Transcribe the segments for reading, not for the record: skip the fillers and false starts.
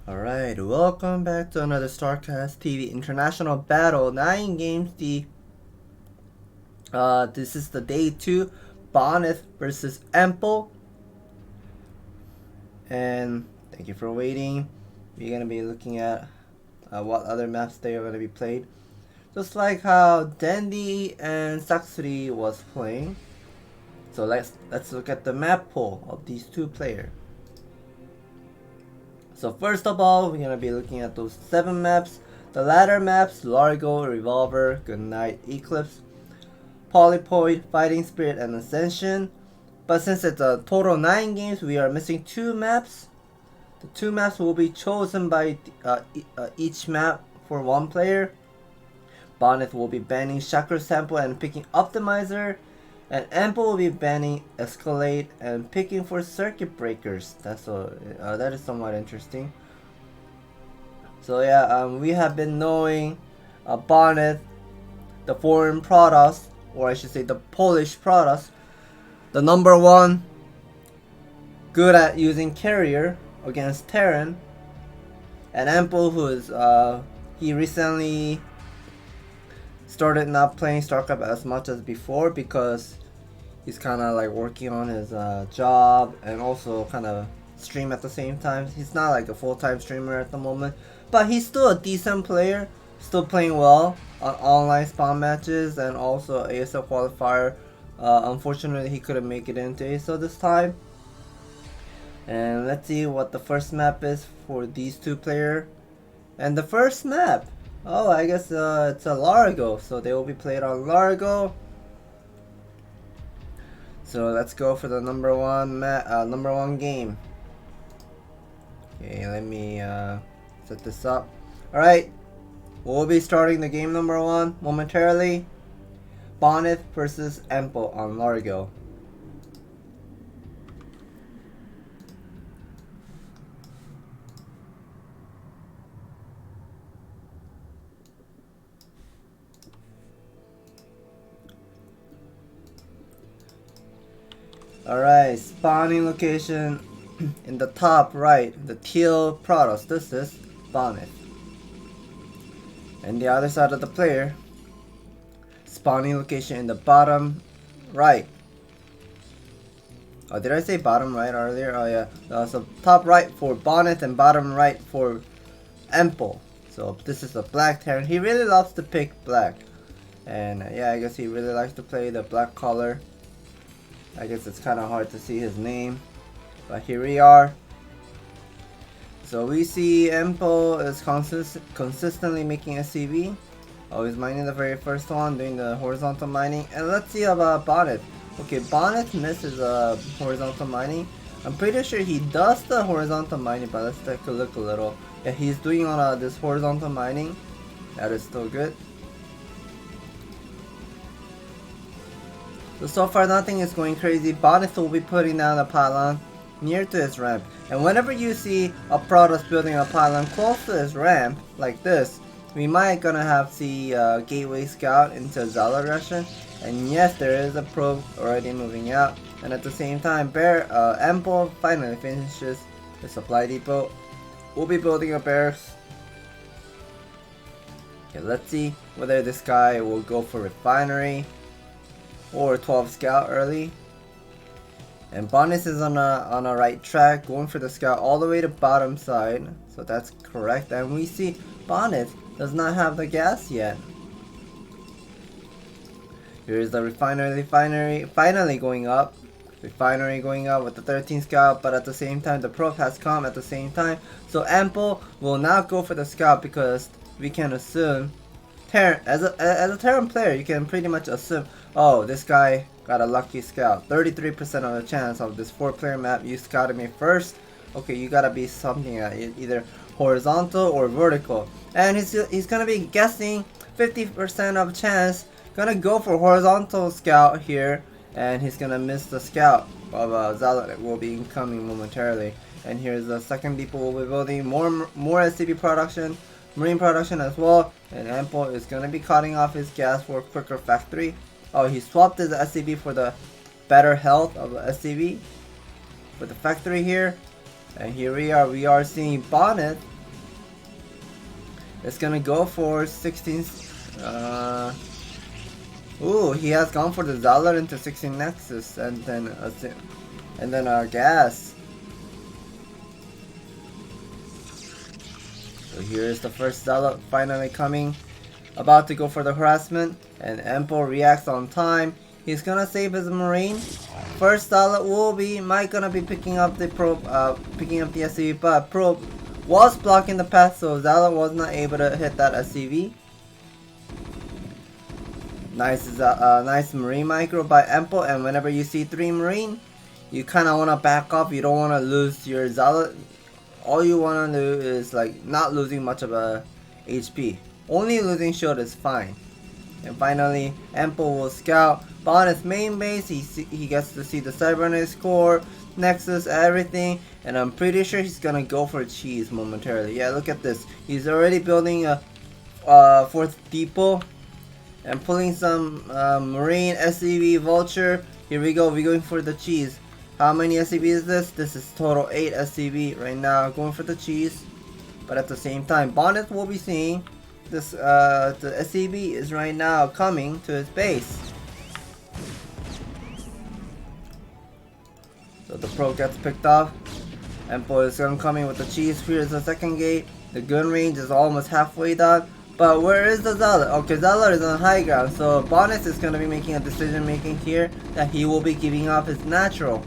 Alright, welcome back to another StarCastTV International Battle. 9 games deep. This is the day 2. Bonyth versus Ample. And thank you for waiting. We're going to be looking at what other maps they are going to be played. Just like how Dandy and Sacsri was playing. So let's look at the map pool of these two players. So first of all, we're gonna be looking at those 7 maps. The latter maps: Largo, Revolver, Goodnight, Eclipse, Polypoid, Fighting Spirit, and Ascension. But since it's a total 9 games, we are missing 2 maps. The 2 maps will be chosen by each map for 1 player. Bonyth will be banning Chakra Sample and picking Optimizer. And Ample will be banning Escalate and picking for Circuit Breakers. That is somewhat interesting. So yeah, we have been knowing Bonyth, the foreign products, or I should say the Polish products, the #1 good at using carrier against Terran, and Ample, who is he recently started not playing StarCraft as much as before because he's kind of like working on his job and also kind of stream at the same time. He's not like a full-time streamer at the moment, but he's still a decent player, still playing well on online spawn matches and also ASL qualifier. Unfortunately, he couldn't make it into ASL this time. And let's see what the first map is for these two players. And the first map, oh, I guess it's a Largo, so they will be played on Largo. So let's go for the #1 game. Okay, let me set this up. All right, we'll be starting the game #1 momentarily. Bonyth versus Ample on Largo. Alright, spawning location in the top right, the teal products. This is Bonyth. And the other side of the player, spawning location in the bottom right. Oh, did I say bottom right earlier? Oh yeah. So top right for Bonyth and bottom right for Ample. So this is a black Terran. He really loves to pick black. And yeah, I guess he really likes to play the black color. I guess it's kind of hard to see his name, but here we are. So we see Ample is consistently making SCV. Always mining the very first one, doing the horizontal mining. And let's see about Bonyth. Okay, Bonyth misses horizontal mining. I'm pretty sure he does the horizontal mining, but let's take a look a little. Yeah, he's doing on this horizontal mining. That is still good. So far nothing is going crazy. Bonyth will be putting down a pylon near to his ramp. And whenever you see a product building a pylon close to his ramp, like this, we might gonna see Gateway Scout into Zealot Russian. And yes, there is a probe already moving out. And at the same time, Ample finally finishes the supply depot. We'll be building a barracks. Okay, let's see whether this guy will go for refinery or 12 scout early. And Bonyth is on a right track, going for the scout all the way to bottom side, so that's correct. And we see Bonyth does not have the gas yet. Here's the refinery finally going up. Refinery going up with the 13 scout, but at the same time the probe has come at the same time. So Ample will not go for the scout because we can assume as a Terran player, you can pretty much assume, oh, this guy got a lucky scout. 33% of the chance of this 4-player map, you scouted me first. Okay, you gotta be something either horizontal or vertical. And he's gonna be guessing 50% of chance, gonna go for horizontal scout here, and he's gonna miss the scout of Zealot that will be incoming momentarily. And here's the second depot we'll be building, more SCP production. Marine production as well, and Ample is going to be cutting off his gas for quicker factory. Oh, he swapped his SCV for the better health of the SCV for the factory here. And here we are seeing Bonyth It's gonna go for 16. Ooh, he has gone for the Zealot into 16 Nexus and then gas. So here's the first Zealot finally coming. About to go for the harassment, and Empo reacts on time. He's gonna save his Marine. First Zealot will be Mike gonna be picking up the probe, picking up the SCV, but probe was blocking the path, so Zealot was not able to hit that SCV. Nice Marine micro by Empo, and whenever you see 3 Marine, you kind of want to back off. You don't want to lose your Zealot. All you want to do is like not losing much of a HP. Only losing shield is fine. And finally, Empo will scout Bonyth's main base. He gets to see the Cybernetics core, Nexus, everything, and I'm pretty sure he's gonna go for cheese momentarily. Yeah, look at this. He's already building a 4th depot and pulling some Marine, SCV, Vulture. Here we go. We're going for the cheese. How many SCV is this? This is total 8 SCV right now. Going for the cheese, but at the same time, Bonyth will be seeing this. The SCV is right now coming to his base. So the pro gets picked off. Empo is coming with the cheese. Here's the second gate. The gun range is almost halfway done. But where is the Zealot? Okay, Zealot is on high ground. So Bonyth is going to be making a decision making here that he will be giving up his natural.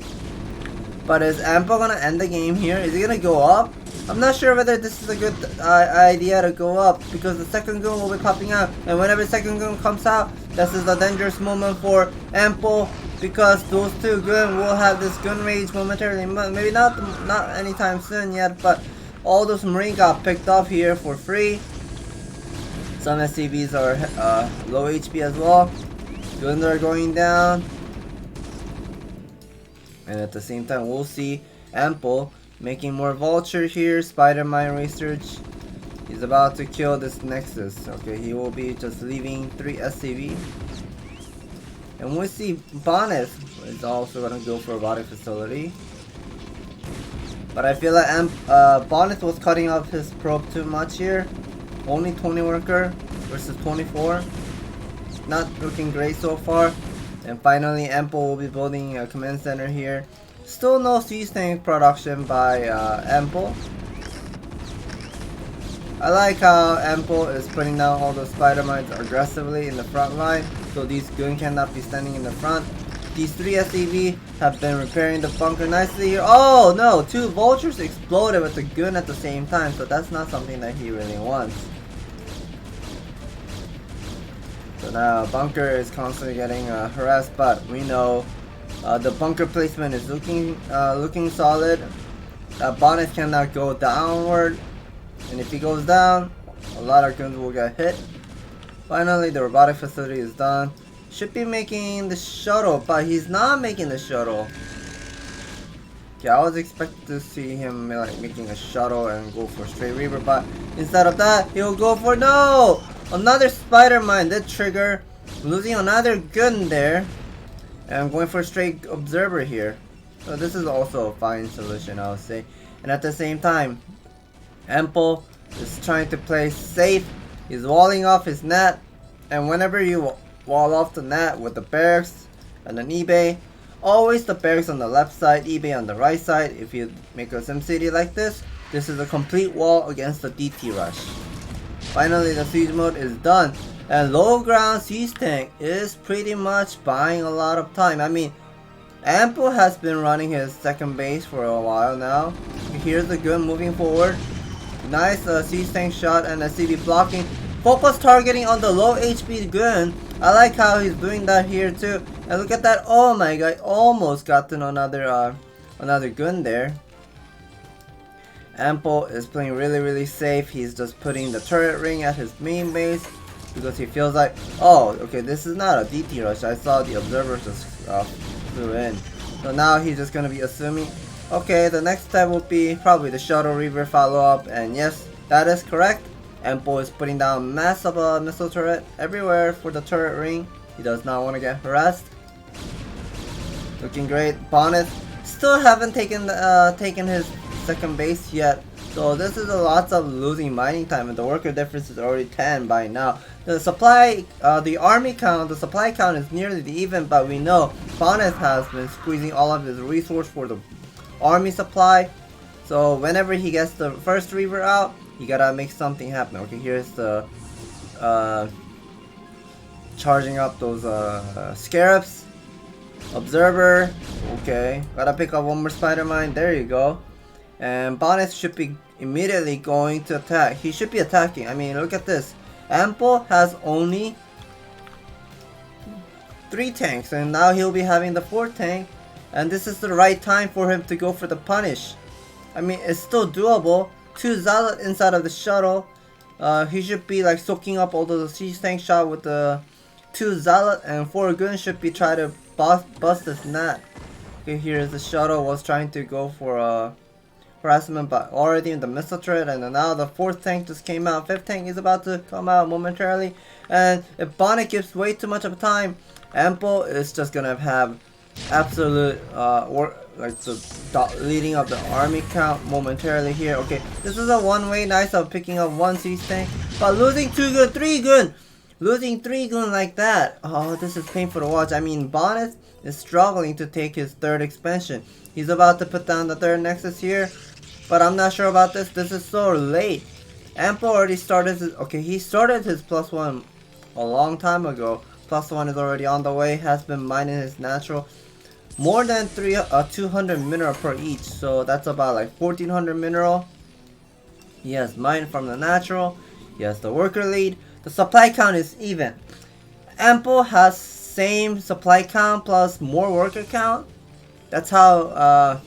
But is Empo going to end the game here? Is he going to go up? I'm not sure whether this is a good idea to go up, because the second gun will be popping out. And whenever the second gun comes out, this is a dangerous moment for Empo, because those 2 gun will have this gun range momentarily. Maybe not anytime soon yet, but all those Marine got picked off here for free. Some SCVs are low HP as well. Guns are going down. And at the same time, we'll see Empo making more Vulture here. Spider-Man research. He's about to kill this Nexus. Okay, he will be just leaving 3 SCV. And we'll see Bonyth is also going to go for Robotic Facility. But I feel like Bonyth was cutting off his probe too much here. Only 20 worker versus 24. Not looking great so far. And finally, Empo will be building a command center here. Still no siege tank production by Empo. I like how Empo is putting down all those spider mines aggressively in the front line, so these gun cannot be standing in the front. These 3 SCV have been repairing the bunker nicely here. Oh no, 2 vultures exploded with the gun at the same time, so that's not something that he really wants. So now bunker is constantly getting harassed, but we know the bunker placement is looking solid. Bonyth cannot go downward, and if he goes down, a lot of guns will get hit. Finally, the robotic facility is done. Should be making the shuttle, but he's not making the shuttle. Yeah, I was expecting to see him like making a shuttle and go for straight Reaver, but instead of that, he'll go for no! Another spider mine did trigger, losing another gun there. And I'm going for a straight observer here. So this is also a fine solution, I would say. And at the same time, Empo is trying to play safe. He's walling off his net. And whenever you wall off the net with the barracks and an eBay, always the barracks on the left side, eBay on the right side. If you make a SimCity like this, this is a complete wall against the DT rush. Finally, the siege mode is done. And low ground siege tank is pretty much buying a lot of time. I mean, Empo has been running his second base for a while now. Here's the gun moving forward. Nice siege tank shot and SCV blocking. Focus targeting on the low HP gun. I like how he's doing that here too. And look at that. Oh my god, almost gotten another gun there. Empo is playing really safe. He's just putting the turret ring at his main base because he feels like, oh, okay, this is not a DT rush. I saw the observers just flew in. So now he's just gonna be assuming, okay, the next step will be probably the shuttle Reaver follow up, and yes, that is correct. Empo is putting down massive missile turret everywhere for the turret ring. He does not want to get harassed. Looking great. Bonyth still haven't taken his second base yet. So this is a lot of losing mining time, and the worker difference is already 10 by now. The supply, the army count, the supply count is nearly even, but we know Bonyth has been squeezing all of his resource for the army supply. So whenever he gets the first Reaver out, you gotta make something happen. Okay, here's the charging up those scarabs. Observer, okay, gotta pick up one more spider mine, there you go. And Bonyth should be immediately going to attack. He should be attacking. I mean, look at this. Ample has only 3 tanks, and now he'll be having the 4th tank. And this is the right time for him to go for the punish. I mean, it's still doable. 2 Zealot inside of the shuttle. He should be like soaking up all the siege tank shot with the 2 Zealot, and 4 Gun should be trying to bust this net. Okay, here's the shuttle was trying to go for harassment, but already in the missile turret, and now the 4th tank just came out. 5th tank is about to come out momentarily, and if Bonyth gives way too much of time, Ample is just gonna have absolute like the leading of the army count momentarily here. Okay, this is a one-way nice of picking up 1 siege tank, but losing 2 gun, 3 gun. Losing 3 gun like that, oh, this is painful to watch. I mean, Bonyth is struggling to take his 3rd expansion. He's about to put down the 3rd Nexus here, but I'm not sure about this. This is so late. Ample already started his, okay, he started his +1 a long time ago. +1 is already on the way, has been mining his natural. More than 200 mineral per each, so that's about like 1400 mineral. He has mined from the natural. He has the worker lead. The supply count is even. Ample has same supply count plus more worker count. That's how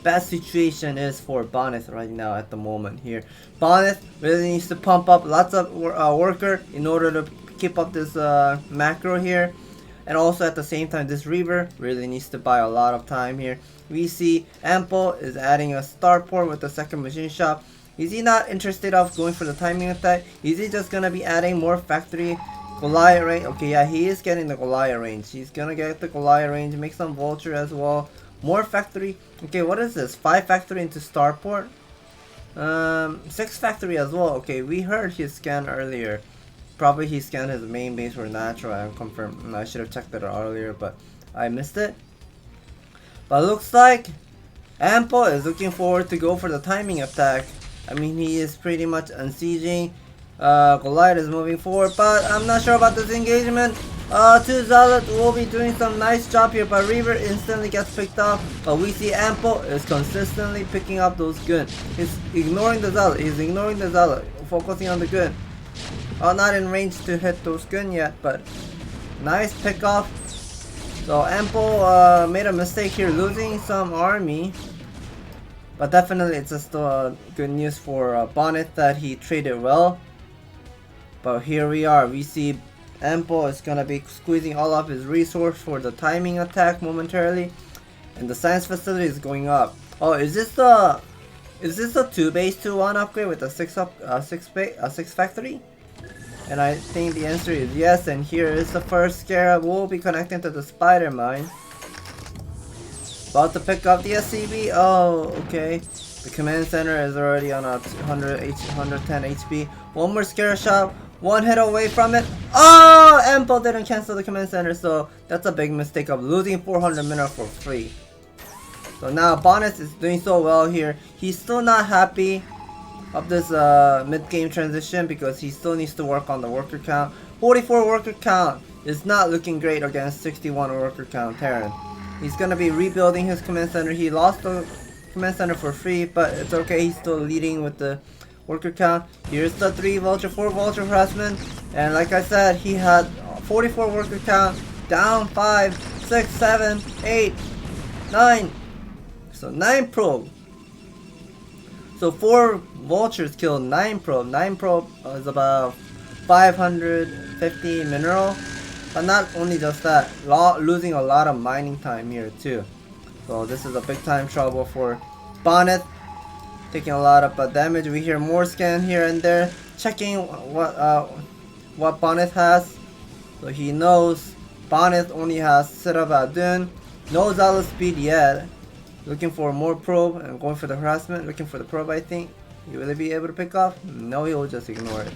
bad situation is for Bonyth right now at the moment here. Bonyth really needs to pump up lots of worker in order to keep up this macro here. And also at the same time, this Reaver really needs to buy a lot of time here. We see Ample is adding a starport with the 2nd machine shop. Is he not interested of going for the timing attack? Is he just gonna be adding more factory Goliath range? Okay, yeah, he is getting the Goliath range. He's gonna get the Goliath range, make some vulture as well. More factory. Okay, what is this? 5 factory into starport? 6 factory as well. Okay, we heard his scan earlier. Probably he scanned his main base for natural and confirmed. I should have checked that earlier, but I missed it. But looks like Ample is looking forward to go for the timing attack. I mean, he is pretty much unsieging. Goliath is moving forward, but I'm not sure about this engagement. 2 Zealot will be doing some nice job here, but Reaver instantly gets picked up. But we see Ample is consistently picking up those guns. He's ignoring the Zealot. He's ignoring the Zealot, focusing on the gun. Not in range to hit those guns yet, but nice pick off. So Ample made a mistake here, losing some army. But definitely it's just good news for Bonyth that he traded well. But here we are, we see Ample is gonna be squeezing all of his resource for the timing attack momentarily. And the science facility is going up. Oh, is this a 2 base to 1 upgrade with a 6 factory? And I think the answer is yes, and here is the first scarab. We'll be connecting to the spider mine. About to pick up the SCB. Oh, okay. The command center is already on a 110 HP. One more scare shot. 1 hit away from it. Oh, Ample didn't cancel the command center, so that's a big mistake of losing 400 mineral for free. So now Bonyth is doing so well here. He's still not happy of this mid-game transition because he still needs to work on the worker count. 44 worker count is not looking great against 61 worker count Terran. He's gonna be rebuilding his command center. He lost the command center for free, but it's okay. He's still leading with the worker count. Here's the 3 vulture, 4 vulture harassment, and like I said, he had 44 worker count, down 5, 6, 7, 8, 9. So 9 probe. So 4 vultures killed 9 probe. 9 probe is about 550 mineral. But not only just that, losing a lot of mining time here too. So this is a big time trouble for Bonyth. Taking a lot of damage. We hear more scan here and there. Checking what Bonyth has. So he knows Bonyth only has Sirab Adun. No Zealot speed yet. Looking for more probe and going for the harassment. Looking for the probe, I think. Will he be able to pick off? No, he will just ignore it.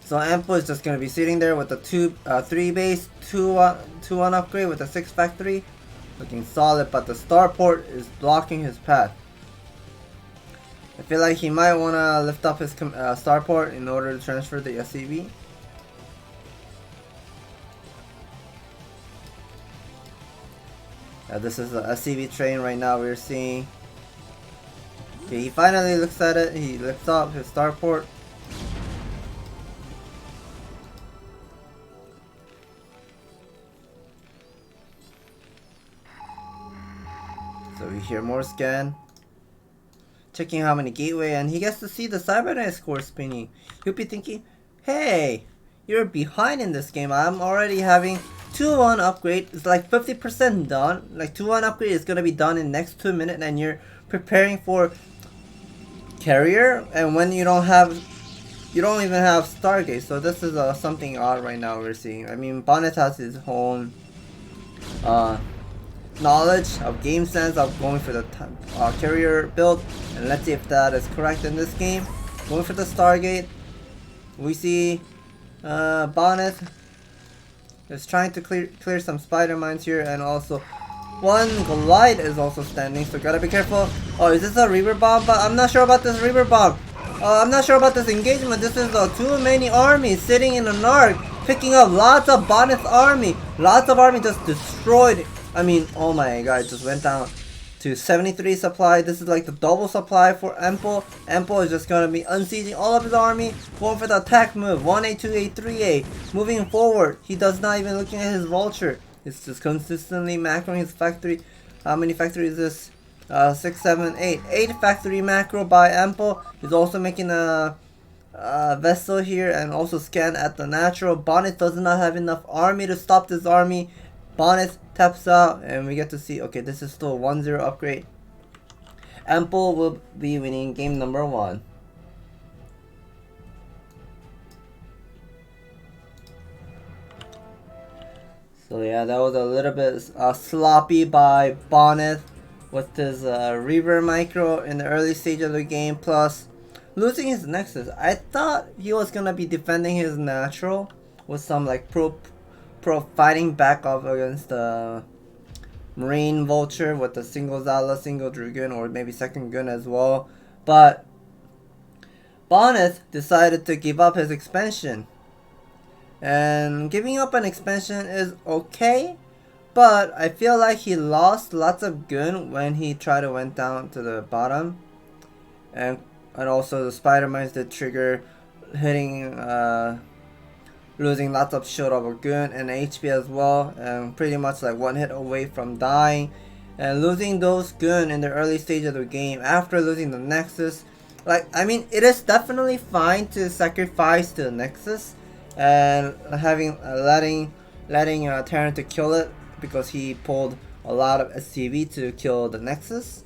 So Ample is just going to be sitting there with the 3 base, 2-1 upgrade with the 6 factory. Looking solid, but the starport is blocking his path. I feel like he might want to lift up his starport in order to transfer the SCV. This is the SCV train right now we're seeing. Okay, he finally looks at it. He lifts up his starport. So we hear more scan. Checking how many gateway, and he gets to see the Cyberknight score spinning. He'll be thinking, hey, you're behind in this game. I'm already having 2-1 upgrade. It's like 50% done. Like 2-1 upgrade is gonna be done in next 2 minutes, and you're preparing for carrier, and when you don't even have Stargate. So this is something odd right now we're seeing. I mean, Bonyth has his own knowledge of game sense of going for the carrier build, and let's see if that is correct in this game. Going for the Stargate, we see Bonyth is trying to clear some spider mines here, and also one Glide is also standing, so gotta be careful. Oh, is this a Reaver Bomb? But I'm not sure about this Reaver Bomb. I'm not sure about this engagement. This is too many armies sitting in a narc, picking up lots of Bonyth army. Lots of army just destroyed. I mean, oh my god, it just went down to 73 supply. This is like the double supply for Ample. Ample is just going to be unsieging all of his army, going for the attack move. 1A, 2A, 3A. Moving forward, he does not even looking at his vulture. It's just consistently macroing his factory. How many factories is this? 6, 7, 8. 8 factory macro by Ample. He's also making a vessel here and also scan at the natural. Bonyth does not have enough army to stop this army. Bonyth taps out, and we get to see, okay, this is still a 1-0 upgrade. Ample will be winning game number 1. So yeah, that was a little bit sloppy by Bonyth with his Reaver micro in the early stage of the game, plus losing his Nexus. I thought he was gonna be defending his natural with some like pro fighting back off against the Marine Vulture with the single Zala, single Dragoon, or maybe second gun as well. But Bonyth decided to give up his expansion. And giving up an expansion is okay, but I feel like he lost lots of gun when he tried to went down to the bottom. And also the spider mines did trigger hitting losing lots of shield of a gun and HP as well, and pretty much like 1 hit away from dying. And losing those gun in the early stage of the game after losing the Nexus, like, I mean, it is definitely fine to sacrifice the Nexus and letting Terran to kill it, because he pulled a lot of SCV to kill the Nexus.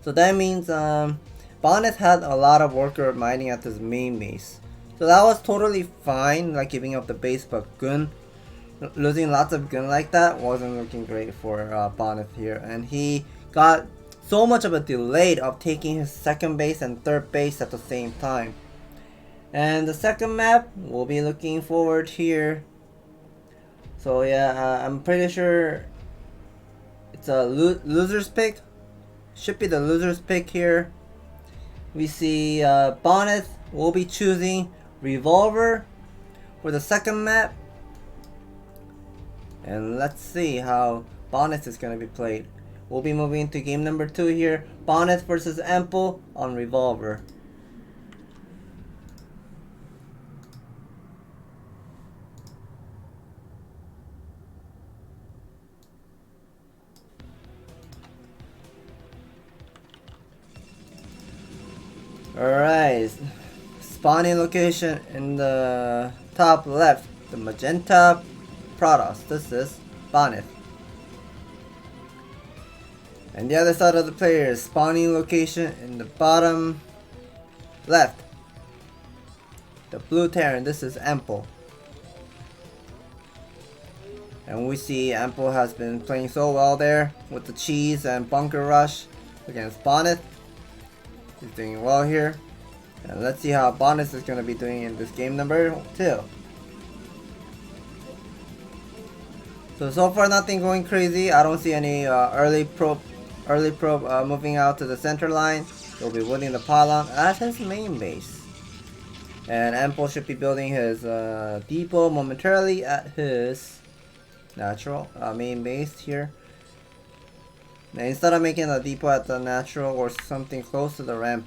So that means Bonyth had a lot of worker mining at his main base. So that was totally fine, like giving up the base, but gun, losing lots of gun like that wasn't looking great for Bonyth here. And he got so much of a delay of taking his second base and third base at the same time. And the second map, we'll be looking forward here. So yeah, I'm pretty sure it's a loser's pick. Should be the loser's pick here. We see Bonyth will be choosing Revolver for the second map. And let's see how Bonyth is going to be played. We'll be moving into game number 2 here. Bonyth versus Ample on Revolver. Alright, spawning location in the top left, the magenta Protoss. This is Bonyth. And the other side of the player, spawning location in the bottom left, the blue Terran. This is Ample. And we see Ample has been playing so well there with the cheese and bunker rush. against Bonyth. He's doing well here. And let's see how Bonyth is going to be doing in this game number 2. So far nothing going crazy. I don't see any early probe moving out to the center line. He'll be winning the pylon at his main base. And Ample should be building his depot momentarily at his natural main base here. Now instead of making a depot at the natural or something close to the ramp,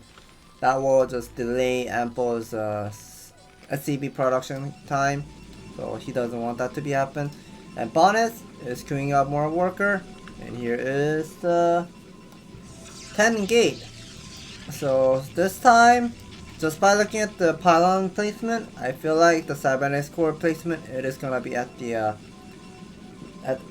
that will just delay Ample's SCB production time. So he doesn't want that to be happen. And Bonyth is queuing up more worker. And here is the 10 gate. So this time, just by looking at the pylon placement, I feel like the cybernetics core placement, it is gonna be at the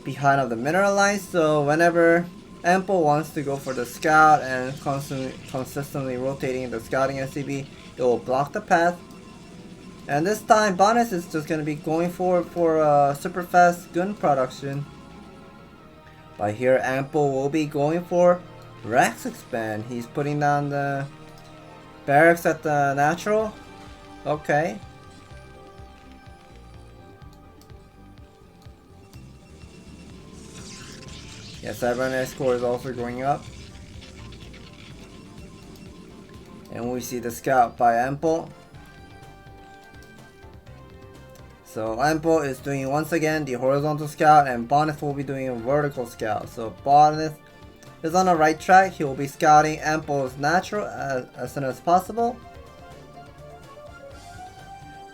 behind of the mineral line. So whenever Ample wants to go for the scout and consistently rotating the scouting SCB, it will block the path. And this time Bonyth is just gonna be going for super fast gun production. But here Ample will be going for Rex expand. He's putting down the barracks at the natural. Okay. Yeah, cybernetics core is also going up. And we see the scout by Ample. So Ample is doing once again the horizontal scout, and Bonyth will be doing a vertical scout. So Bonyth is on the right track. He will be scouting Ample's natural as soon as possible.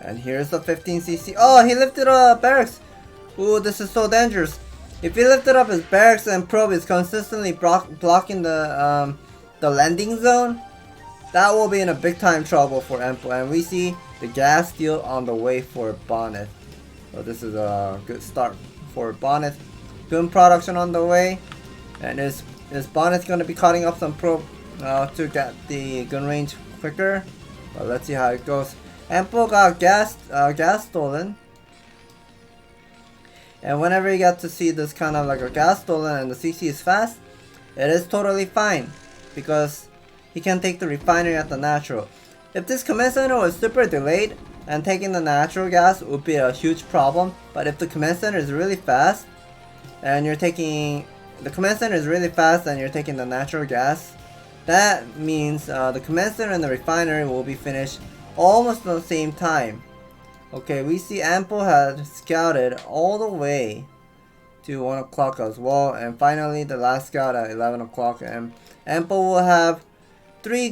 And here's the 15cc. Oh, he lifted up barracks. Ooh, this is so dangerous. If he lifted up his barracks and probe is consistently blocking the landing zone, that will be in a big time trouble for Ample. And we see the gas steal on the way for Bonyth. So this is a good start for Bonyth. Gun production on the way. And is Bonyth going to be cutting up some probe to get the gun range quicker? But let's see how it goes. Ample got gas stolen. And whenever you get to see this kind of like a gas stolen and the CC is fast, it is totally fine. Because he can take the refinery at the natural. If this command center was super delayed and taking the natural gas would be a huge problem. But if the command center is really fast and you're taking the natural gas, that means the command center and the refinery will be finished almost at the same time. Okay, we see Ample had scouted all the way to 1 o'clock as well, and finally the last scout at 11 o'clock, and Ample will have 3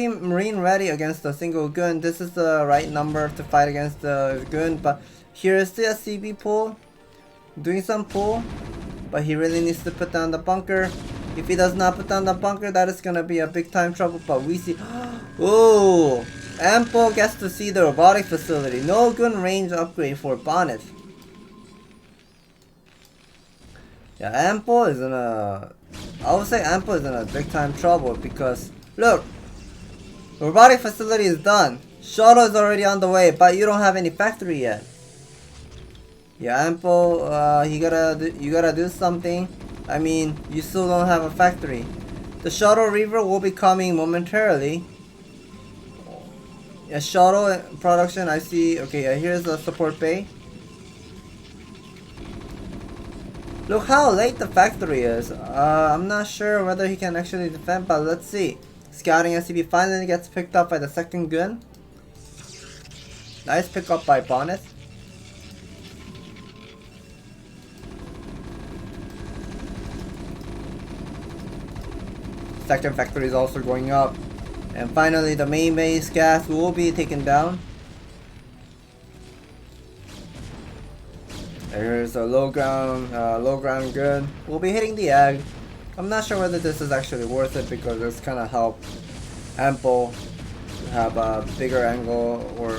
marine ready against a single gun. This is the right number to fight against the gun, but here's the SCB pull, doing some pull, but he really needs to put down the bunker. If he does not put down the bunker, that is gonna be a big time trouble. But we see, oh, Ample gets to see the robotic facility. No gun range upgrade for Bonyth. Yeah, Ample is in a, I would say Ample is in a big time trouble because look, the robotic facility is done. Shuttle is already on the way, but you don't have any factory yet. Yeah, Ample, you gotta do something. I mean, you still don't have a factory. The shuttle reaver will be coming momentarily. Yeah, shuttle production, I see. Okay, yeah, here's the support bay. Look how late the factory is. I'm not sure whether he can actually defend, but let's see. Scouting SCB finally gets picked up by the second gun. Nice pickup by Bonyth. Second factory is also going up. And finally the main base gas will be taken down. Here's a low ground gun. We'll be hitting the egg. I'm not sure whether this is actually worth it because it's kind of help Ample have a bigger angle, or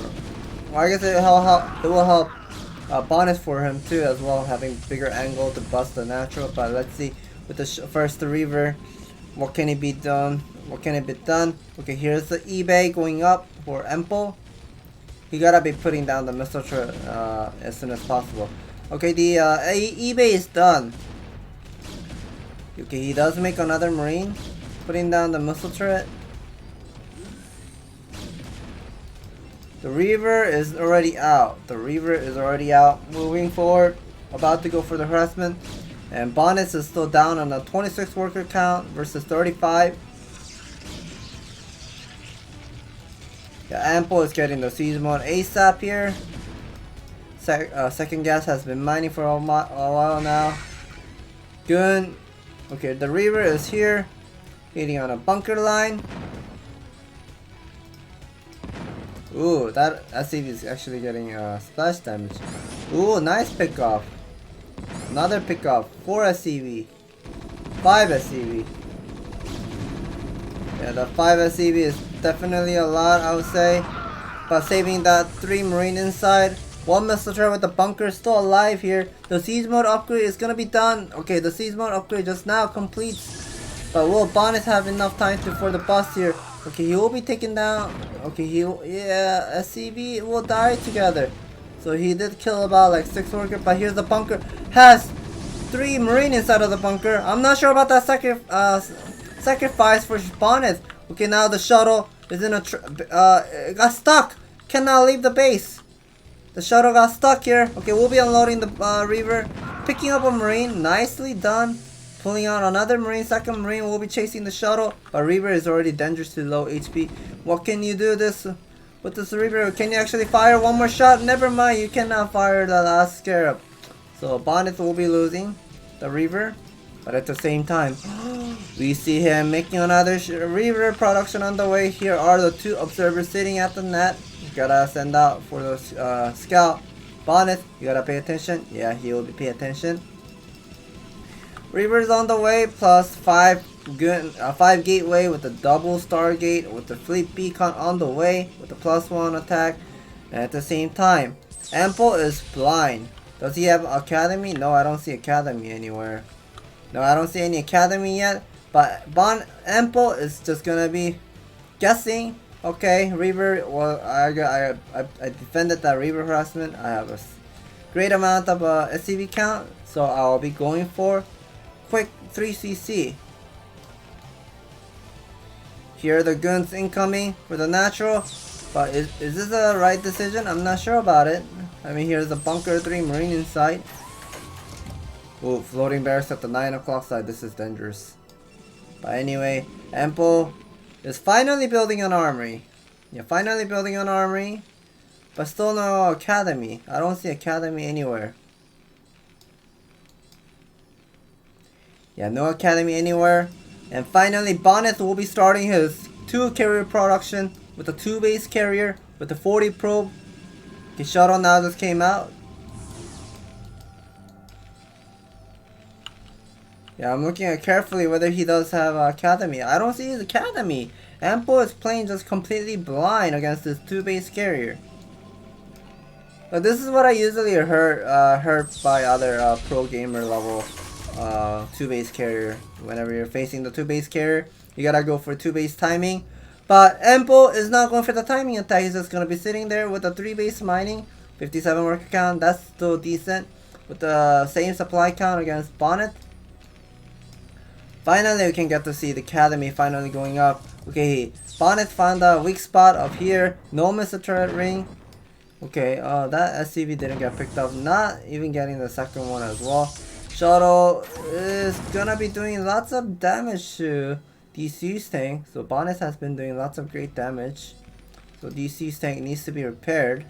well, I guess it will help Bonyth for him too as well, having bigger angle to bust the natural. But let's see with the first reaver, what can it be done? What can it be done? Okay, here's the eBay going up for Ample. He gotta be putting down the missile as soon as possible. Okay, the eBay is done. Okay, he does make another marine. putting down the missile turret. The Reaver is already out. Moving forward. About to go for the harassment. And Bonyth is still down on a 26 worker count versus 35. Yeah, Ample is getting the siege mode ASAP here. Second gas has been mining for a while now. Good. Okay, the Reaver is here. Hitting on a bunker line. Ooh, that SCV is actually getting splash damage. Ooh, nice pickoff. Another pickoff. 4 SCV. 5 SCV. Yeah, the 5 SCV is definitely a lot, I would say. But saving that 3 Marine inside. 1 missile turret with the bunker still alive here. The siege mode upgrade is gonna be done. Okay, the siege mode upgrade just now completes. But will Bonyth have enough time for the bust here? Okay, he will be taken down. Okay, yeah, SCV will die together. So he did kill about like 6 workers, but here's the bunker. Has 3 Marine inside of the bunker. I'm not sure about that sacrifice for Bonyth. Okay, now the shuttle is in a it got stuck. Cannot leave the base. The shuttle got stuck here. Okay, we'll be unloading the Reaver. Picking up a Marine. Nicely done. Pulling out another Marine. Second Marine will be chasing the shuttle. But Reaver is already dangerously low HP. What can you do with this Reaver? Can you actually fire one more shot? Never mind. You cannot fire the last Scarab. So Bonyth will be losing the Reaver. But at the same time, we see him making another Reaver production on the way. Here are the 2 observers sitting at the net. Gotta send out for the scout. Bonyth, you gotta pay attention. Yeah, he will pay attention. Reaver's on the way, plus 5 gateway with the double Stargate with the fleet beacon on the way with the +1 attack. And at the same time, Ample is blind. Does he have Academy? No, I don't see Academy anywhere. No, I don't see any Academy yet. But Ample is just gonna be guessing. Okay, Reaver, well, I defended that Reaver harassment. I have a great amount of SCV count, so I'll be going for quick 3cc. Here are the guns incoming for the natural, but is this the right decision? I'm not sure about it. I mean, here's the bunker 3 Marine inside. Ooh, floating barracks at the 9 o'clock side. This is dangerous. But anyway, Ample is finally building an armory. Yeah, finally building an armory. But still no Academy. I don't see Academy anywhere. Yeah, no Academy anywhere. And finally, Bonyth will be starting his 2 carrier production with a 2 base carrier with the 40 probe. His shuttle now just came out. Yeah, I'm looking at carefully whether he does have Academy. I don't see his Academy. Ample is playing just completely blind against this 2 base carrier. But this is what I usually heard by other pro gamer level 2 base carrier. Whenever you're facing the 2 base carrier, you gotta go for 2 base timing. But Ample is not going for the timing attack. He's just gonna be sitting there with a 3 base mining, 57 worker count. That's still decent with the same supply count against Bonyth. Finally, we can get to see the Academy finally going up. Okay, Bonyth found a weak spot up here. No missile turret ring. Okay, that SCV didn't get picked up. Not even getting the second one as well. Shuttle is gonna be doing lots of damage to DC's tank. So Bonyth has been doing lots of great damage. So DC's tank needs to be repaired.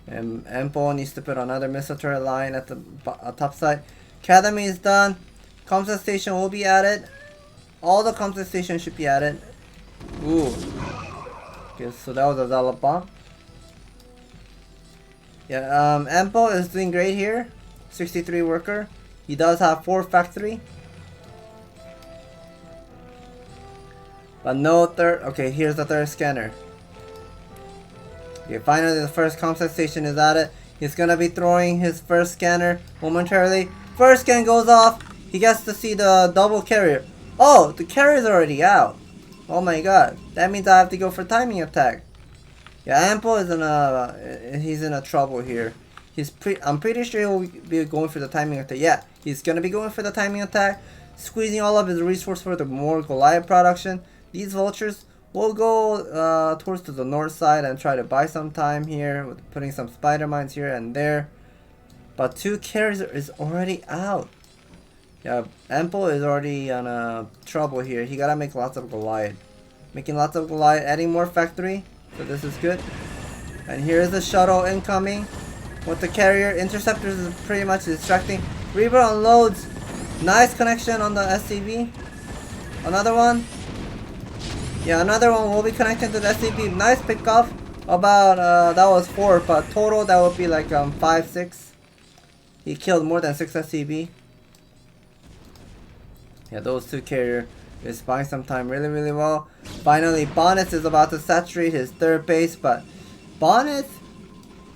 And Ample needs to put another missile turret line at the top side. Academy is done. Comsat station will be added. All the comsat stations should be added. Ooh. Okay, so that was a Zala bomb. Yeah, Ample is doing great here. 63 worker. He does have 4 factory. But no third. Okay, here's the third scanner. Okay, finally the first comsat station is added. He's gonna be throwing his first scanner momentarily. First scan goes off. He gets to see the double carrier. Oh, the carrier's already out. Oh my god. That means I have to go for timing attack. Yeah, Ample is he's in a trouble here. I'm pretty sure he'll be going for the timing attack. Yeah, he's gonna be going for the timing attack. squeezing all of his resources for the more Goliath production. These vultures will go towards to the north side and try to buy some time here with putting some spider mines here and there. But 2 carriers is already out. Yeah, Ample is already on trouble here. He gotta make lots of Goliath. Making lots of Goliath, adding more factory. So this is good. And here's the shuttle incoming with the carrier. Interceptors is pretty much distracting. Reaper unloads. Nice connection on the SCV. Another one. Yeah, another one will be connected to the SCV. Nice pickup. About, that was 4, but total that would be like 5, 6. He killed more than 6 SCV. Yeah, those 2 carrier is buying some time really well. Finally, Bonyth is about to saturate his 3rd base, but Bonyth,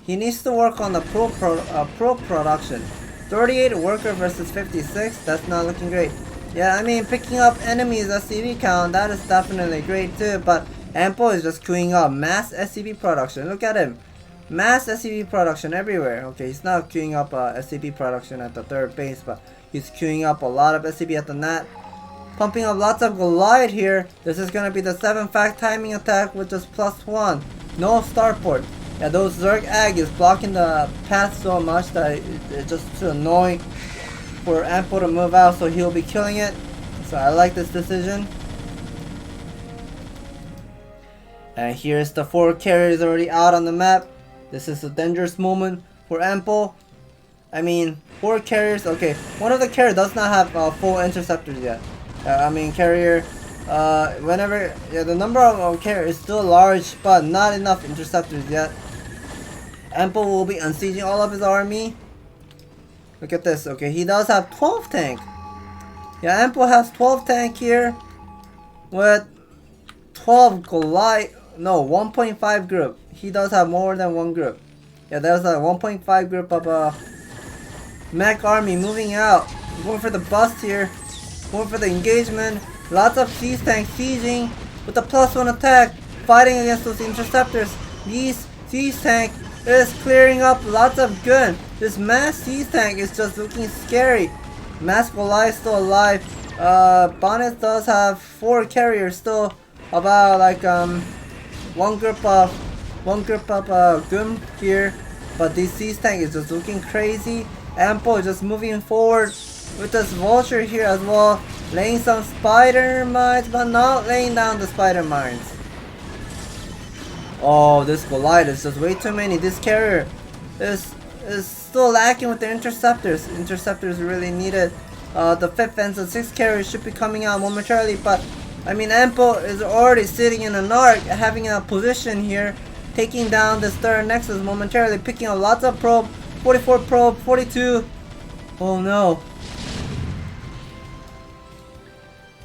he needs to work on the pro production. 38 worker versus 56, that's not looking great. Yeah, I mean, picking up enemies SCV count, that is definitely great too, but Ample is just queuing up mass SCV production. Look at him. Mass SCV production everywhere. Okay, he's not queuing up SCV production at the 3rd base, but he's queuing up a lot of SCV at the net. Pumping up lots of Goliath here. This is gonna be the 7-fact timing attack with just +1. No starport. Yeah, those Zerg Egg is blocking the path so much that it's just too annoying for Ample to move out, so he'll be killing it. So I like this decision. And here's the 4 carriers already out on the map. This is a dangerous moment for Ample. I mean, 4 carriers. Okay, one of the carriers does not have full interceptors yet. I mean, carrier. Whenever the number of carriers is still large, but not enough interceptors yet. Ample will be unsieging all of his army. Look at this. Okay, he does have 12 tank. Yeah, Ample has 12 tank here with 12 Goliath. No, 1.5 group. He does have more than 1 group. Yeah, there's a 1.5 group of mech army moving out. Going for the bust here. Going for the engagement. Lots of siege tanks sieging with a +1 attack. Fighting against those interceptors. These siege tank is clearing up lots of gun. This mass siege tank is just looking scary. Mass Goliath still alive. Bonyth does have 4 carriers still. About like one group of Goom here, but this siege tank is just looking crazy. Ample is just moving forward with this vulture here as well, laying some spider mines, but not laying down the spider mines. Oh, this Goliath is just way too many. This carrier is still lacking with the interceptors. Interceptors really needed. The 5th and the 6th carriers should be coming out momentarily, but I mean, Ample is already sitting in an arc, having a position here, taking down this 3rd Nexus momentarily, picking up lots of probe, 44 probe, 42. Oh no.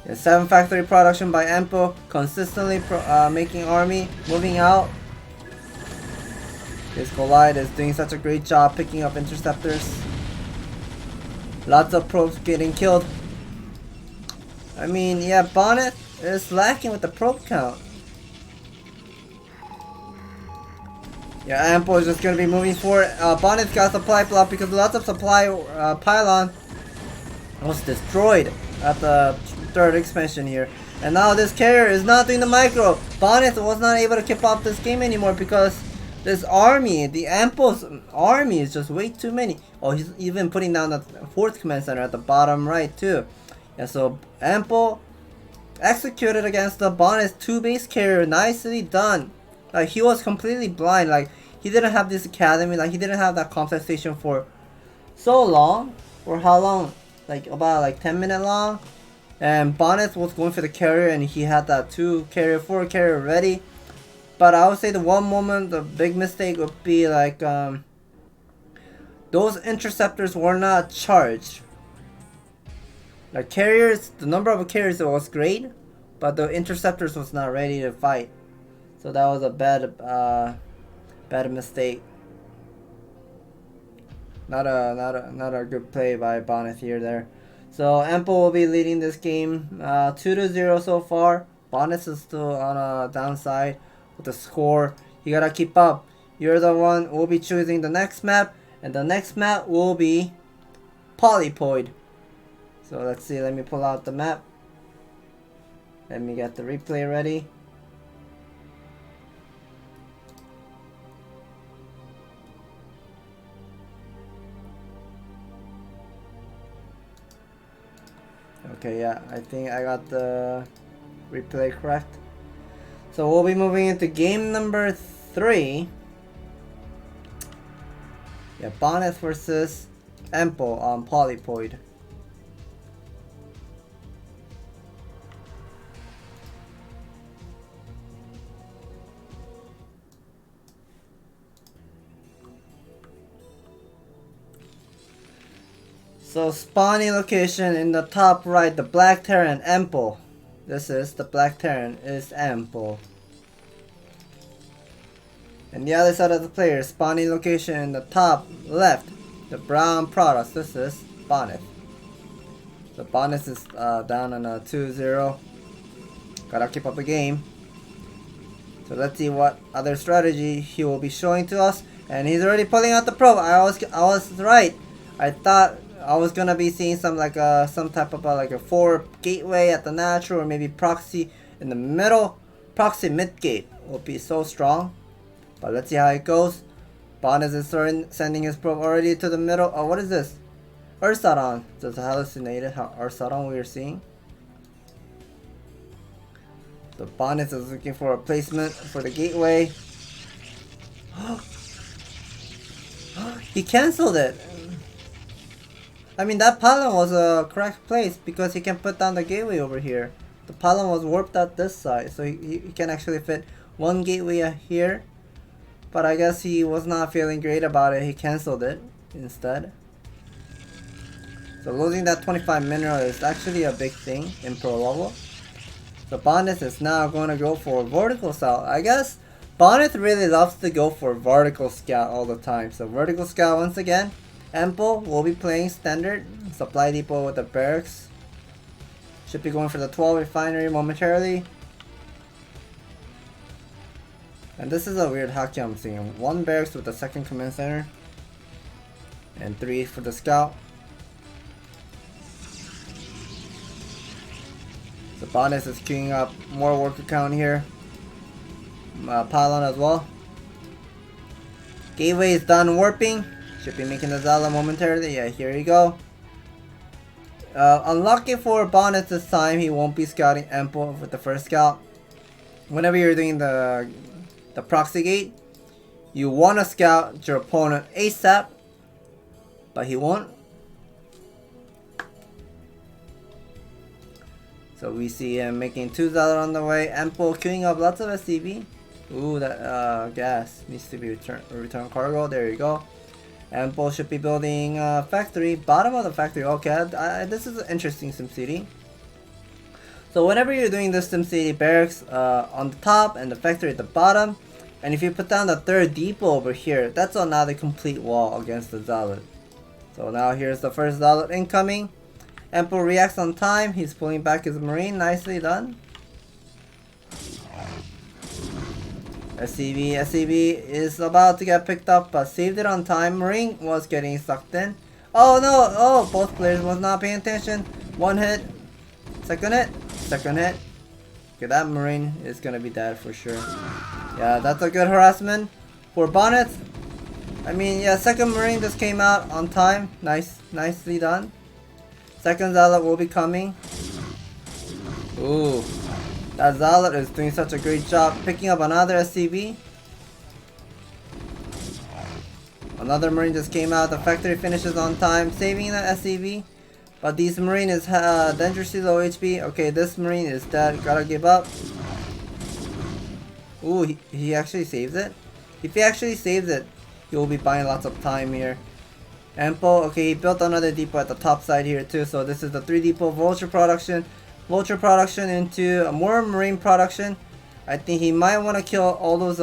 Yeah, 7 factory production by Ample, consistently making army, moving out. This Goliath is doing such a great job picking up interceptors. Lots of probes getting killed. I mean, yeah, Bonyth is lacking with the probe count. Yeah, Ample is just gonna be moving forward. Bonyth got supply block because lots of supply pylon was destroyed at the 3rd expansion here. And now this carrier is not doing the micro. Bonyth was not able to keep up this game anymore because this army, the Ample's army is just way too many. Oh, he's even putting down the 4th command center at the bottom right too. Yeah, so Ample executed against the Bonyth 2 base carrier. Nicely done. Like, he was completely blind. Like, he didn't have this academy. Like, he didn't have that compensation for so long. For how long? Like, about like 10 minutes long. And Bonyth was going for the carrier, and he had that 2 carrier, 4 carrier ready. But I would say the one moment, the big mistake would be like, those interceptors were not charged. Like, carriers, the number of carriers was great, but the interceptors was not ready to fight. So that was a bad mistake. Not a good play by Bonyth here there. So Ample will be leading this game 2-0 so far. Bonyth is still on a downside with the score. You gotta keep up. You're the one who will be choosing the next map, and the next map will be Polypoid. So let's see, let me pull out the map. Let me get the replay ready. Okay, yeah, I think I got the replay correct. So we'll be moving into game number 3. Yeah, Bonyth versus Empo on Polypoid. So spawning location in the top right, the Black Terran Empo. This is the Black Terran is Empo. And the other side of the player, spawning location in the top left, the brown products. This is Bonyth. So Bonyth is down on a 2-0. Gotta keep up the game. So let's see what other strategy he will be showing to us. And he's already pulling out the probe. I was right. I thought I was gonna be seeing some like some type of like a forward gateway at the natural, or maybe proxy in the middle. Proxy mid gate will be so strong. But let's see how it goes. Bonyth is sending his probe already to the middle. Oh, what is this? Ursadon. Just a hallucinated Ursadon we are seeing. So Bonyth is looking for a placement for the gateway. He cancelled it. I mean, that pylon was a correct place because he can put down the gateway over here. The pylon was warped at this side, so he can actually fit one gateway here. But I guess he was not feeling great about it. He cancelled it instead. So losing that 25 mineral is actually a big thing in pro level. So Bonyth is now going to go for vertical scout. I guess Bonyth really loves to go for vertical scout all the time. So vertical scout once again. Empo will be playing standard. Supply depot with the barracks. Should be going for the 12 refinery momentarily. And this is a weird haki I'm seeing. 1 barracks with the 2nd command center. And 3 for the scout. So Bonyth is queuing up more worker count here. Pylon as well. Gateway is done warping. Should be making the Zala momentarily. Yeah, here you go. Unlucky for Bonyth this time, he won't be scouting Empo with the first scout. Whenever you're doing the proxy gate, you want to scout your opponent ASAP, but he won't. So we see him making 2 Zala on the way. Empo queuing up lots of SCV. Ooh, that gas needs to be return cargo. There you go. Empo should be building factory, bottom of the factory. Okay, this is an interesting SimCity. So whenever you're doing this SimCity, barracks on the top and the factory at the bottom, and if you put down the 3rd depot over here, that's another complete wall against the Zealot. So now here's the first Zealot incoming. Empo reacts on time. He's pulling back his marine. Nicely done. SCV is about to get picked up, but saved it on time. Marine was getting sucked in. Oh no! Oh, both players was not paying attention. 1 hit. 2nd hit. 2nd hit. Okay, that Marine is gonna be dead for sure. Yeah, that's a good harassment for Bonyth. I mean, yeah, 2nd Marine just came out on time. Nicely done. 2nd Zealot will be coming. Ooh. That Zealot is doing such a great job picking up another SCV. Another Marine just came out. The factory finishes on time, saving that SCV. But these Marine is dangerously low HP. Okay, this Marine is dead. Gotta give up. Ooh, he actually saves it. If he actually saves it, he will be buying lots of time here. Empo, okay, he built another depot at the top side here too. So this is the 3 depot vulture production. Vulture production into more Marine production. I think he might want to kill all those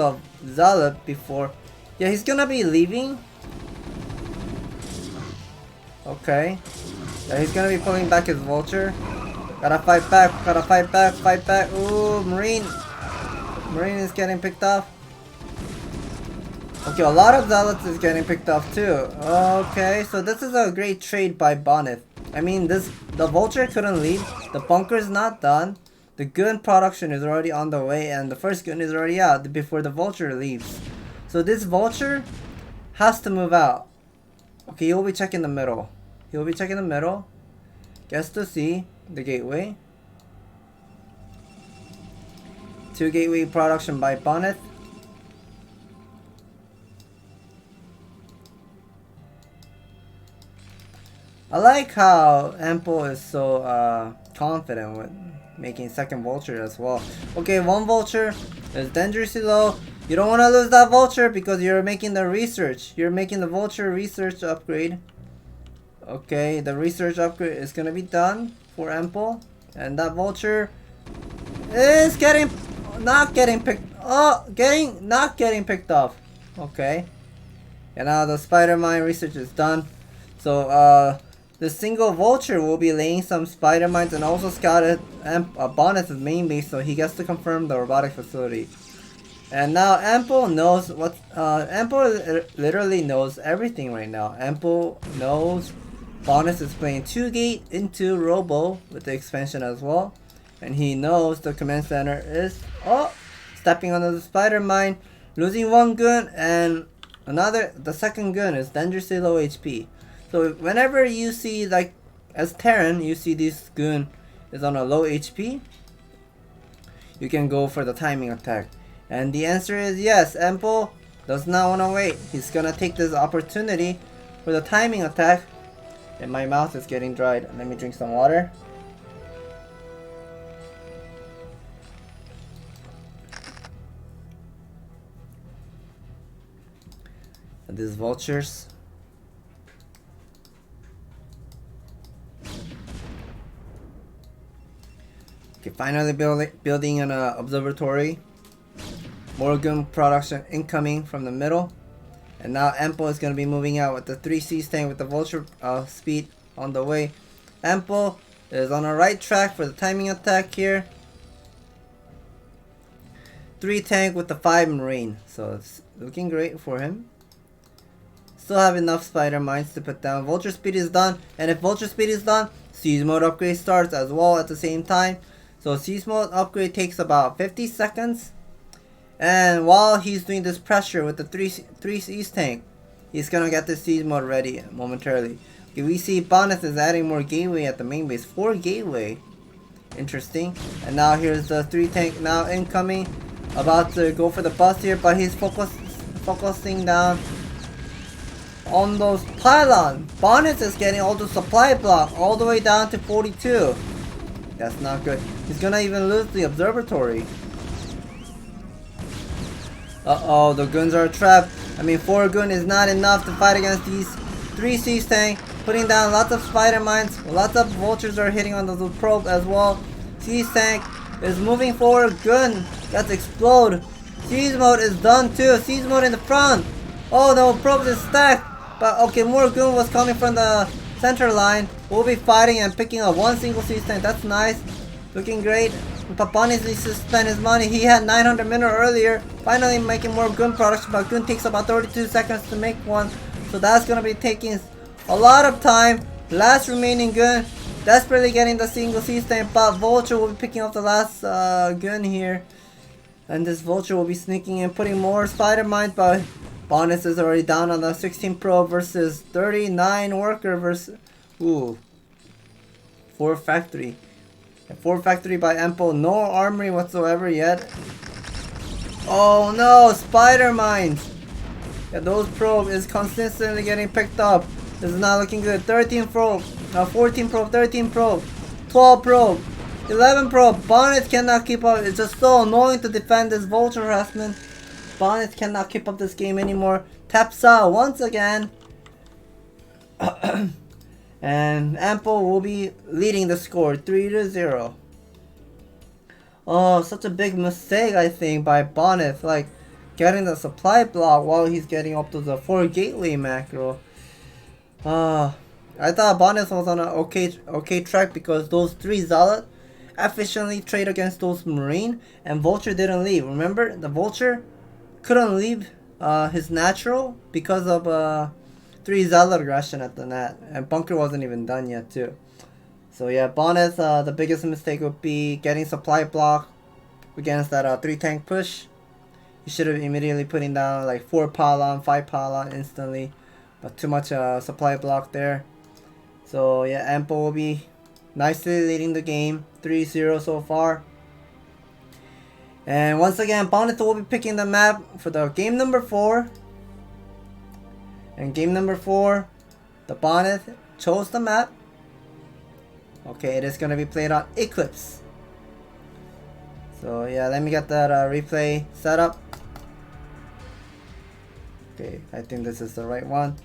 Zealot before. Yeah, he's gonna be leaving. Okay. Yeah, he's gonna be pulling back his Vulture. Gotta fight back, fight back. Ooh, Marine. Marine is getting picked off. Okay, a lot of Zealots is getting picked off too. Okay, so this is a great trade by Bonyth. I mean, the Vulture couldn't leave. The bunker's not done. The gun production is already on the way, and the first gun is already out before the Vulture leaves. So this Vulture has to move out. Okay, he'll be checking the middle. He'll be checking the middle. Gets to see the gateway. 2 gateway production by Bonyth. I like how Ample is so confident with making second Vulture as well. Okay, 1 Vulture is dangerously low. You don't want to lose that Vulture because you're making the research. You're making the Vulture research upgrade. Okay, the research upgrade is gonna be done for Ample, and that Vulture is not getting picked off. Okay, and now the Spider Mine research is done. So the single Vulture will be laying some Spider Mines and also scouted Bonyth's main base, so he gets to confirm the robotic facility. And now Ample knows what Ample literally knows everything right now. Ample knows Bonyth is playing 2 gate into Robo with the expansion as well, and he knows the command center is stepping on the Spider Mine, losing 1 gun, and the second gun is dangerously low HP. So whenever you see, like as Terran, you see this gun is on a low HP, you can go for the timing attack. And the answer is yes, Ample does not want to wait. He's gonna take this opportunity for the timing attack. And my mouth is getting dried. Let me drink some water. And these Vultures. Okay, finally building an observatory. More gun production incoming from the middle. And now Ample is going to be moving out with the 3C tank with the Vulture speed on the way. Ample is on the right track for the timing attack here. 3 tank with the 5 Marine. So it's looking great for him. Still have enough Spider Mines to put down. Vulture speed is done. And if Vulture speed is done, Siege Mode upgrade starts as well at the same time. So Siege Mode upgrade takes about 50 seconds. And while he's doing this pressure with the 3 Siege tank, he's gonna get the Siege Mode ready momentarily. Okay, we see Bonyth is adding more gateway at the main base. 4 gateway. Interesting. And now here's the 3 tank now incoming. About to go for the bust here, but he's focusing down on those pylons. Bonyth is getting all the supply block all the way down to 42. That's not good. He's gonna even lose the observatory. Uh-oh, the guns are trapped. I mean, 4 gun is not enough to fight against these 3 siege tank. Putting down lots of spider mines. Lots of vultures are hitting on the probe as well. Siege tank is moving forward. Gun gets explode. Siege mode is done too. Siege mode in the front. Oh, the probe is stacked. But okay, more gun was coming from the center line. We'll be fighting and picking up 1 single siege tank. That's nice. Looking great. Bonyth needs to spend his money. He had 900 minutes earlier. Finally making more gun production, but gun takes about 32 seconds to make one. So that's gonna be taking a lot of time. Last remaining gun. Desperately getting the single siege tank, but Vulture will be picking up the last gun here. And this Vulture will be sneaking in, putting more spider mines, but Bonyth is already down on the 16 pro versus 39 worker versus 4 factory. 4 factory by Ample, no armory whatsoever yet. Oh no, spider mines! Yeah, those probe is consistently getting picked up. This is not looking good. 13 probe, 14 probe, 13 probe, 12 probe, 11 probe. Bonyth cannot keep up. It's just so annoying to defend this Vulture harassment. Bonyth cannot keep up this game anymore. Taps out once again. And Ample will be leading the score 3-0. Oh, such a big mistake, I think, by Bonyth. Like, getting the supply block while he's getting up to the 4 gateway macro. I thought Bonyth was on an okay track because those 3 Zealot efficiently trade against those Marine, and Vulture didn't leave. Remember, the Vulture couldn't leave his natural because of 3 Zealot aggression at the net. And bunker wasn't even done yet too. So yeah, Bonyth, the biggest mistake would be getting supply block against that 3 tank push. You should have immediately putting down like 4 pylon, 5 pylon instantly. But too much supply block there. So yeah, Ample will be nicely leading the game. 3-0 so far. And once again, Bonyth will be picking the map for the game number 4. And game number 4, the Bonyth chose the map. Okay, it is going to be played on Eclipse. So yeah, let me get that replay set up. Okay, I think this is the right one.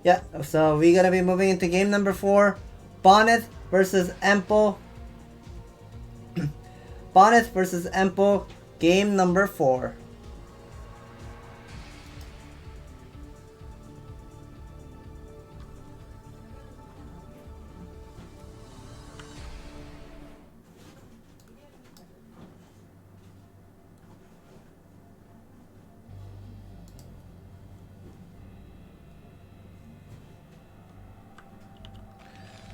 Yeah, so we're going to be moving into game number 4. Bonyth versus Ample. Bonyth versus Ample, game number 4.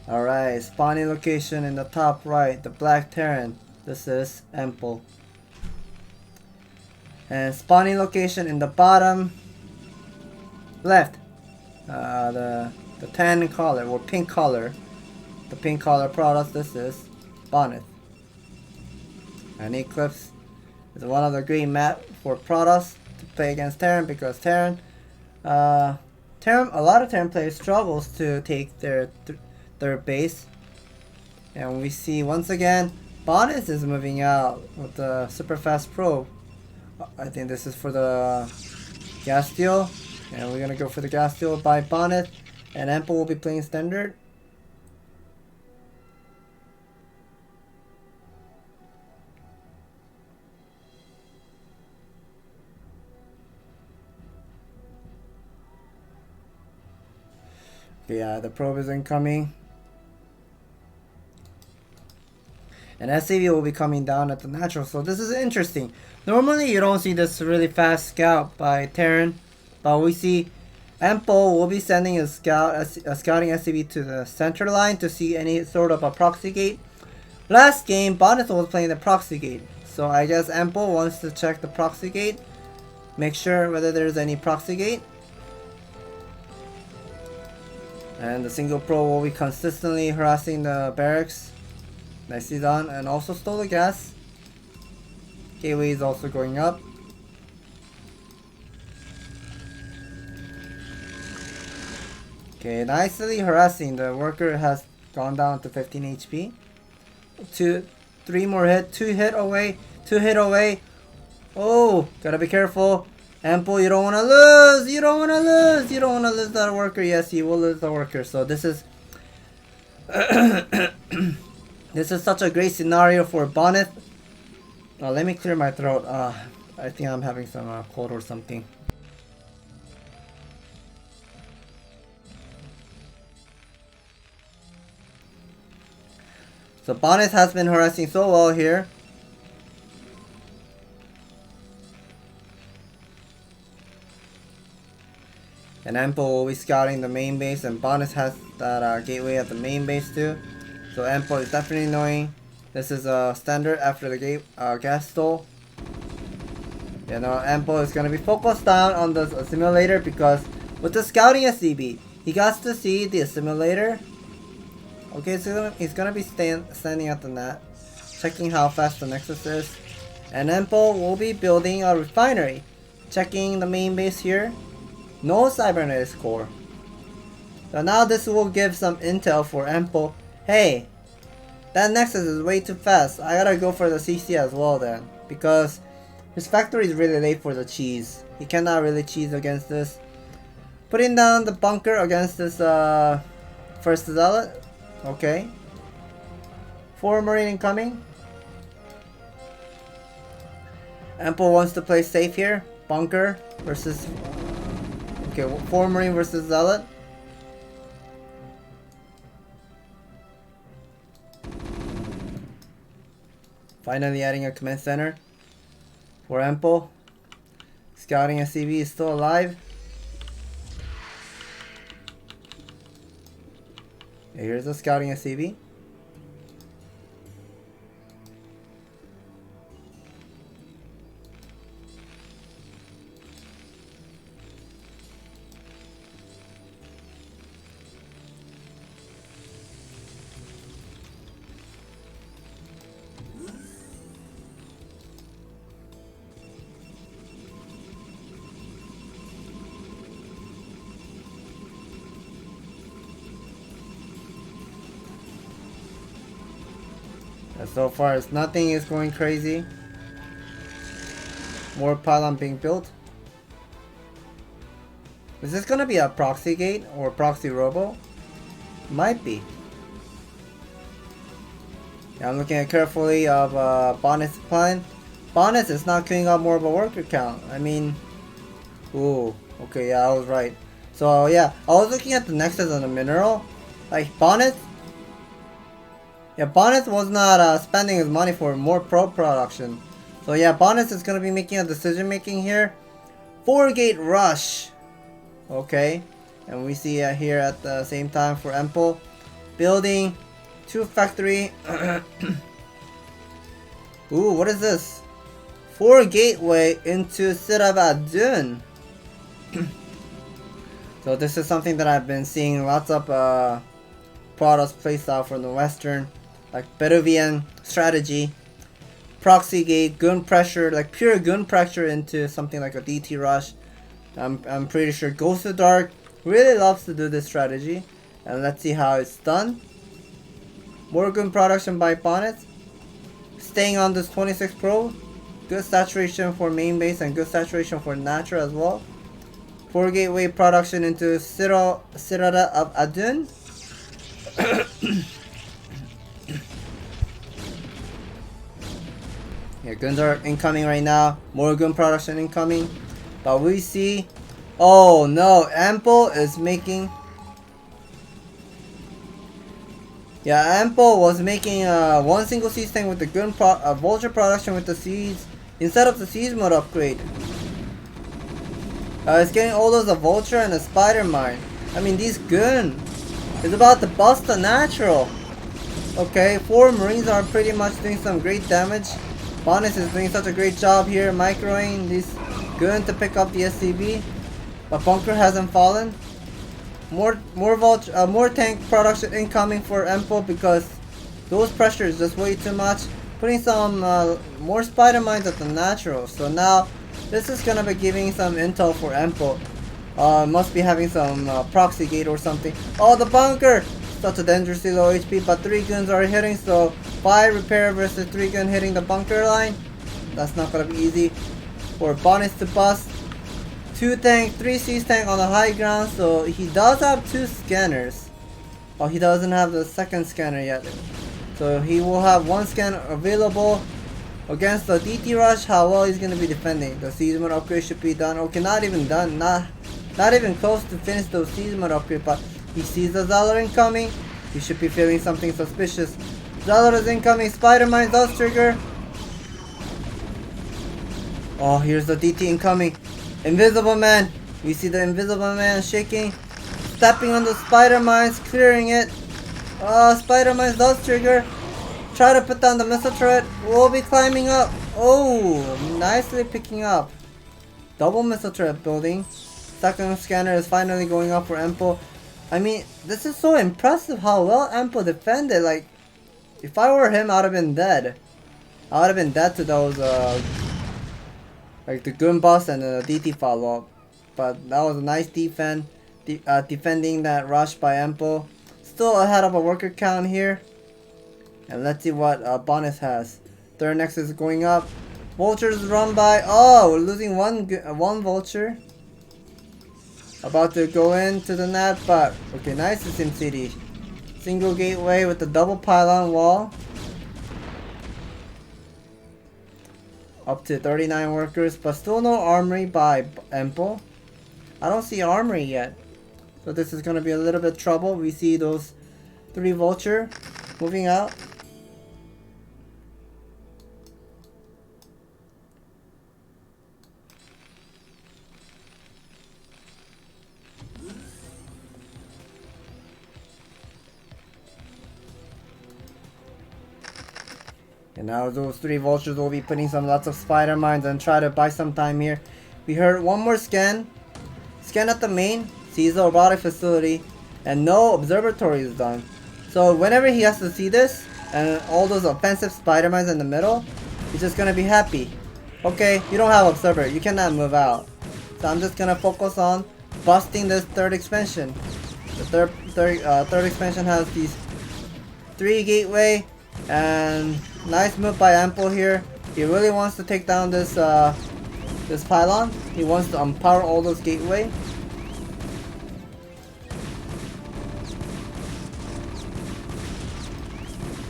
Alright, spawning location in the top right, the Black Terran. This is Ample. And spawning location in the bottom left, the tan color or pink color, the pink color product. This is Bonyth. And Eclipse is one of the green map for products to play against Terran, because Terran, a lot of Terran players struggles to take their third base. And we see once again Bonyth is moving out with the super fast probe. I think this is for the gas deal, and we're gonna go for the gas deal by Bonyth, and Ample will be playing standard. Yeah, the probe is incoming. And SCV will be coming down at the natural, so this is interesting. Normally you don't see this really fast scout by Terran, but we see Ample will be sending a scouting SCV to the center line to see any sort of a proxy gate. Last game, Bonyth was playing the proxy gate, so I guess Ample wants to check the proxy gate, make sure whether there's any proxy gate. And the single pro will be consistently harassing the barracks. Nicely done, and also stole the gas. Gateway is also going up. Okay, nicely harassing. The worker has gone down to 15 HP. 3 more hit, 2 hit away, 2 hit away. Oh, gotta be careful. Ample, you don't wanna lose, you don't wanna lose, you don't wanna lose that worker. Yes, you will lose the worker. So this is this is such a great scenario for Bonyth. Let me clear my throat. I think I'm having some cold or something. So Bonyth has been harassing so well here. And Ample will be scouting the main base, and Bonyth has that gateway at the main base too. So Ample is definitely knowing this is a standard after the gas stole. You know, Ample is gonna be focused down on the simulator, because with the scouting SCB, he got to see the simulator. Okay, so he's gonna be standing at the net, checking how fast the Nexus is. And Ample will be building a refinery, checking the main base here. No cybernetics core. So now this will give some intel for Ample. Hey, that Nexus is way too fast. I gotta go for the CC as well then, because his factory is really late for the cheese. He cannot really cheese against this. Putting down the bunker against this first Zealot. Okay. 4 Marine incoming. Ample wants to play safe here. Bunker versus... Okay, 4 Marine versus Zealot. Finally adding a command center for Ample. Scouting SCV is still alive. Here's the scouting SCV. And so far, nothing is going crazy. More pylon being built. Is this gonna be a proxy gate or proxy robo? Might be. Yeah, I'm looking at carefully of Bonyth's plan. Bonyth is not queuing up more of a worker count. I mean, ooh, okay, yeah, I was right. So yeah, I was looking at the nexus on the mineral. Like Bonyth, yeah, Bonyth was not spending his money for more pro production. So yeah, Bonyth is gonna be making a decision making here. 4-gate rush. Okay, and we see here at the same time for Empo building 2 factory. Ooh, what is this? 4 gateway into Sirabadun. So this is something that I've been seeing lots of products placed out from the Western, like Peruvian strategy, proxy gate, gun pressure, like pure gun pressure into something like a DT rush. I'm pretty sure Ghost of Dark really loves to do this strategy, and let's see how it's done. More gun production by Bonyth. Staying on this 26 Pro. Good saturation for main base and good saturation for natural as well. 4 gateway production into Sirada of Adun. Yeah, guns are incoming right now. More gun production incoming. But we see, oh no, Ample is making. Yeah, Ample was making one single siege tank with the gun vulture production with the siege instead of the siege mode upgrade. It's getting all those a vulture and a spider mine. I mean, these gun is about to bust the natural. Okay, 4 marines are pretty much doing some great damage. Bonyth is doing such a great job here microing this gun to pick up the SCV, but bunker hasn't fallen. More tank production incoming for Empo because those pressures just way too much. Putting some more spider mines at the natural. So now this is gonna be giving some intel for Empo. Must be having some proxy gate or something. Oh, the bunker! Such a dangerously low HP, but 3 guns are hitting, so 5 repair versus 3 gun hitting the bunker line. That's not gonna be easy for Bonyth to bust. 2 tank, 3 siege tank on the high ground, so he does have 2 scanners. Oh, he doesn't have the second scanner yet. So he will have 1 scanner available against the DT rush. How well he's gonna be defending. The siege mode upgrade should be done. Okay, not even done. Not even close to finish those siege mode upgrade, but he sees the Zealot incoming. He should be feeling something suspicious. Zealot is incoming. Spider-Man does trigger. Oh, here's the DT incoming. Invisible Man. We see the Invisible Man shaking. Stepping on the Spider Mines, clearing it. Spider Mines does trigger. Try to put down the missile turret. We'll be climbing up. Oh, nicely picking up. Double missile turret building. Second scanner is finally going up for Empo. I mean, this is so impressive how well Empo defended. Like, if I were him, I would have been dead. I would have been dead to those, like the gun bust and the DT follow up. But that was a nice defense. Defending that rush by Empo. Still ahead of a worker count here. And let's see what Bonyth has. Third nexus is going up. Vultures run by. Oh, we're losing one vulture. About to go into the net, but okay, nice to SimCity. Single gateway with the double pylon wall. Up to 39 workers, but still no armory by Empo. I don't see armory yet. So this is going to be a little bit trouble. We see those 3 vulture moving out. And now those 3 vultures will be putting some lots of spider mines and try to buy some time here. We heard one more scan. Scan at the main, sees the robotic facility, and no observatory is done. So whenever he has to see this, and all those offensive spider mines in the middle, he's just gonna be happy. Okay, you don't have observer, you cannot move out. So I'm just gonna focus on busting this 3rd expansion. The third expansion has these 3 gateway, and nice move by Ample here. He really wants to take down this this pylon. He wants to unpower all those gateway.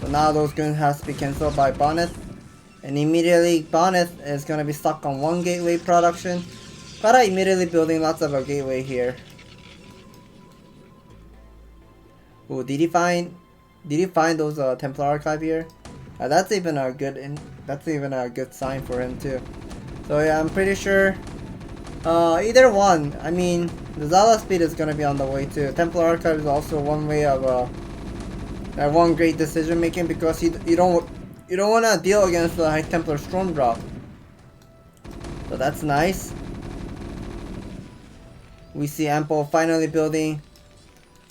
So now those guns has to be cancelled by Bonyth. And immediately Bonyth is gonna be stuck on 1 gateway production. Gotta immediately building lots of a gateway here. Ooh, did he find those Templar archive here? That's even a good sign for him too. So yeah, I'm pretty sure either one. I mean, the Zala speed is gonna be on the way too. Templar archive is also one way of one great decision making, because you don't want to deal against the High Templar Storm Drop. So that's nice. We see Ample finally building.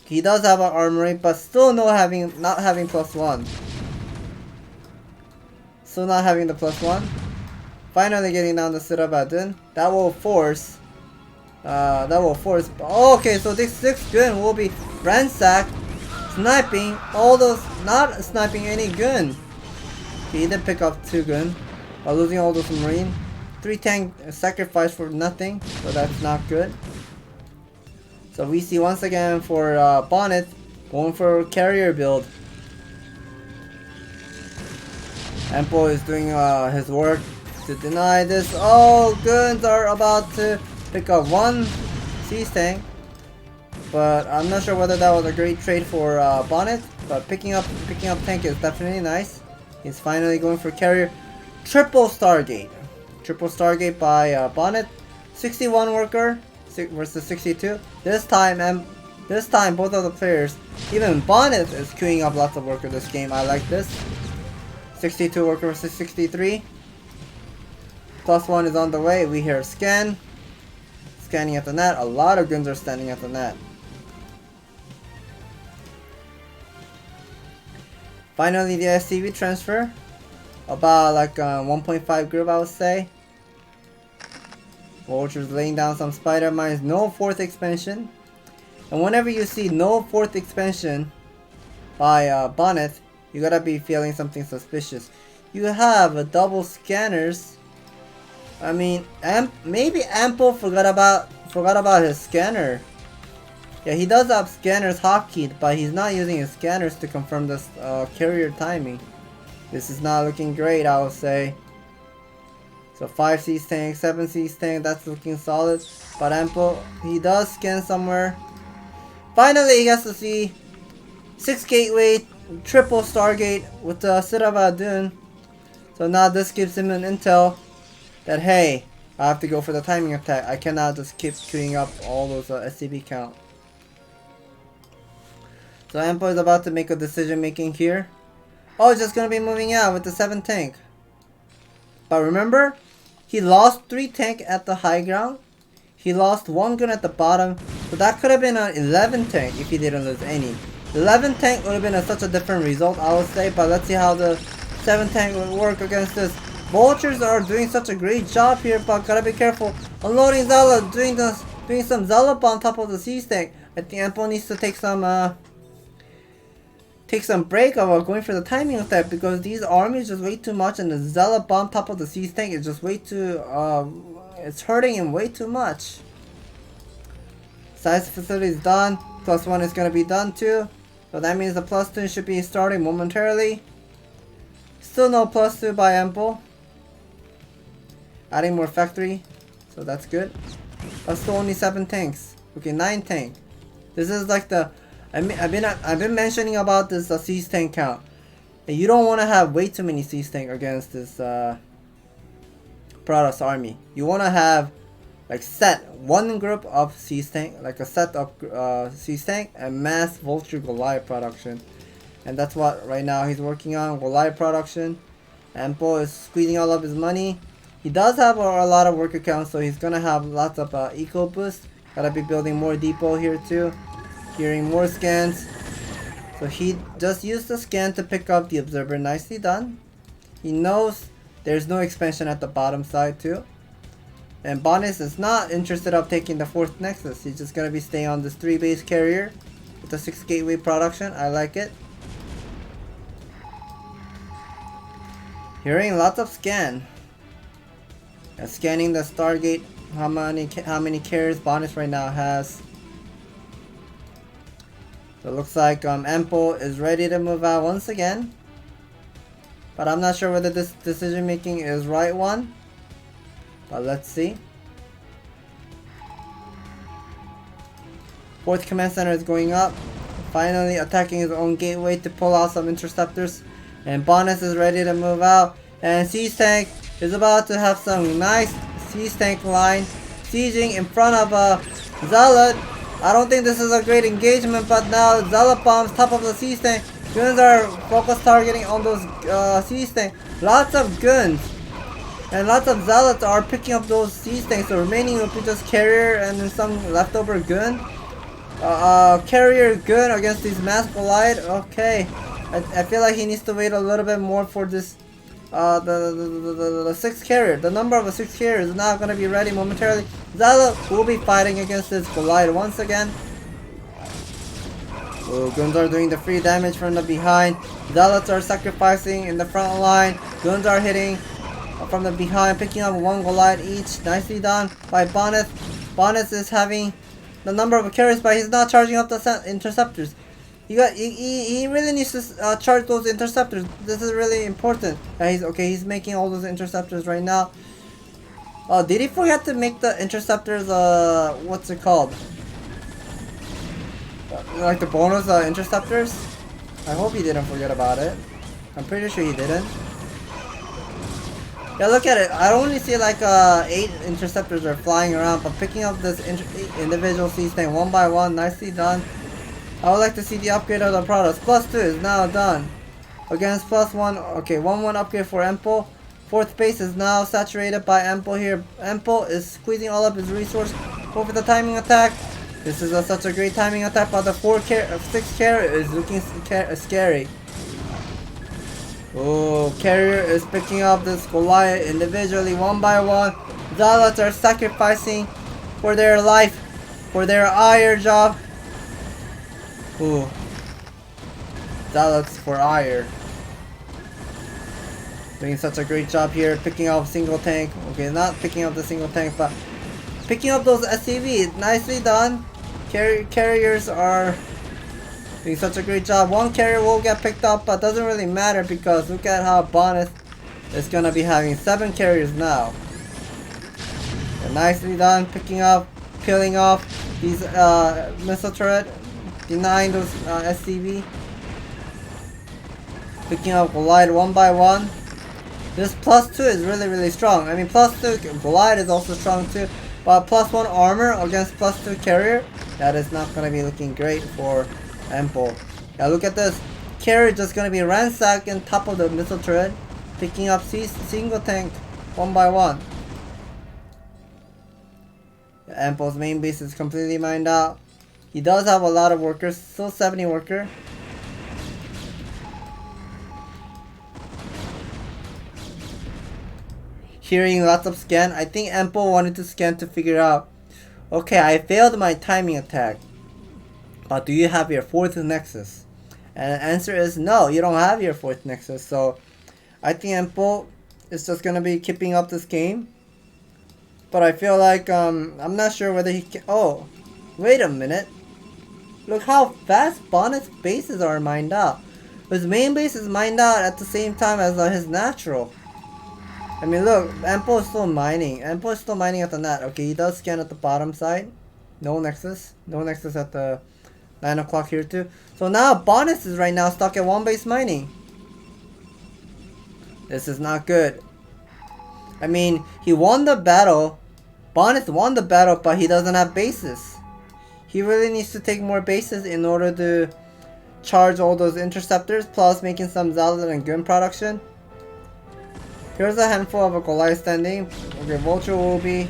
He does have an armory, but still not having +1. Still not having the +1. Finally getting down the Sirabadun. That will force. Oh, okay, so this 6th gun will be ransacked, sniping all those, not sniping any gun. He did pick up 2 gun, while losing all those marine. 3 tank sacrifice for nothing, so that's not good. So we see once again for Bonyth going for carrier build. Ample is doing his work to deny this. Oh, guns are about to pick up 1 siege tank, but I'm not sure whether that was a great trade for Bonyth. But picking up tank is definitely nice. He's finally going for carrier. Triple Stargate by Bonyth. 61 worker versus 62. This time both of the players, even Bonyth, is queuing up lots of worker this game. I like this. 62 worker versus 63. +1 is on the way. We hear scanning at the net. A lot of guns are standing at the net. Finally, the SCV transfer. About like 1.5 group, I would say. Vultures laying down some spider mines. No 4th expansion. And whenever you see no 4th expansion by Bonyth, you gotta be feeling something suspicious. You have a double scanners. I mean, maybe Ample forgot about his scanner. Yeah, he does have scanners hotkeys, but he's not using his scanners to confirm this carrier timing. This is not looking great, I would say. So 5 siege tank, 7 siege tank, that's looking solid. But Ample, he does scan somewhere. Finally, he has to see 6 gateway, triple Stargate with the Siravadun. So now this gives him an intel that, hey, I have to go for the timing attack. I cannot just keep queuing up all those SCB count. So Ample is about to make a decision making here. Oh, it's just gonna be moving out with the 7 tank. But remember, he lost 3 tank at the high ground. He lost 1 gun at the bottom. So that could have been an 11 tank if he didn't lose any. 11 tank would have been such a different result, I would say. But let's see how the 7 tank will work against this. Vultures are doing such a great job here, but gotta be careful. Unloading Zala, doing some Zala on top of the siege tank. I think Ample needs to take some break of going for the timing attack, because these armies just way too much, and the Zala bomb top of the siege tank is just way too it's hurting him way too much. Size facility is done. +1 is gonna be done too. So that means the +2 should be starting momentarily. Still no +2 by Ample. Adding more factory, so that's good. But still only 7 tanks. Okay, 9 tank. This is like the I've been mentioning about this siege tank count. And you don't want to have way too many siege tank against this Protoss army. You want to have like set 1 group of siege tank, like a set of siege tank, and mass Vulture Goliath production. And that's what right now he's working on, Goliath production. Ample is squeezing all of his money. He does have a lot of worker count, so he's gonna have lots of eco boost. Gotta be building more depot here too. Hearing more scans. So he just used the scan to pick up the observer. Nicely done. He knows there's no expansion at the bottom side too. And Bonyth is not interested of taking the 4th nexus. He's just gonna be staying on this 3 base carrier with the 6 gateway production. I like it. Hearing lots of scan. And scanning the Stargate. How many carriers Bonyth right now has. So it looks like Ample is ready to move out once again. But I'm not sure whether this decision making is right one. But let's see. 4th command center is going up. Finally attacking his own gateway to pull out some interceptors. And Bonyth is ready to move out. And Siege Tank is about to have some nice Siege Tank line sieging in front of Zealot. I don't think this is a great engagement, but now Zealot bombs top of the Siege Tank. Guns are focus targeting on those Siege Tank. Lots of guns. And lots of Zealots are picking up those Siege Tanks. So remaining will be just carrier and then some leftover gun. Carrier gun against these mass collide. Okay. I feel like he needs to wait a little bit more for this. The 6th carrier. The number of the 6th carrier is not going to be ready momentarily. Zealot will be fighting against this collide once again. Oh, guns are doing the free damage from the behind. Zealots are sacrificing in the front line. Guns are hitting from the behind, picking up 1 collide each. Nicely done by Bonyth. Bonyth is having the number of carriers, but he's not charging up the interceptors. He really needs to charge those interceptors. This is really important. He's making all those interceptors right now. Did he forget to make the interceptors what's it called? Like the bonus interceptors? I hope he didn't forget about it. I'm pretty sure he didn't. Yeah, look at it. I only see like 8 interceptors are flying around, but picking up this individual Siege Tank one by one, nicely done. I would like to see the upgrade of the products. +2 is now done. Against +1. Okay, 1-1 upgrade for Ample. 4th base is now saturated by Ample here. Ample is squeezing all of his resource. Go for the timing attack. This is such a great timing attack, but the 6th carrier is looking scary. Oh, carrier is picking up this Goliath individually one by one. Zealots are sacrificing for their life, for their ire job. Ooh. Zealots for ire. Doing such a great job here, picking up single tank. Okay, not picking up the single tank, but picking up those SCVs. Nicely done. Carriers are doing such a great job. 1 carrier will get picked up, but doesn't really matter because look at how Bonyth is gonna be having 7 carriers now. And nicely done, picking up, peeling off these missile turret. Denying those SCV. Picking up Goliath one by one. This +2 is really strong. I mean +2 Goliath is also strong too. But +1 armor against +2 carrier. That is not going to be looking great for Ample. Now look at this. Carrier just going to be ransacking top of the missile turret. Picking up single tank one by one. Ample's main base is completely mined out. He does have a lot of workers, still 70 worker. Hearing lots of scan, I think Ample wanted to scan to figure out, okay, I failed my timing attack, but do you have your 4th nexus? And the answer is no, you don't have your 4th nexus. So I think Ample is just gonna be keeping up this game. But I feel like I'm not sure whether he can. Oh, wait a minute. Look how fast Bonyth's bases are mined out. His main base is mined out at the same time as his natural. I mean, look, Ample is still mining. Ample is still mining at the net. Okay, he does scan at the bottom side. No nexus. No nexus at the 9 o'clock here too. So now Bonyth is right now stuck at 1 base mining. This is not good. I mean, he won the battle. Bonyth won the battle, but he doesn't have bases. He really needs to take more bases in order to charge all those interceptors, plus making some Zealot and gun production. Here's a handful of a Goliath standing. Okay, Vulture will be.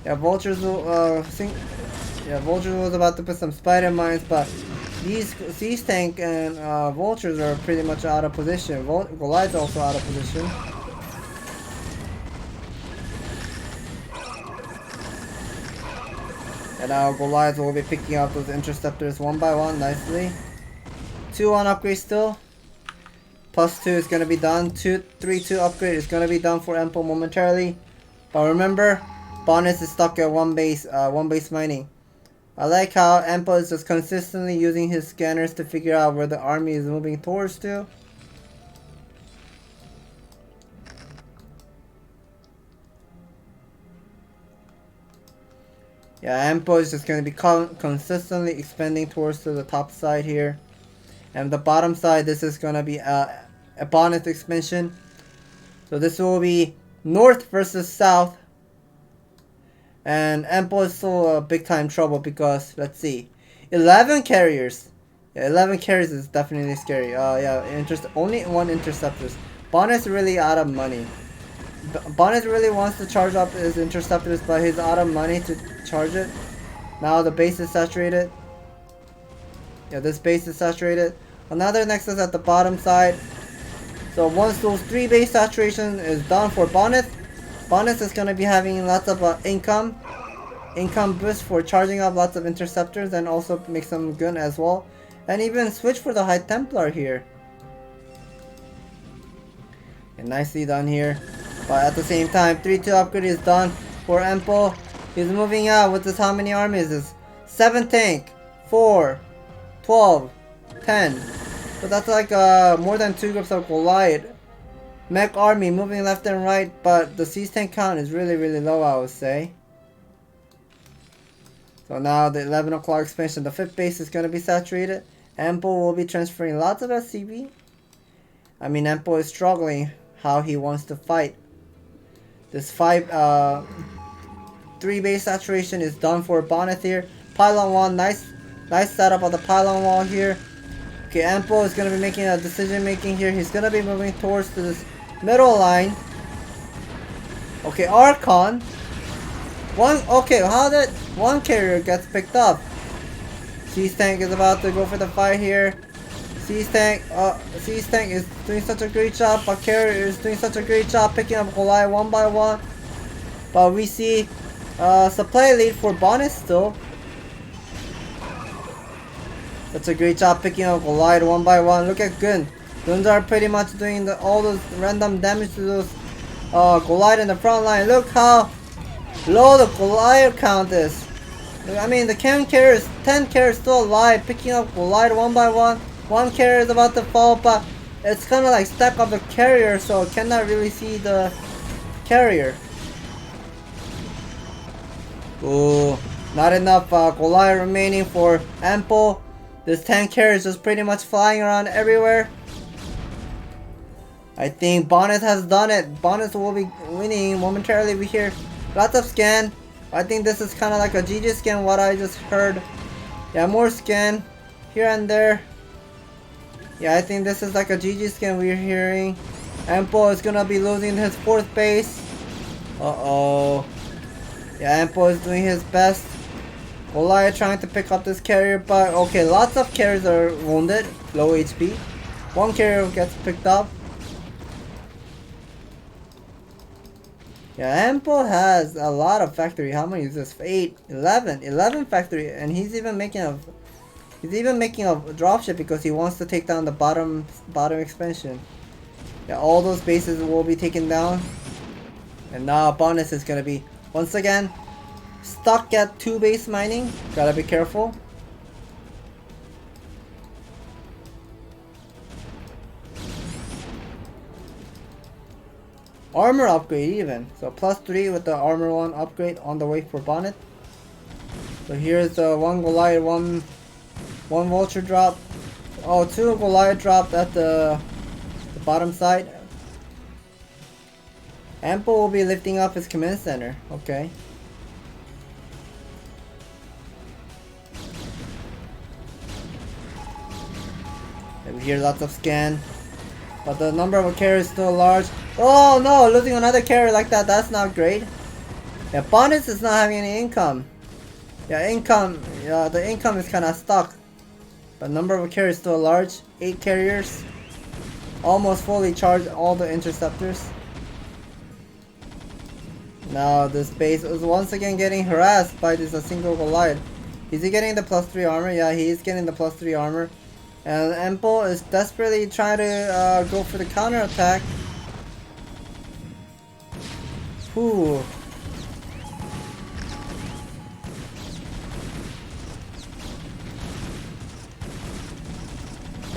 Yeah, Vultures will. Vulture was about to put some spider mines, but these Siege Tank and Vultures are pretty much out of position. Goliath's also out of position. And now Goliath will be picking up those interceptors one by one nicely. 2 on upgrade still. +2 is gonna be done. 3-2 upgrade is gonna be done for Empo momentarily. But remember, Bonyth is stuck at one base mining. I like how Empo is just consistently using his scanners to figure out where the army is moving towards to. Yeah, Empo is just going to be consistently expanding towards to the top side here. And the bottom side, this is going to be a Bonyth expansion. So this will be north versus south. And Empo is still big time trouble because, let's see, 11 carriers. Yeah, 11 carriers is definitely scary. Yeah, only 1 interceptors. Bonyth's really out of money. Bonyth really wants to charge up his interceptors, but he's out of money to charge it. Now the base is saturated. Yeah, this base is saturated. Another nexus at the bottom side. So once those 3 base saturation is done for Bonyth, Bonyth is going to be having lots of income boost for charging up lots of interceptors and also make some gun as well. And even switch for the High Templar here. And nicely done here. But at the same time, 3-2 upgrade is done for Empo. He's moving out with this. How many armies is 7 tank, 4, 12, 10. So that's like more than 2 groups of Goliath. Mech army moving left and right, but the siege tank count is really low, I would say. So now the 11 o'clock expansion, the 5th base is going to be saturated. Empo will be transferring lots of SCV. I mean, Empo is struggling how he wants to fight. This 3 base saturation is done for Bonyth here. Pylon wall, nice setup of the pylon wall here. Okay, Empo is going to be making a decision making here. He's going to be moving towards to this middle line. Okay, Archon. Okay, how did 1 carrier gets picked up? Siege tank is about to go for the fight here. Siege tank is doing such a great job, but carrier is doing such a great job picking up Goliath one by one. But we see supply lead for Bonyth still. That's a great job picking up Goliath one by one. Look at Gun. Guns are pretty much doing all those random damage to those Goliath in the front line. Look how low the Goliath count is. I mean, the 10 carriers still alive, picking up Goliath one by one. 1 carrier is about to fall, but it's kind of like stack of the carrier, so cannot really see the carrier. Ooh, not enough Goliath remaining for Empo. This 10 carrier is just pretty much flying around everywhere. I think Bonyth has done it. Bonyth will be winning momentarily. We hear lots of scan. I think this is kind of like a GG scan, what I just heard. Yeah, more scan here and there. Yeah, I think this is like a GG scan we're hearing. Empo is gonna be losing his 4th base. Uh-oh. Yeah, Empo is doing his best. Goliath trying to pick up this carrier, but okay, lots of carriers are wounded, low HP. 1 carrier gets picked up. Yeah, Empo has a lot of factory. How many is this? 8, 11 factory, and he's even making a dropship because he wants to take down the bottom expansion. Yeah, all those bases will be taken down, and now Bonyth is gonna be once again stuck at 2 base mining. Gotta be careful. Armor upgrade even. So +3 with the armor 1 upgrade on the way for Bonyth. So here's the 1 Goliath, one vulture drop. Oh, 2 Goliath dropped at the bottom side. Empo will be lifting up his command center. Okay. And we hear lots of scan. But the number of carriers is still large. Oh no, losing another carrier like that, that's not great. Yeah, Bonyth is not having any income. Yeah, the income is kinda stuck. But number of carriers still large. 8 carriers. Almost fully charged all the interceptors. Now this base is once again getting harassed by this single Goliath. Is he getting the +3 armor? Yeah, he is getting the +3 armor. And Empo is desperately trying to go for the counter attack. Whew.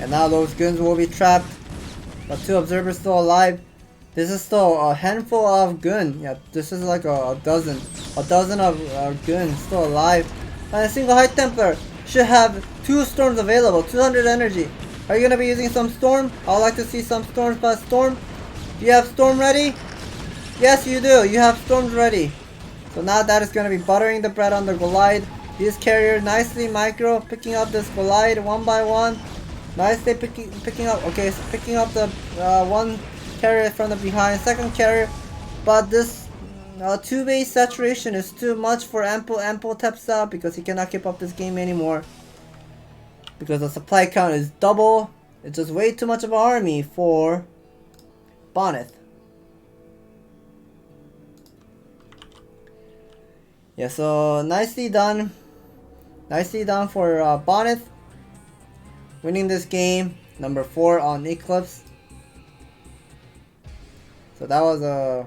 And now those guns will be trapped. But 2 observers still alive. This is still a handful of gun. Yeah, this is like a dozen. A dozen of guns still alive. And a single High Templar should have 2 storms available. 200 energy. Are you gonna be using some storm? I'd like to see some storms by storm. Do you have storm ready? Yes, you do. You have storms ready. So now that is gonna be buttering the bread on the Goliath. This carrier nicely micro picking up this Goliath one by one. Nicely picking up. Okay, so picking up the one carrier from the behind, second carrier. But this 2 base saturation is too much for Ample taps out because he cannot keep up this game anymore. Because the supply count is double. It's just way too much of an army for Bonyth. Yeah, so nicely done. Nicely done for Bonyth. Winning this game. Number 4 on Eclipse. So that was a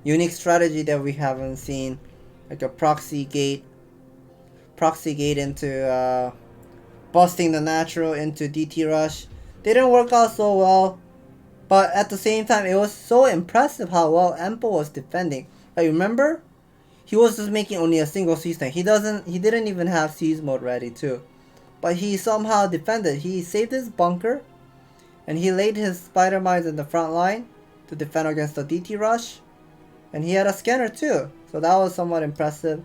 unique strategy that we haven't seen. Like a proxy gate. Proxy gate into busting the natural into DT rush. They didn't work out so well. But at the same time, it was so impressive how well Ample was defending. Like, remember? He was just making only a single siege tank. He didn't even have siege mode ready too. But he somehow defended. He saved his bunker. And he laid his spider mines in the front line to defend against the DT rush. And he had a scanner too. So that was somewhat impressive.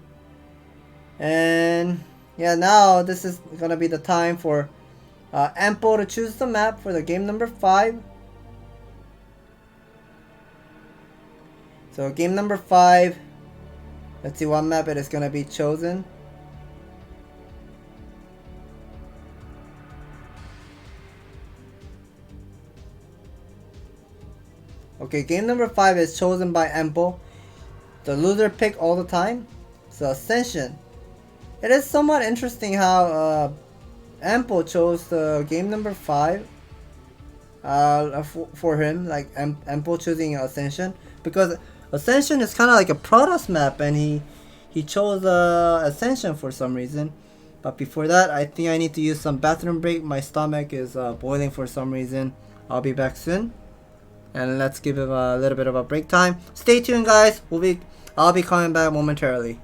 And yeah, now this is gonna be the time for Ample to choose the map for the game number 5. So game number 5. Let's see what map it is gonna be chosen. Okay, game number 5 is chosen by Ample. The loser pick all the time. So Ascension. It is somewhat interesting how Ample chose the game number 5 for him, like Ample choosing Ascension, because Ascension is kind of like a Protoss map, and he chose Ascension for some reason. But before that, I think I need to use some bathroom break. My stomach is boiling for some reason. I'll be back soon, and let's give it a little bit of a break time. Stay tuned, guys. I'll be coming back momentarily.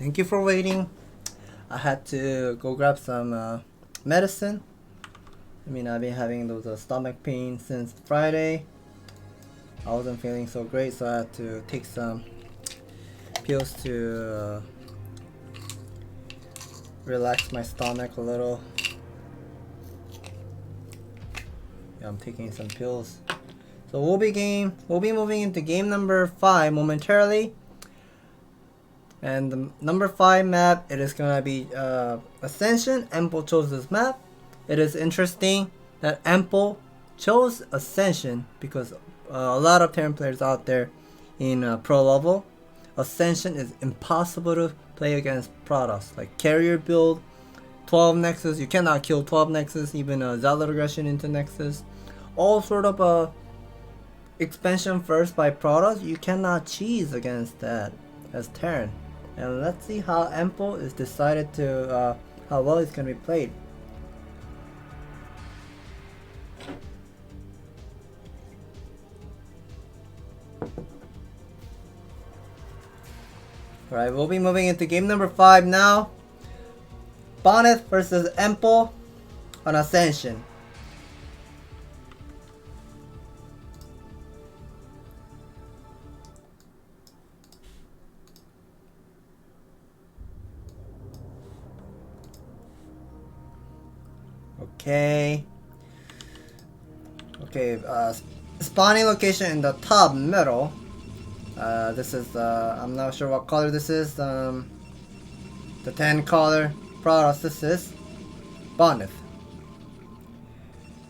Thank you for waiting. I had to go grab some medicine. I mean, I've been having those stomach pains since Friday. I wasn't feeling so great, so I had to take some pills to relax my stomach a little. Yeah, I'm taking some pills. So we'll be moving into game number 5 momentarily. And the number 5 map, it is gonna be Ascension. Ample chose this map. It is interesting that Ample chose Ascension because a lot of Terran players out there in pro level, Ascension is impossible to play against Protoss. Like carrier build, 12 Nexus, you cannot kill 12 Nexus, even Zealot aggression into Nexus. All sort of expansion first by Protoss, you cannot cheese against that as Terran. And let's see how Ample is decided to, how well it's going to be played. Alright, we'll be moving into game number 5 now. Bonyth versus Ample on Ascension. Okay, spawning location in the top middle. This is, I'm not sure what color this is, the 10 color Protoss. This is Bonyth.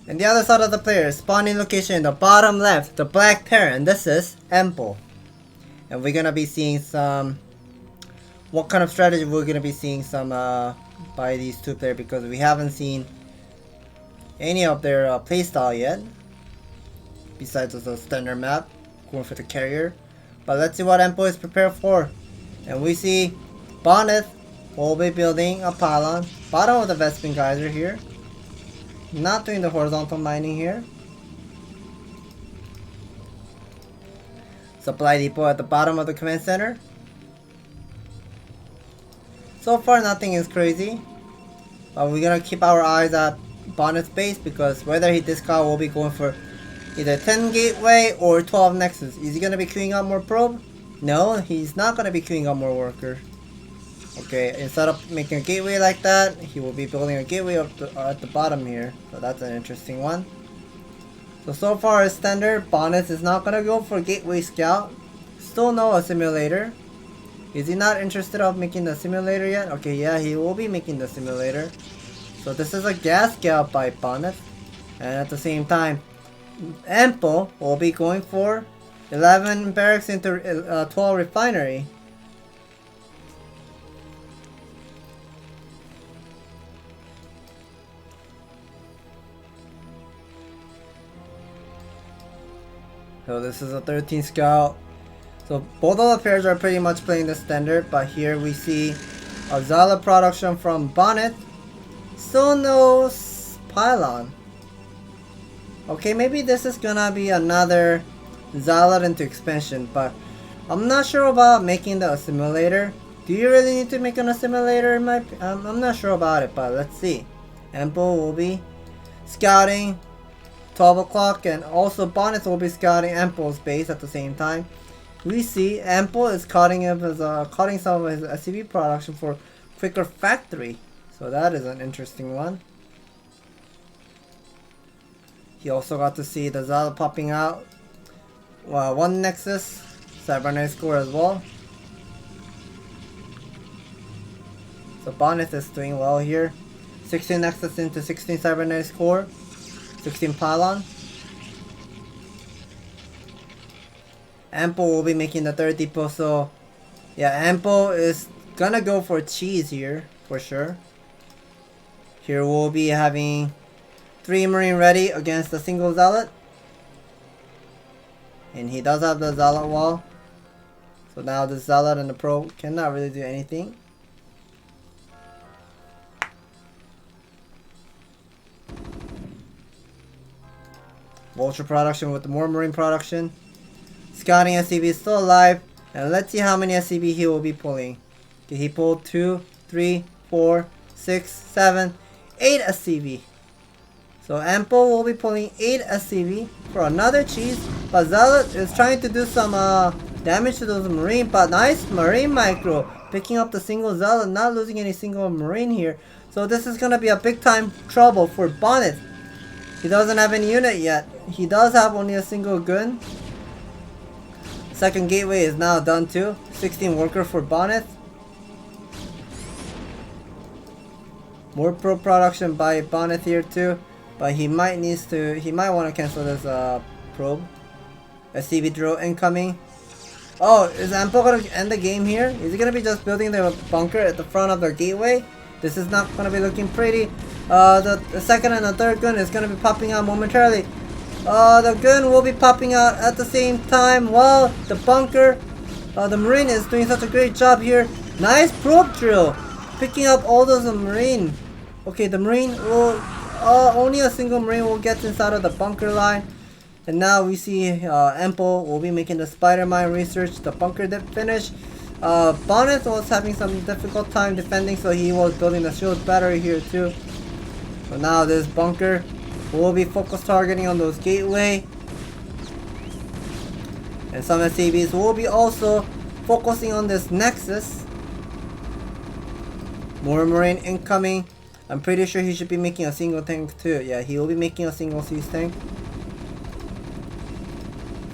And the other side of the player, spawning location in the bottom left, the black Terran. This is Ample. And we're gonna be seeing some, what kind of strategy we're gonna be seeing some by these two players, because we haven't seen any of their playstyle yet, besides the standard map, going for the carrier. But let's see what Ample is prepared for. And we see Bonyth will be building a pylon, bottom of the Vespene Geyser here. Not doing the horizontal mining here. Supply depot at the bottom of the command center. So far nothing is crazy, but we're gonna keep our eyes at Bonyth's base, because whether he discard will be going for either 10 gateway or 12 nexus. Is he gonna be queuing up more probe? No, he's not gonna be queuing up more worker. Okay, instead of making a gateway like that, he will be building a gateway up at the bottom here. So that's an interesting one. So far as standard, Bonyth is not gonna go for gateway scout. Still no assimilator. Is he not interested of making the simulator yet? Okay, yeah, he will be making the simulator. So this is a gas scout by Bonyth. And at the same time, Ample will be going for 11 barracks into 12 refinery. So this is a 13 scout. So both of the pairs are pretty much playing the standard, but here we see a Zealot production from Bonyth. Still no pylon. Okay, maybe this is gonna be another Zealot into expansion, but I'm not sure about making the assimilator. Do you really need to make an assimilator? I'm not sure about it, but let's see. Ample will be scouting 12 o'clock, and also Bonyth will be scouting Ample's base at the same time. We see Ample is cutting some of his SCV production for quicker factory. So that is an interesting one. He also got to see the Zealot popping out. One Nexus, cybernetic score as well. So Bonyth is doing well here. 16 Nexus into 16 cybernetic score, 16 pylon. Ample will be making the third depot, so yeah, Ample is gonna go for cheese here for sure. Here we'll be having 3 Marine ready against a single Zealot. And he does have the Zealot wall. So now the Zealot and the Pro cannot really do anything. Vulture production with more Marine production. Scouting SCV is still alive. And let's see how many SCV he will be pulling. Okay, he pulled 2, 3, 4, 6, 7, 8 SCV. So Ample will be pulling 8 SCV for another cheese. But Zealot is trying to do some damage to those Marine. But nice Marine micro. Picking up the single Zealot, not losing any single Marine here. So this is going to be a big time trouble for Bonyth. He doesn't have any unit yet. He does have only a single gun. Second gateway is now done too. 16 worker for Bonyth. More pro production by Bonyth here too. But he might want to cancel this probe. SCV drill incoming. Oh, is Ample gonna end the game here? Is he gonna be just building the bunker at the front of the gateway? This is not gonna be looking pretty. The second and the third gun is gonna be popping out momentarily. The gun will be popping out at the same time while the bunker, the Marine is doing such a great job here. Nice probe drill, picking up all those Marine. Okay, the Marine will, only a single Marine will get inside of the bunker line. And now we see Ample will be making the spider mine research. The bunker did finish. Bonyth was having some difficult time defending, so he was building the shield battery here too. So now this bunker will be focus targeting on those gateway. And some SCVs will be also focusing on this nexus. More Marine incoming. I'm pretty sure he should be making a single tank too. Yeah, he will be making a single siege tank.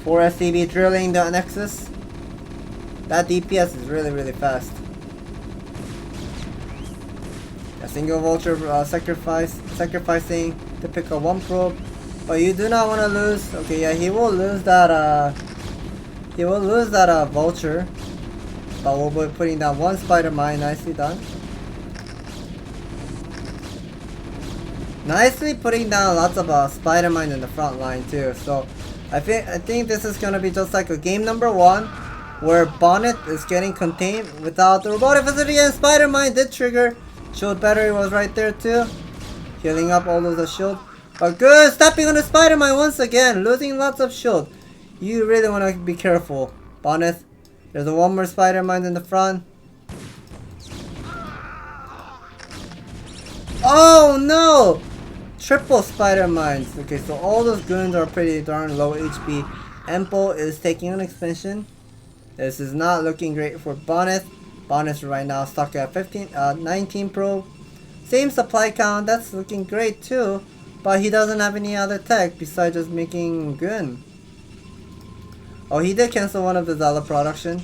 4 SCV drilling the nexus. That DPS is really fast. A single vulture sacrificing to pick up 1 probe. But you do not want to lose. Okay, yeah, he will lose that vulture. But we'll be putting down 1 spider mine. Nicely done. Nicely putting down lots of spider mine in the front line too. So I think this is gonna be just like a game number 1, where Bonyth is getting contained without the robotic facility, and spider mine did trigger. Shield battery was right there too, healing up all of the shield. But good, stepping on the spider mine once again, losing lots of shield. You really want to be careful, Bonyth. There's one more spider mine in the front. Oh no! Triple spider mines. Okay, so all those goons are pretty darn low HP. Ample is taking an expansion. This is not looking great for Bonyth. Bonyth right now stuck at 19 pro. Same supply count, that's looking great too. But he doesn't have any other tech besides just making gun. Oh, he did cancel one of the Zala production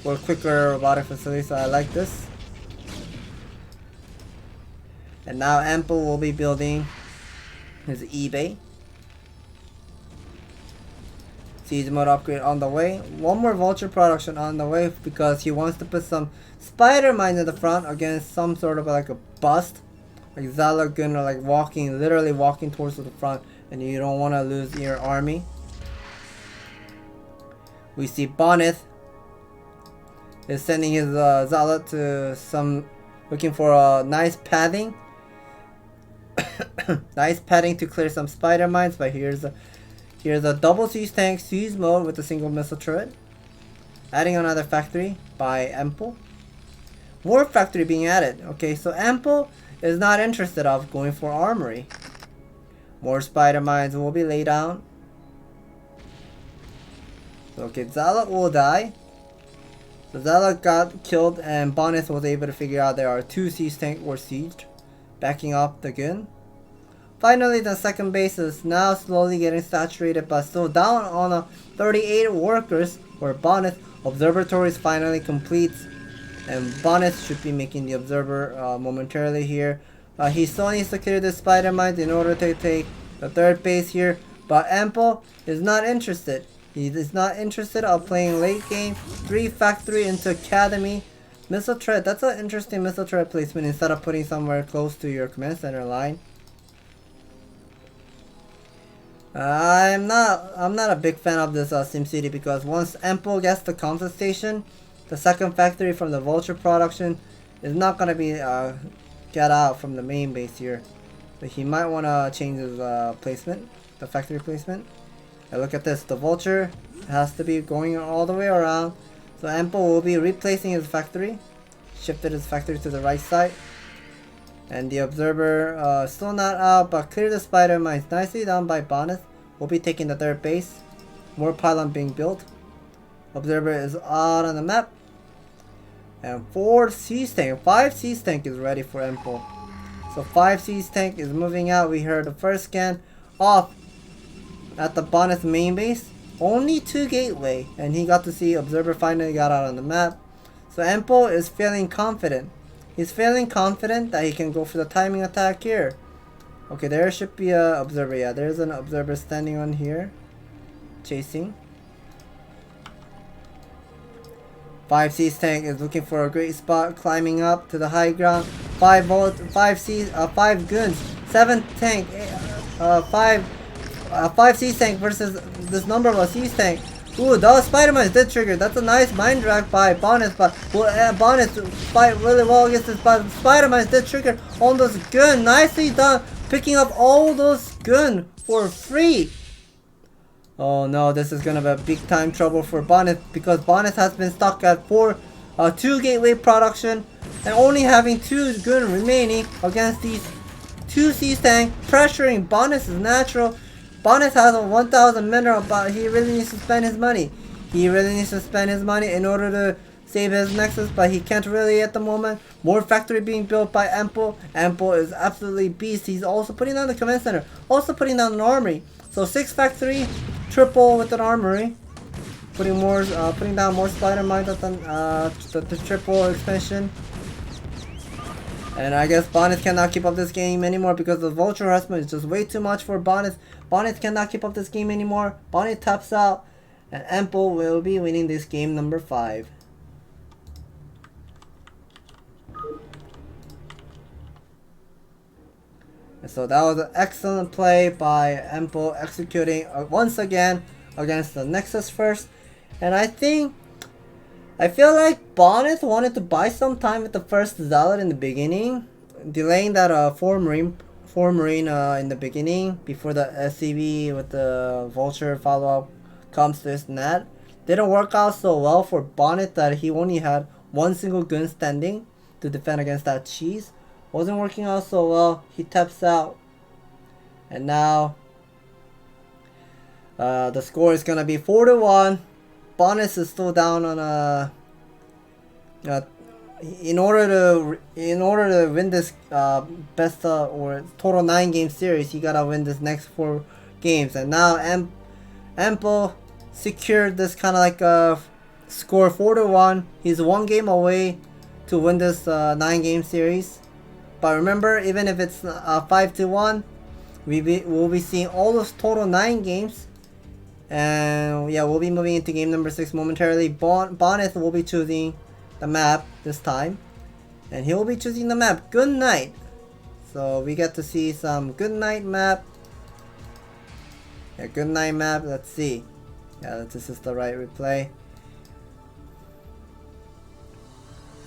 for quicker robotic facility, so I like this. And now Ample will be building his eBay. Siege mode upgrade on the way. One more vulture production on the way because he wants to put some spider mines in the front against some sort of like a bust. Like Zala gonna like literally walking towards the front, and you don't want to lose your army. We see Bonyth is sending his Zala to some, looking for a nice padding. Nice padding to clear some spider mines, but here's a double siege tank siege mode with a single missile turret. Adding another factory by Ample. More factory being added. Okay, so Ample is not interested of going for armory. More spider mines will be laid down. So, okay, Zala will die. So Zala got killed, and Bonyth was able to figure out there are 2 siege tanks were sieged, backing up the gun. Finally, the second base is now slowly getting saturated, but still down on 38 workers, where Bonyth observatory is finally complete. And Bonyth should be making the observer momentarily here. He still needs to clear the spider mines in order to take the 3rd base here. But Ample is not interested. He is not interested of playing late game. 3 factory into academy. Missile turret, that's an interesting missile turret placement instead of putting somewhere close to your command center line. I'm not a big fan of this SimCity because once Ample gets the counter station, the second factory from the vulture production is not gonna be get out from the main base here. So he might want to change his placement, the factory placement. And look at this, the vulture has to be going all the way around. So Ample will be replacing his factory. shifted his factory to the right side. And the Observer still not out, but clear the spider mines. Nicely done by Bonyth. We'll be taking the third base. More pylon being built. Observer is out on the map. And 4 siege tank, 5 siege tank is ready for Empo. So 5 siege tank is moving out. We heard the first scan off at the Bonyth main base. Only 2 gateway, and he got to see Observer finally got out on the map. So Empo is feeling confident. He's feeling confident that he can go for the timing attack here. Okay, there should be a Observer. Yeah, there's an Observer standing on here, chasing. 5 siege tank is looking for a great spot, climbing up to the high ground. 5 goons, 7 tank, 5 siege tank versus this number of a siege tank. Ooh, those Spider-Mines did trigger. That's a nice mind drag by Bonyth, but Bonyth fight really well against this, but Spider-Mines did trigger on those gun. Nicely done, picking up all those gun for free. Oh no, this is gonna be a big time trouble for Bonyth, because Bonyth has been stuck at 2 gateway production and only having 2 gun remaining against these 2 siege tank, pressuring Bonyth is natural. Bonyth has a 1000 mineral, but he really needs to spend his money. He really needs to spend his money in order to save his Nexus, but he can't really at the moment. More factory being built by Empo. Empo is absolutely beast. He's also putting down the command center, also putting down an armory. So 6 factory, triple with an armory. Putting down more spider mines at the triple expansion. And I guess Bonyth cannot keep up this game anymore because the vulture harassment is just way too much for Bonyth. Bonyth cannot keep up this game anymore. Bonyth taps out, and Empo will be winning this game number 5. And so that was an excellent play by Empo, executing once again against the Nexus first. And I feel like Bonyth wanted to buy some time with the first Zealot in the beginning, delaying that 4 Marine in the beginning before the SCV with the Vulture follow-up comes to his net. Didn't work out so well for Bonyth that he only had 1 single gun standing to defend against that cheese. Wasn't working out so well. He taps out. And now the score is gonna be 4-1. Bonyth is still down on in order to win this best or total 9 game series, he gotta win this next 4 games. And now Empo secured this kind of like a score 4-1. He's 1 game away to win this 9 game series. But remember, even if it's 5-1, we'll be seeing all those total 9 games. And yeah, we'll be moving into game number 6 momentarily. Bonyth will be choosing the map this time, and he will be choosing the map Good Night. So we get to see some Good Night map. Yeah, Good Night map. Let's see. Yeah, this is the right replay.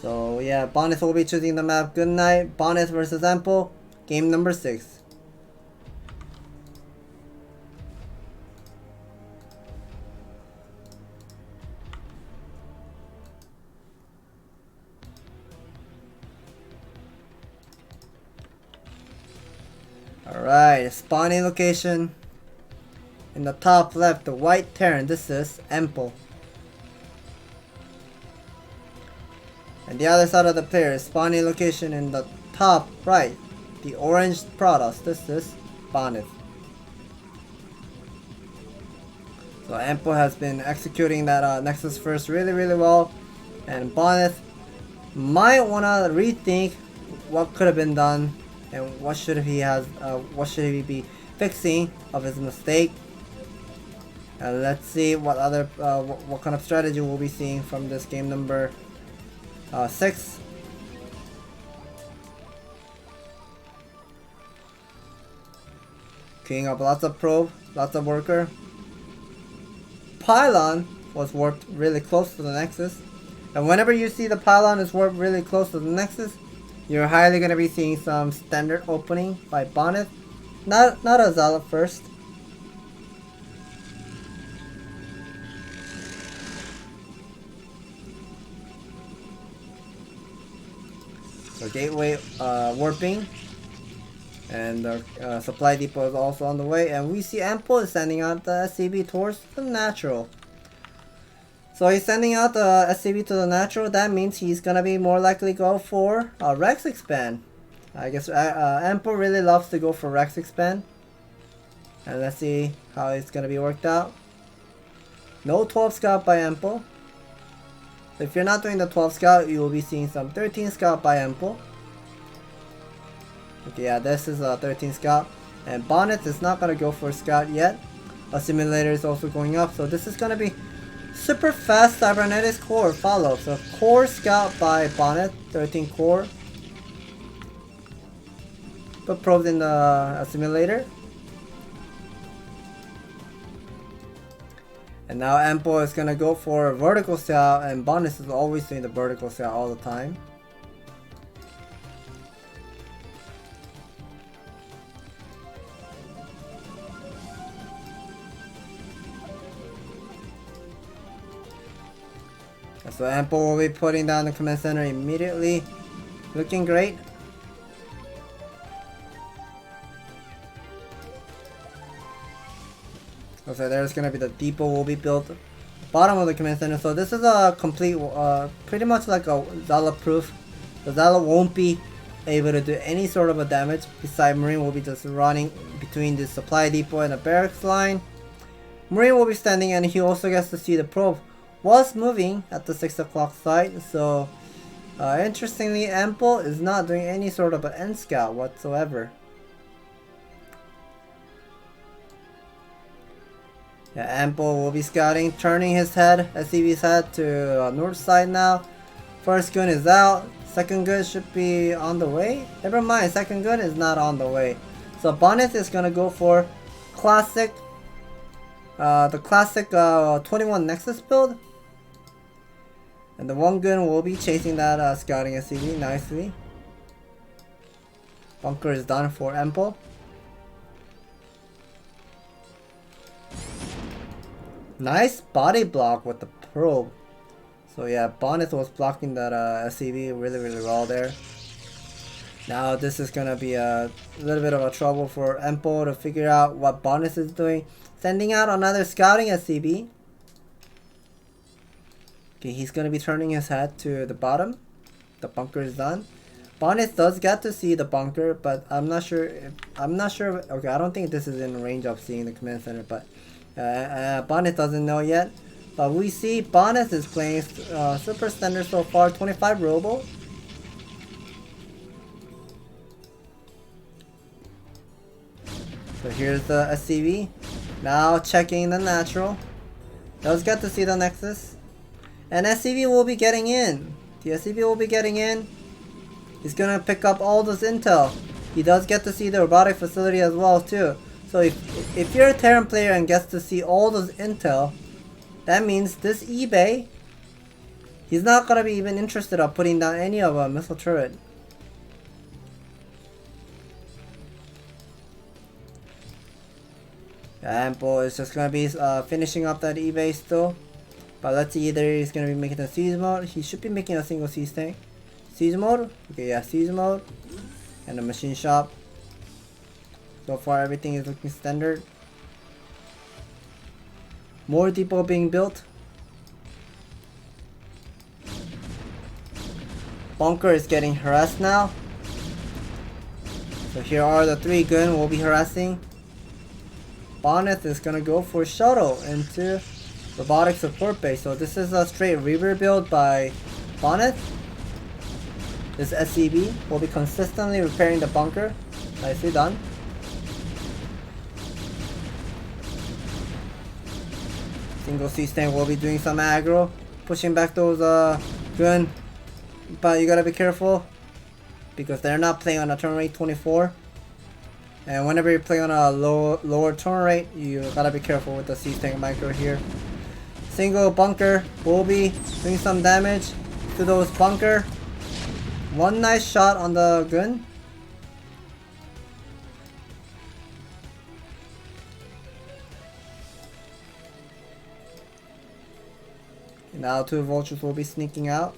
So yeah, Bonyth will be choosing the map Good Night. Bonyth versus Empo, game number 6. Alright, spawning location in the top left, the white Terran. This is Empo. And the other side of the player, spawning location in the top right, the orange Protoss. This is Bonyth. So Empo has been executing that Nexus first really well, and Bonyth might wanna rethink what could have been done and what should he be fixing of his mistake. And let's see what other what kind of strategy we'll be seeing from this game number 6. Queuing up lots of probe, lots of worker. Pylon was warped really close to the Nexus, and whenever you see the pylon is warped really close to the Nexus, you're highly going to be seeing some standard opening by Bonyth. Not a Zealot first. So gateway warping. And the supply depot is also on the way. And we see Ample is sending out the SCB towards the natural. So he's sending out the SCB to the natural. That means he's gonna be more likely go for a Rex expand. I guess Ample really loves to go for Rex expand. And let's see how it's gonna be worked out. No 12 scout by Ample. So if you're not doing the 12 scout, you will be seeing some 13 scout by Ample. Okay, yeah, this is a 13 scout. And Bonyth is not gonna go for a scout yet. A simulator is also going up. So this is gonna be super fast cybernetics core follow. So core scout by Bonyth, 13 core. Put probes in the simulator. And now Ample is gonna go for a vertical scout, and Bonyth is always doing the vertical scout all the time. So Ample will be putting down the command center immediately. Looking great. So there's gonna be the depot will be built bottom of the command center. So this is a complete, pretty much like a Zala proof. The Zala won't be able to do any sort of a damage. Besides, Marine will be just running between the supply depot and the barracks line. Marine will be standing, and he also gets to see the probe was moving at the 6 o'clock site. So interestingly, Ample is not doing any sort of an end scout whatsoever. Yeah, Ample will be scouting, turning his head, SCV's head to north side now. First gun is out, second gun should be on the way. Never mind, second gun is not on the way. So Bonyth is gonna go for classic, the classic 21 Nexus build. And the one gun will be chasing that scouting SCV nicely. Bunker is done for Ample. Nice body block with the probe. So yeah, Bonyth was blocking that SCV really well there. Now this is gonna be a little bit of a trouble for Ample to figure out what Bonyth is doing. Sending out another scouting SCV. Okay, he's gonna be turning his head to the bottom. The bunker is done. Bonyth does get to see the bunker, but I'm not sure. Okay, I don't think this is in range of seeing the command center, but Bonyth doesn't know yet. But we see Bonyth is playing super standard so far. 25 robo. So here's the SCV. Now checking the natural. Does get to see the Nexus. And SCV will be getting in. The SCV will be getting in. He's gonna pick up all this intel. He does get to see the robotic facility as well too. So if you're a Terran player and gets to see all this intel, that means this eBay, he's not gonna be even interested in putting down any of a missile turret. Ample is just gonna be finishing up that eBay still. But let's see, either he's gonna be making a siege mode. He should be making a single siege tank. Siege mode? Okay, yeah, siege mode. And a machine shop. So far everything is looking standard. More depot being built. Bunker is getting harassed now. So here are the 3 gun we'll be harassing. Bonyth is gonna go for shuttle into robotic support base. So this is a straight reaver build by Bonyth. This SCV will be consistently repairing the bunker. Nicely done. Single siege tank will be doing some aggro, pushing back those gun. But you gotta be careful because they're not playing on a turn rate 24. And whenever you play on a lower turn rate, you gotta be careful with the siege tank micro here. Single bunker will be doing some damage to those bunker. One nice shot on the gun. Now 2 vultures will be sneaking out.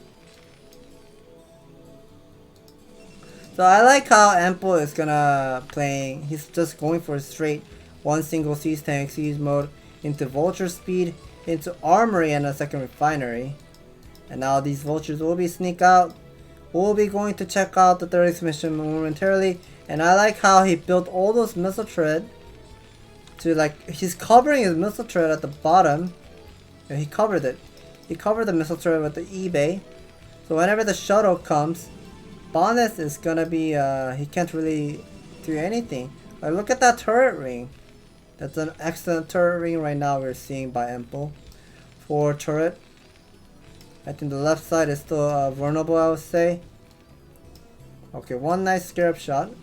So I like how Ample is gonna playing. He's just going for a straight one single siege tank, siege mode into vulture speed, into armory and a second refinery. And now these vultures will be sneak out. We'll be going to check out the third expansion momentarily. And I like how he built all those missile turret to like, he's covering his missile turret at the bottom. Yeah, he covered it. He covered the missile turret with the eBay. So whenever the shuttle comes, Bonyth is gonna be, he can't really do anything. But look at that turret ring. That's an excellent turret ring right now we're seeing by Ample. 4 turret. I think the left side is still vulnerable, I would say. Okay, one nice scarab shot.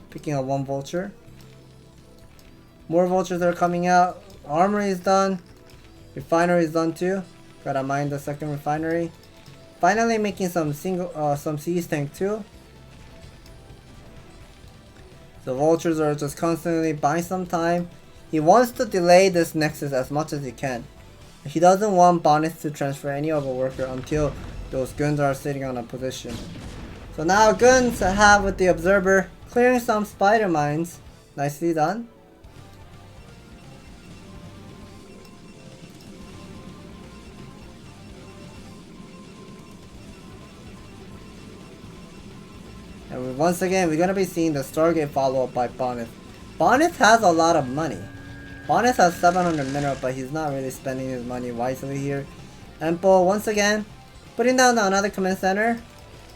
Picking up 1 vulture. More vultures are coming out. Armory is done. Refinery is done too. Gotta mine the second refinery. Finally making some siege tank too. The vultures are just constantly buying some time. He wants to delay this nexus as much as he can. He doesn't want Bonyth to transfer any of a worker until those guns are sitting on a position. So now guns have with the observer clearing some spider mines. Nicely done. And once again, we're gonna be seeing the Stargate follow-up by Bonyth. Bonyth has a lot of money. Bonyth has 700 mineral, but he's not really spending his money wisely here. Ample, once again, putting down another command center.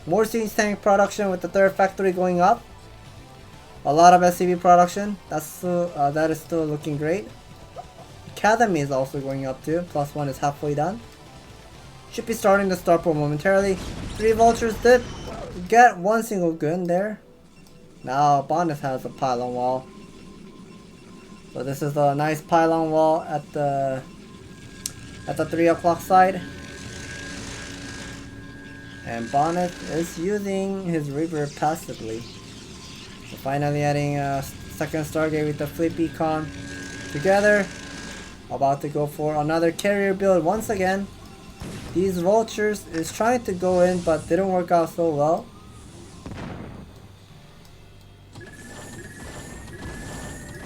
More siege tank production with the third factory going up. A lot of SCV production. That is still looking great. Academy is also going up too. +1 is halfway done. Should be starting the starport momentarily. 3 vultures did get 1 single gun there. Now Bonyth has a pylon wall. So this is a nice pylon wall at the 3 o'clock side. And Bonyth is using his Reaper passively. So finally adding a second Stargate with the Fleet Beacon together. About to go for another carrier build once again. These vultures is trying to go in but didn't work out so well.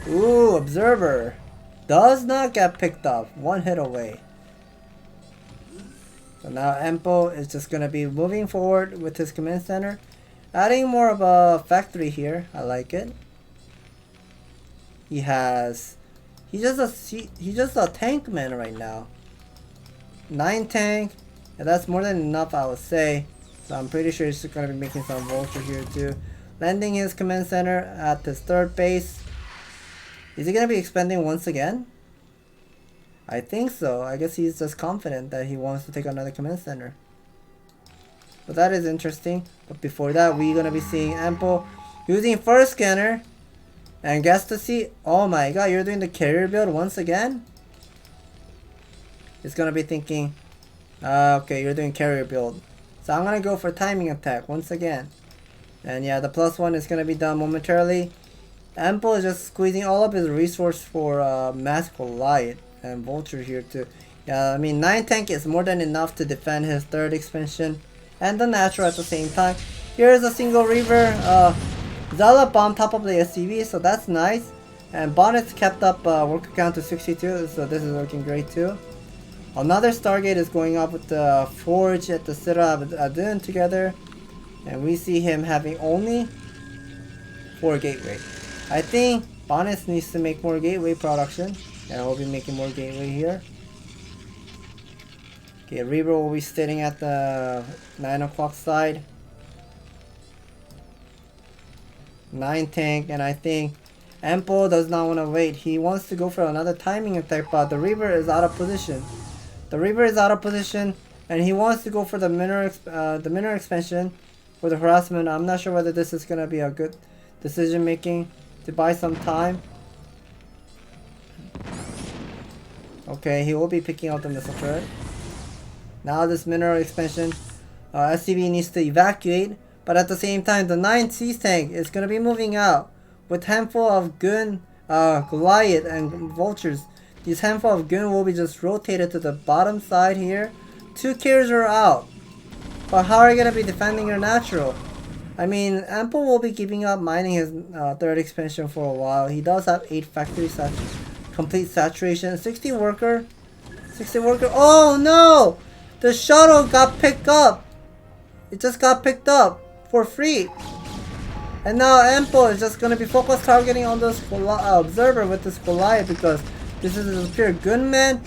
Ooh, observer does not get picked up. 1 hit away. So now Ample is just gonna be moving forward with his command center, adding more of a factory here. I like it. He's just a tank man right now. 9 tank, and that's more than enough, I would say. So I'm pretty sure he's gonna be making some vulture here too. Landing his command center at his third base. Is he gonna be expanding once again? I think so. I guess he's just confident that he wants to take another command center. But that is interesting. But before that, we're gonna be seeing Ample using first scanner. And guess to see, oh my god, you're doing the carrier build once again? He's gonna be thinking, okay, you're doing carrier build. So I'm gonna go for timing attack once again. And yeah, the +1 is gonna be done momentarily. Ample is just squeezing all of his resource for mass Goliath and vulture here too. Yeah, I mean 9 tank is more than enough to defend his third expansion and the natural at the same time. Here's a single Reaver, Zala bomb top of the SCV, so that's nice. And Bonyth kept up worker count to 62, so this is looking great too. Another Stargate is going up with the Forge at the Sira Adun together. And we see him having only 4 gateway. I think Bonyth needs to make more gateway production. And we'll be making more gateway here. Okay, Reaver will be sitting at the 9 o'clock side. 9 tank, and I think Ample does not want to wait. He wants to go for another timing attack, but the Reaver is out of position. The Reaver is out of position, and he wants to go for the mineral expansion for the harassment. I'm not sure whether this is going to be a good decision making to buy some time. Okay, he will be picking out the missile turret. Now this mineral expansion, SCV needs to evacuate, but at the same time the 9 siege tank is going to be moving out with handful of gun, Goliath and vultures. These handful of gun will be just rotated to the bottom side here. 2 carriers are out. But how are you going to be defending your natural? I mean, Ample will be giving up mining his third expansion for a while. He does have 8 factories complete saturation. 60 worker. 60 worker. Oh no! The shuttle got picked up. It just got picked up for free. And now Ample is just gonna be focused targeting on this observer with this Goliath because this is a pure gunman.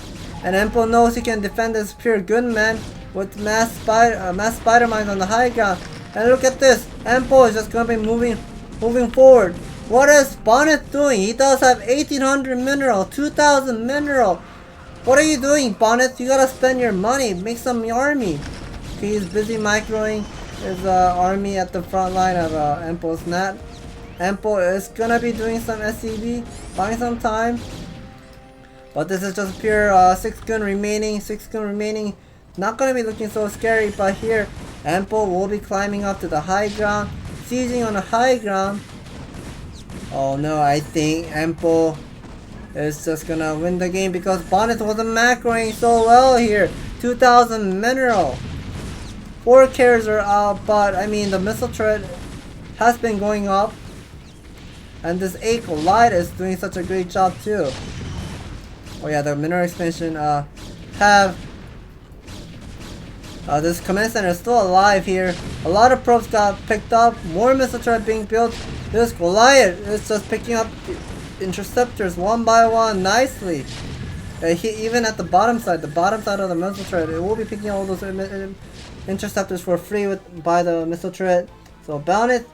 And Ample knows he can defend this pure gunman with mass spider mines on the high ground. And look at this. Ample is just gonna be moving forward. What is Bonyth doing? He does have 1800 mineral, 2000 mineral. What are you doing, Bonyth? You gotta spend your money. Make some army. Okay, he's busy microing his army at the front line of Ample's net. Ample is gonna be doing some SCV, buying some time. But this is just pure 6 gun remaining. 6 gun remaining. Not gonna be looking so scary, but here Ample will be climbing up to the high ground, sieging on the high ground. Oh no, I think Ample is just gonna win the game because Bonyth wasn't macroing so well here. 2000 mineral. 4 carriers are out, but I mean the missile turret has been going up. And this 8 Light is doing such a great job too. Oh yeah, the mineral expansion have this command center is still alive here. A lot of probes got picked up. More missile turret being built. This Goliath is just picking up interceptors one by one nicely. Even at the bottom side of the missile turret, it will be picking up all those interceptors for free by the missile turret. So Bonyth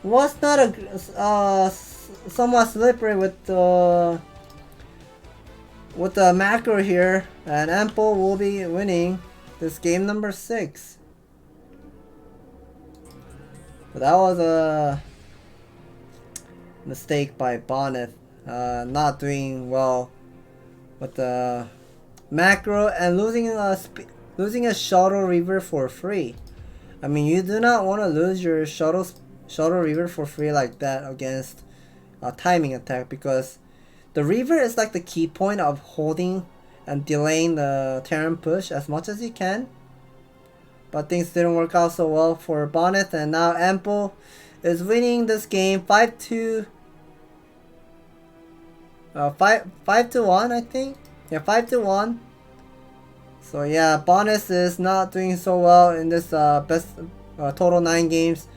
was not a somewhat slippery with the macro here, and Ample will be winning this game number 6. But that was a mistake by Bonyth, not doing well with the macro and losing a shuttle reaver for free. I mean, you do not want to lose your shuttle reaver for free like that against a timing attack, because the reaver is like the key point of holding and delaying the Terran push as much as you can. But things didn't work out so well for Bonyth, and now Ample is winning this game 5-1, I think. Yeah, 5-1. So yeah, Bonyth is not doing so well in this best total 9 games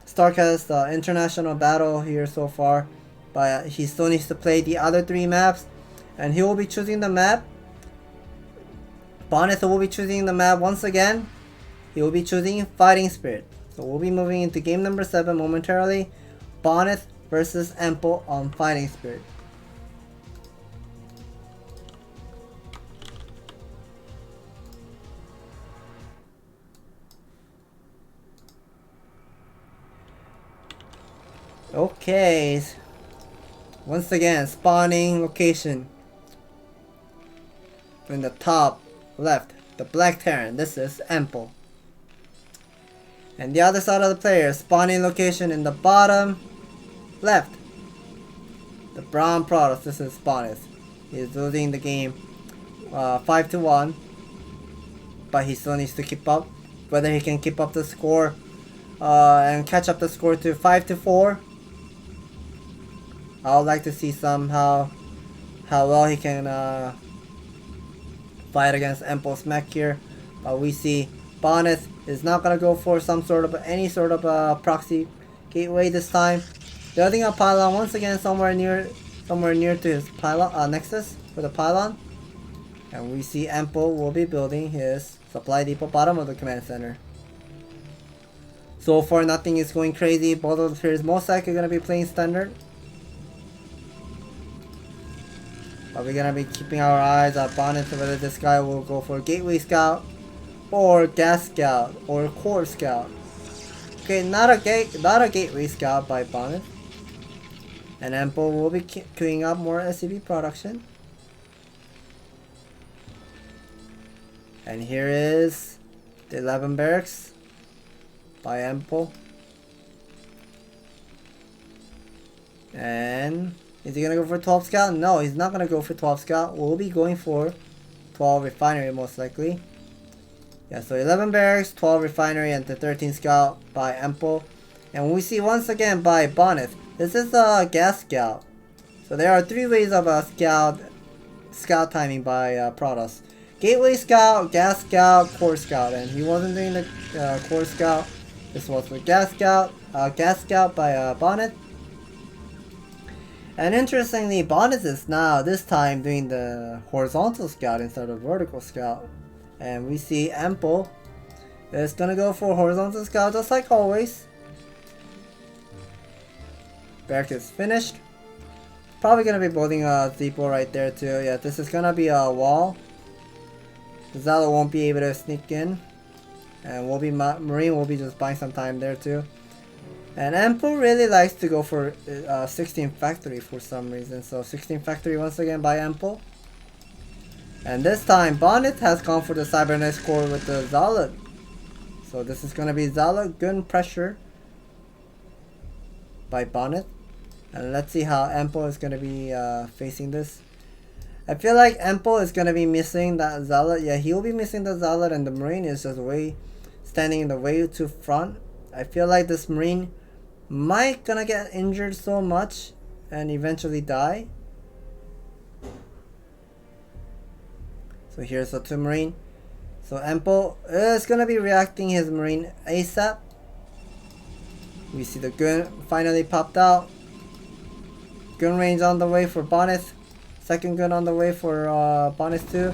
Starcast international battle here so far. But he still needs to play the other 3 maps, and he will be choosing the map. Bonyth will be choosing the map once again. He will be choosing Fighting Spirit. So we'll be moving into game number 7 momentarily. Bonyth versus Ample on Fighting Spirit. Okay. Once again, spawning location. In the top left, the Black Terran. This is Ample. And the other side of the player, spawning location in the bottom left, the Brown Protoss. This is Bonyth. He's losing the game 5-1, but he still needs to keep up. Whether he can keep up the score and catch up the score to 5-4. I would like to see somehow how well he can fight against Ample's mech here. But we see Bonyth is not gonna go for any sort of proxy gateway this time. Building a pylon once again somewhere near to his pylon nexus for the pylon. And we see Ample will be building his supply depot bottom of the command center. So far nothing is going crazy. Both of the players most likely gonna be playing standard. But we're gonna be keeping our eyes on Bonyth, whether this guy will go for Gateway Scout or Gas Scout or Core Scout. Okay, not a Gateway Scout by Bonyth. And Ample will be queuing up more SCV production. And here is the 11 barracks by Ample. And is he gonna go for 12 Scout? No, he's not gonna go for 12 Scout. We'll be going for 12 Refinery most likely. Yeah, so 11 barracks, 12 refinery, and the 13 scout by Empo. And we see once again by Bonyth. This is a gas scout. So there are 3 ways of a scout timing by Protoss. Gateway scout, gas scout, core scout. And he wasn't doing the core scout. This was the gas scout by Bonyth. And interestingly, Bonyth is now this time doing the horizontal scout instead of vertical scout. And we see Empo is gonna go for horizontal scout just like always. Barrack is finished. Probably gonna be building a depot right there too. Yeah, this is gonna be a wall. The Zealot won't be able to sneak in. And Marine will be just buying some time there too. And Empo really likes to go for 16 factory for some reason. So 16 factory once again by Empo. And this time Bonyth has gone for the Cybernetics core with the Zealot. So this is gonna be Zealot gun pressure by Bonyth. And let's see how Empo is gonna be facing this. I feel like Empo is gonna be missing that Zealot. Yeah, he'll be missing the Zealot, and the Marine is just standing in the way to front. I feel like this Marine might gonna get injured so much and eventually die. So here's the 2 Marine. So Empo is gonna be reacting his Marine ASAP. We see the gun finally popped out. Gun range on the way for Bonyth. Second gun on the way for Bonyth 2.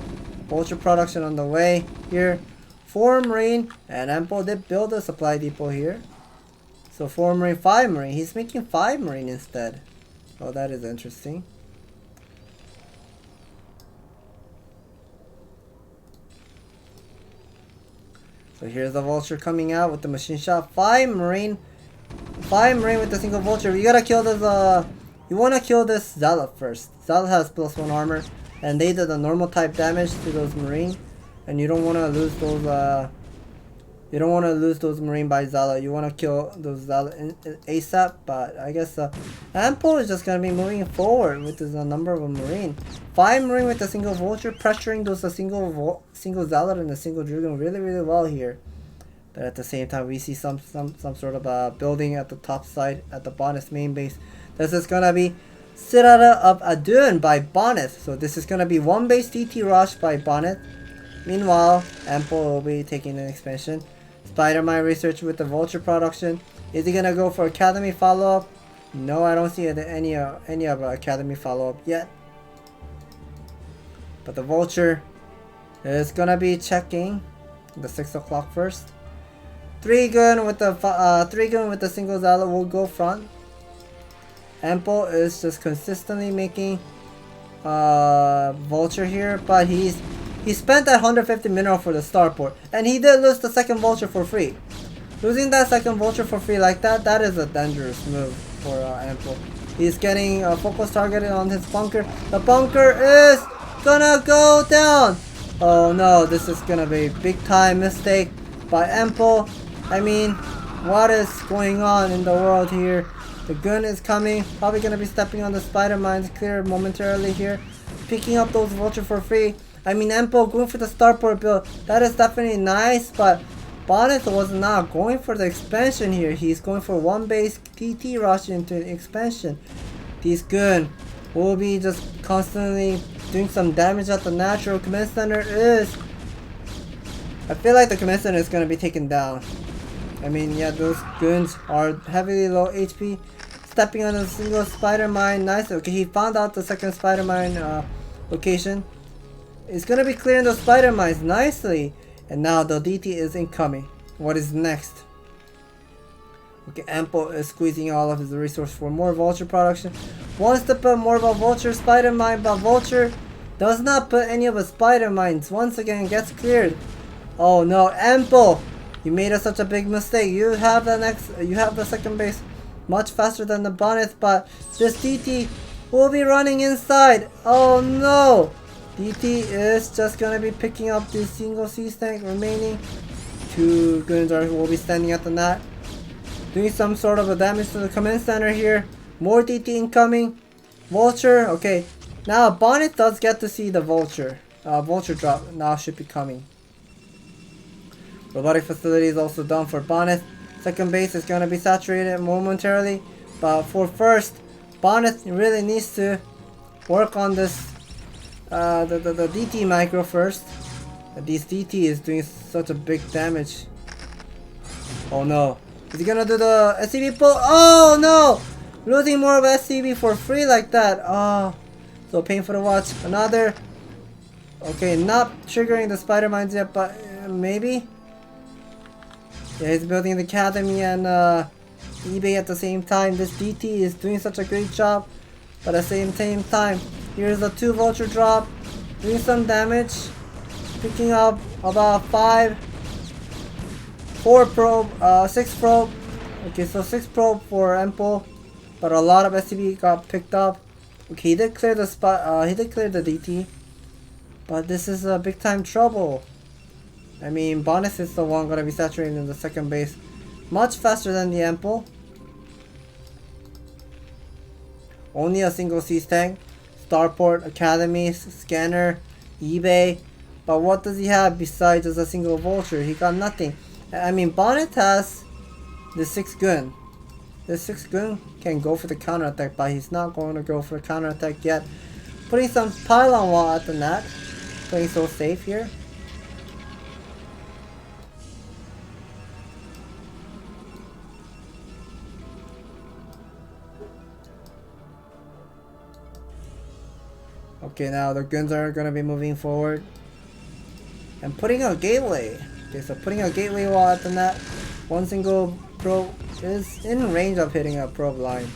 Vulture production on the way here. 4 Marine, and Empo did build a supply depot here. So 4 Marine, 5 Marine. He's making 5 Marine instead. Oh, that is interesting. So here's the Vulture coming out with the machine shot. 5 Marine. 5 Marine with the single Vulture. You gotta kill this, you wanna kill this Zealot first. Zealot has +1 armor, and they did a normal type damage to those Marine. And you don't wanna lose those, Marine by Zealot. You wanna kill those Zealot ASAP, but I guess Empo is just gonna be moving forward with this number of a Marine. 5 Marine with a single Vulture, pressuring those single Zealot and a single Dragoon really well here. But at the same time, we see some sort of building at the top side at the Bonyth main base. This is gonna be Citadel of Adun by Bonyth. So this is gonna be 1 base DT rush by Bonyth. Meanwhile, Empo will be taking an expansion. Spider-Man research with the Vulture production. Is he gonna go for Academy follow-up? No, I don't see any of Academy follow-up yet. But the Vulture is gonna be checking the 6 o'clock first. 3 gun with the single Zealot will go front. Empo is just consistently making Vulture here, but he spent that 150 mineral for the starport, and he did lose the second Vulture for free. Losing that second Vulture for free like that is a dangerous move for Empo. He's getting focus targeted on his bunker. The bunker is gonna go down. Oh no, this is gonna be a big time mistake by Empo. I mean, what is going on in the world here? The gun is coming, probably gonna be stepping on the spider mines, clear momentarily here. Picking up those Vulture for free. I mean, Empo going for the starport build, that is definitely nice, but Bonyth was not going for the expansion here. He's going for 1 base TT rush into expansion. This gun will be just constantly doing some damage at the natural. Command center is... I feel like the command center is gonna be taken down. I mean, yeah, those guns are heavily low HP. Stepping on a single spider mine, nice. Okay, he found out the second spider mine location. It's gonna be clearing the spider mines nicely. And now the DT is incoming. What is next? Okay, Empo is squeezing all of his resources for more Vulture production. Wants to put more of a Vulture spider mine, but Vulture does not put any of his spider mines. Once again, gets cleared. Oh no, Empo! You made such a big mistake. You have the second base much faster than the Bonyth, but this DT will be running inside. Oh no! DT is just gonna be picking up the single Siege tank remaining. 2 guns will be standing at the net, doing some sort of a damage to the command center here. More DT incoming. Vulture, okay. Now Bonyth does get to see the Vulture. Vulture drop now should be coming. Robotic facility is also done for Bonyth. Second base is gonna be saturated momentarily, but for first, Bonyth really needs to work on this the DT micro first. This DT is doing such a big damage. Oh no. Is he gonna do the SCB pull? Oh no! Losing more of SCB for free like that. Oh, so painful to watch. Another. Okay, not triggering the spider mines yet, but maybe. Yeah, he's building the academy and eBay at the same time. This DT is doing such a great job, but at the same time, here's a 2 vulture drop, doing some damage, picking up about 4 probe, 6 probe. Okay, so 6 probe for Empo, but a lot of SCB got picked up. Okay, he did clear the spot. He did clear the DT, but this is a big time trouble. I mean, Bonyth is the one gonna be saturating in the second base, much faster than the Empo. Only a single Sea Tank, Starport, Academy, Scanner, eBay. But what does he have besides just a single Vulture? He got nothing. I mean, Bonyth has the 6 gun. The 6 gun can go for the counter attack, but he's not going to go for the counter attack yet. Putting some pylon wall at the net. Playing so safe here. Okay, now the guns are gonna be moving forward. And putting a gateway. Okay, so putting a gateway wall at the net. One single probe is in range of hitting a probe line.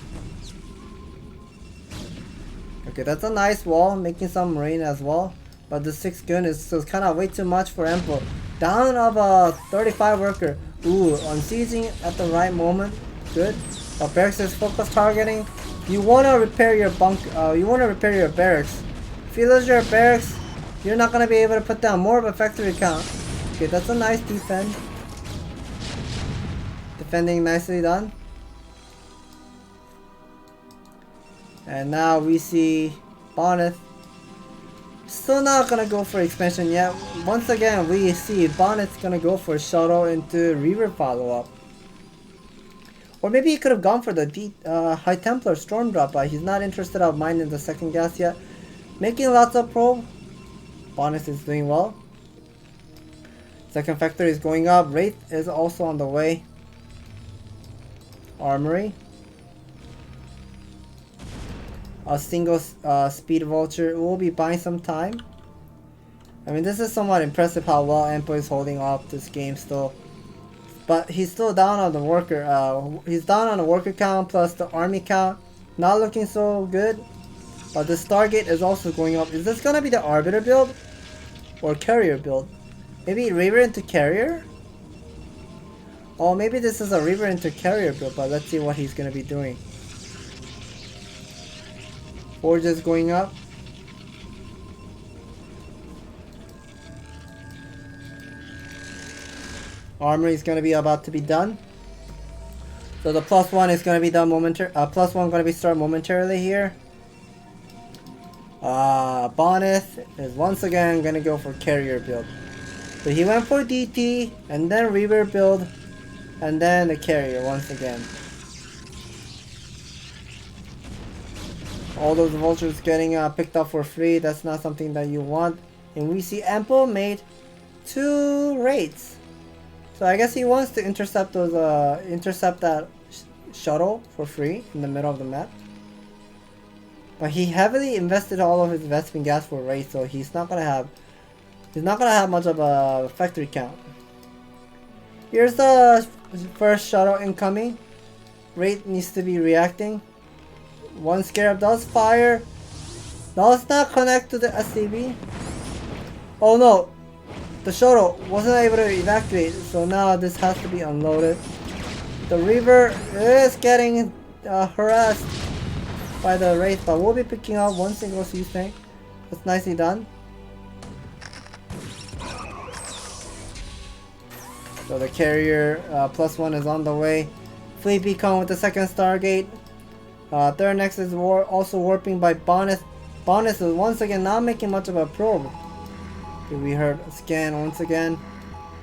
Okay, that's a nice wall, making some rain as well. But the 6 gun is kind of way too much for Empo. Down of a 35 worker. Ooh, unseizing at the right moment. Good. But barracks is focus targeting. You wanna repair your you wanna repair your barracks. If you lose your barracks, you're not gonna be able to put down more of a factory count. Okay, that's a nice defend. Defending nicely done. And now we see Bonyth. Still not gonna go for expansion yet. Once again, we see Bonyth's gonna go for shuttle into Reaver follow-up. Or maybe he could have gone for the High Templar Storm Drop, but he's not interested of mining the second gas yet. Making lots of probe. Bonyth is doing well. Second factory is going up. Wraith is also on the way. Armory. A single speed vulture will be buying some time. I mean, this is somewhat impressive how well Empo is holding off this game still. But he's still down on the worker. He's down on the worker count plus the army count. Not looking so good. But the Stargate is also going up. Is this gonna be the Arbiter build? Or Carrier build? Maybe Reaver into Carrier? Oh, maybe this is a Reaver into Carrier build, but let's see what he's gonna be doing. Forge is going up. Armory is gonna be about to be done. So the +1 is gonna be done +1 gonna be start momentarily here. Bonyth is once again gonna go for Carrier build. So he went for DT and then Reaver build and then the Carrier once again. All those vultures getting picked up for free. That's not something that you want. And we see Empo made 2 raids. So I guess he wants to intercept those that shuttle for free in the middle of the map. But he heavily invested all of his investment gas for raid, so he's not gonna have much of a factory count. Here's the first shuttle incoming. Raid needs to be reacting. One Scarab does fire. Does not connect to the SCV. Oh no! The shuttle wasn't able to evacuate, so now this has to be unloaded. The Reaver is getting harassed by the Wraith, but we'll be picking up one single Sea Tank. That's nicely done. So the Carrier +1 is on the way. Fleet Beacon with the second Stargate. Third next is also warping by Bonyth. Bonyth is once again not making much of a probe. Okay, we heard a scan once again.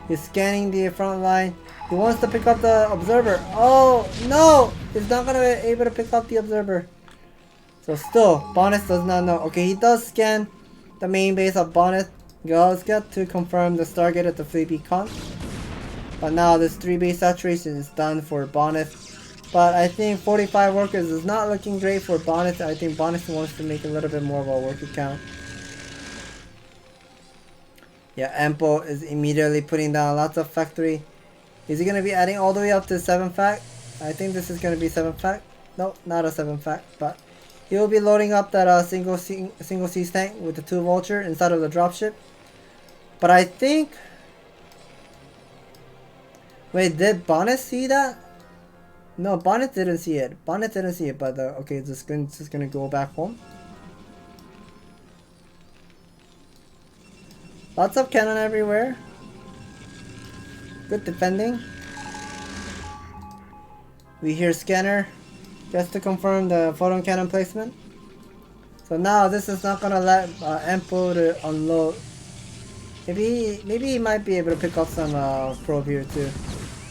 He's scanning the front line. He wants to pick up the observer. Oh no! He's not gonna be able to pick up the observer. So still, Bonyth does not know. Okay, he does scan the main base of Bonyth. Goes got to confirm the Stargate at the Fleet Beacon. But now this 3 base saturation is done for Bonyth. But I think 45 workers is not looking great for Bonyth. I think Bonyth wants to make a little bit more of a worker count. Yeah, Ampo is immediately putting down lots of factory. Is he going to be adding all the way up to 7 fact? I think this is going to be 7 fact. No, not a 7 fact, but he will be loading up that single siege tank with the 2 vulture inside of the dropship. But I think... Wait, did Bonyth see that? No, Bonyth didn't see it. Bonyth didn't see it, but okay, it's just gonna go back home. Lots of cannon everywhere. Good defending. We hear scanner just to confirm the photon cannon placement. So now this is not gonna let Ampo to unload. Maybe he might be able to pick up some probe here too.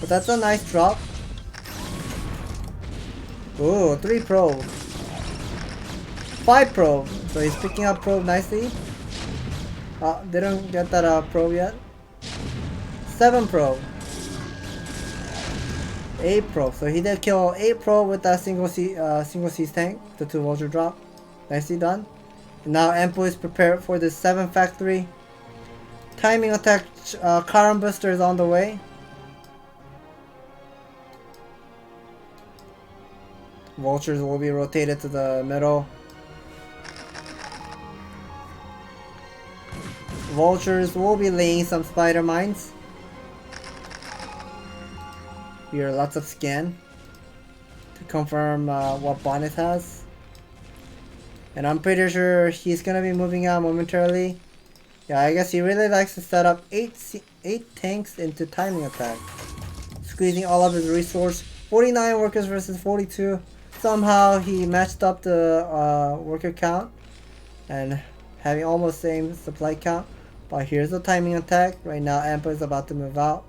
But that's a nice drop. Ooh, 3 probe. 5 probe. So he's picking up probe nicely. Didn't get that probe yet. 7 probe. 8 probe. So he did kill 8 probe with that single siege tank. The 2 vulture drop. Nicely done. And now Ampo is prepared for the 7 factory. Timing attack Karan booster is on the way. Vultures will be rotated to the middle. Vultures will be laying some spider mines. Here, lots of scan to confirm what Bonyth has. And I'm pretty sure he's gonna be moving out momentarily. Yeah, I guess he really likes to set up 8 tanks into timing attack. Squeezing all of his resource. 49 workers versus 42. Somehow he matched up the worker count and having almost same supply count. But here's the timing attack. Right now Ampo is about to move out.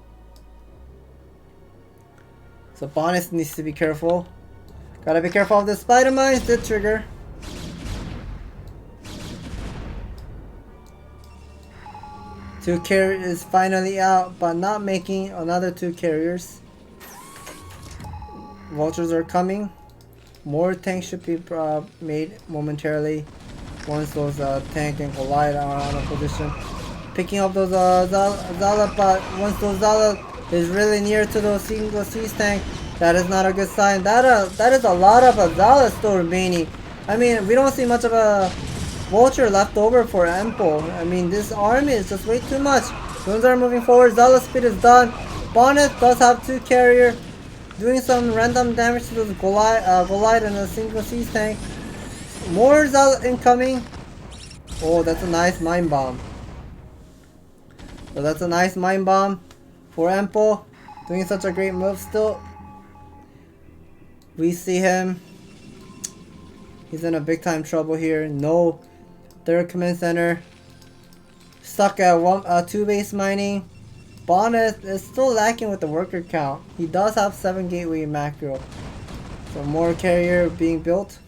So Bonyth needs to be careful. Gotta be careful of the spider mines did trigger. Two carriers is finally out, but not making another 2 carriers. Vultures are coming. More tanks should be made momentarily once those tank and collide are on a position. Picking up those Zala, but once those Zala is really near to those single siege tank, that is not a good sign. That is a lot of Zala still remaining. I mean, we don't see much of a vulture left over for Ampo. I mean, this army is just way too much. Guns are moving forward. Zala speed is done. Bonyth does have 2 carrier. Doing some random damage to the Goliath and a single siege tank. More Zala incoming. Oh, that's a nice mine bomb. So that's a nice mine bomb for Ampo. Doing such a great move still. We see him. He's in a big time trouble here. No 3rd command center. Stuck at 2 base mining. Bonyth is still lacking with the worker count. He does have 7 gateway macro. So more carrier being built.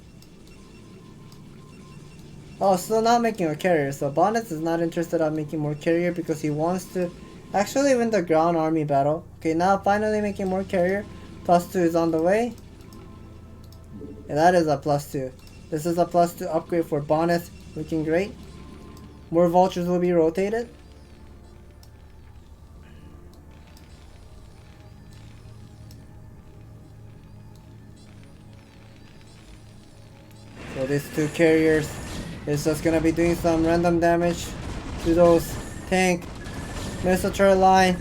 Oh, still not making a carrier. So Bonyth is not interested in making more carrier because he wants to actually win the ground army battle. Okay, now finally making more carrier. +2 is on the way. And that is a +2. This is a +2 upgrade for Bonyth. Looking great. More vultures will be rotated. So these 2 carriers is just gonna be doing some random damage to those tank missile turret line.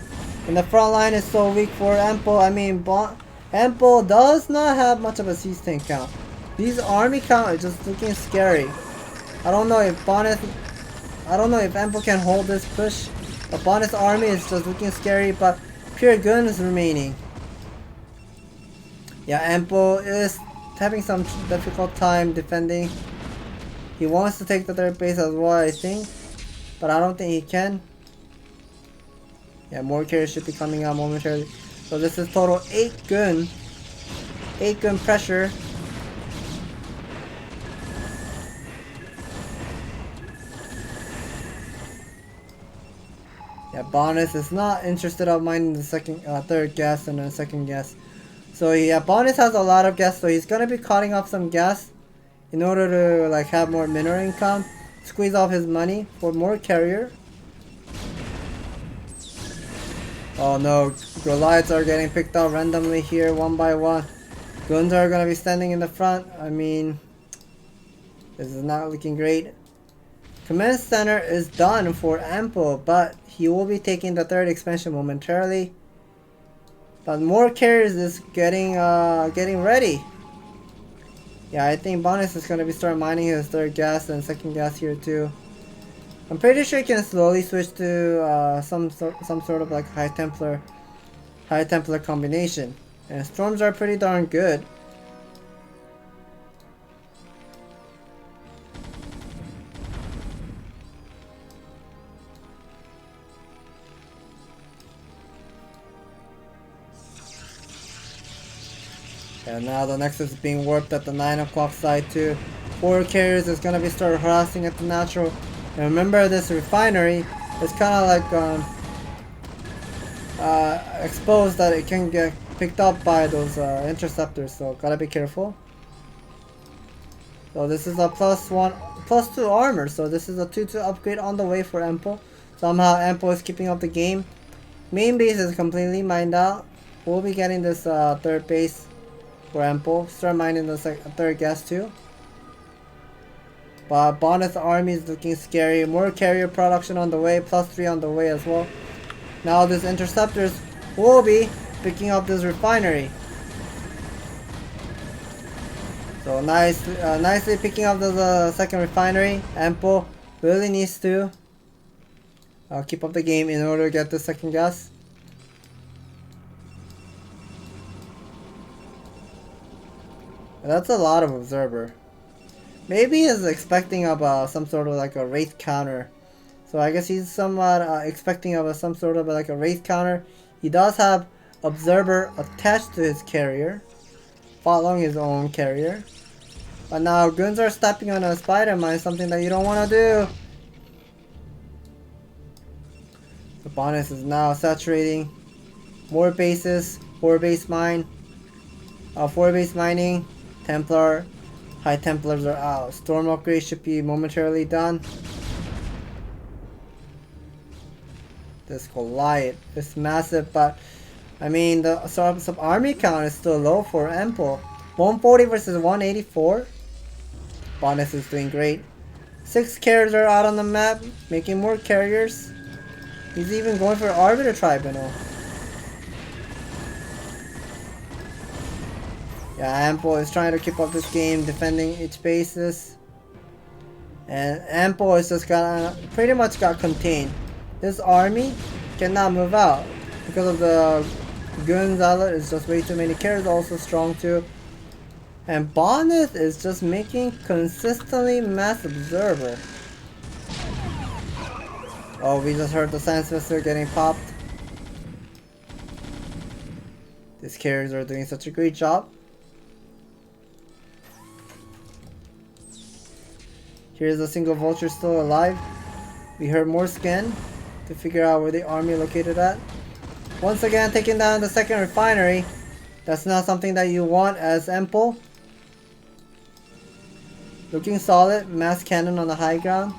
And the front line is so weak for Ampo. I mean, Ampo does not have much of a siege tank count. These army count is just looking scary. I don't know if Ampo can hold this push. But Bonyth's army is just looking scary, but pure gun is remaining. Yeah, Ampo is having some difficult time defending. He wants to take the 3rd base as well, I think, but I don't think he can. Yeah, more carriers should be coming out momentarily. So this is total 8 gun. 8 gun pressure. Yeah, Bonyth is not interested of mining the third gas and then second gas. So yeah, Bonyth has a lot of gas, so he's gonna be cutting off some gas in order to like have more mineral income, squeeze off his money for more carrier. Oh no, Goliaths are getting picked up randomly here one by one. Guns are gonna be standing in the front. I mean, this is not looking great. Command center is done for Ample, but he will be taking the third expansion momentarily. But more carriers is getting ready. Yeah, I think Bonyth is gonna be start mining his third gas and second gas here too. I'm pretty sure he can slowly switch to some sort of like high Templar combination. And storms are pretty darn good. And now the Nexus is being warped at the 9 o'clock side too. 4 carriers is gonna be start harassing at the natural. And remember, this refinery is kinda like exposed that it can get picked up by those interceptors, so gotta be careful. So this is a +2 armor, so this is a 2-2 upgrade on the way for Ample. Somehow Ample is keeping up the game. Main base is completely mined out. We'll be getting this third base for Ample. Start mining the third gas too. But Bonyth's army is looking scary. More carrier production on the way, +3 on the way as well. Now these interceptors will be picking up this refinery. So nicely picking up the second refinery. Ample really needs to keep up the game in order to get the second gas. That's a lot of observer. Maybe he's expecting of some sort of like a wraith counter. So I guess he's somewhat expecting of some sort of like a wraith counter. He does have observer attached to his carrier, following his own carrier. But now guns are stepping on a spider mine, something that you don't want to do. The Bonyth is now saturating. More bases, 4 base mine, 4 base mining. Templar, high Templars are out. Storm upgrade should be momentarily done. This Goliath is massive, but I mean the sub army count is still low for Ample. 140 versus 184. Bonyth is doing great. 6 carriers are out on the map, making more carriers. He's even going for Arbiter Tribunal. Yeah, Ample is trying to keep up this game, defending each bases. And Ample is just pretty much got contained. This army cannot move out because of the Gun Zealot is just way too many carriers, also strong too. And Bonyth is just making consistently mass observer. Oh, we just heard the science vessel getting popped. These carriers are doing such a great job. Here's a single vulture still alive. We heard more scan to figure out where the army located at. Once again, taking down the second refinery. That's not something that you want as Ample. Looking solid. Mass cannon on the high ground.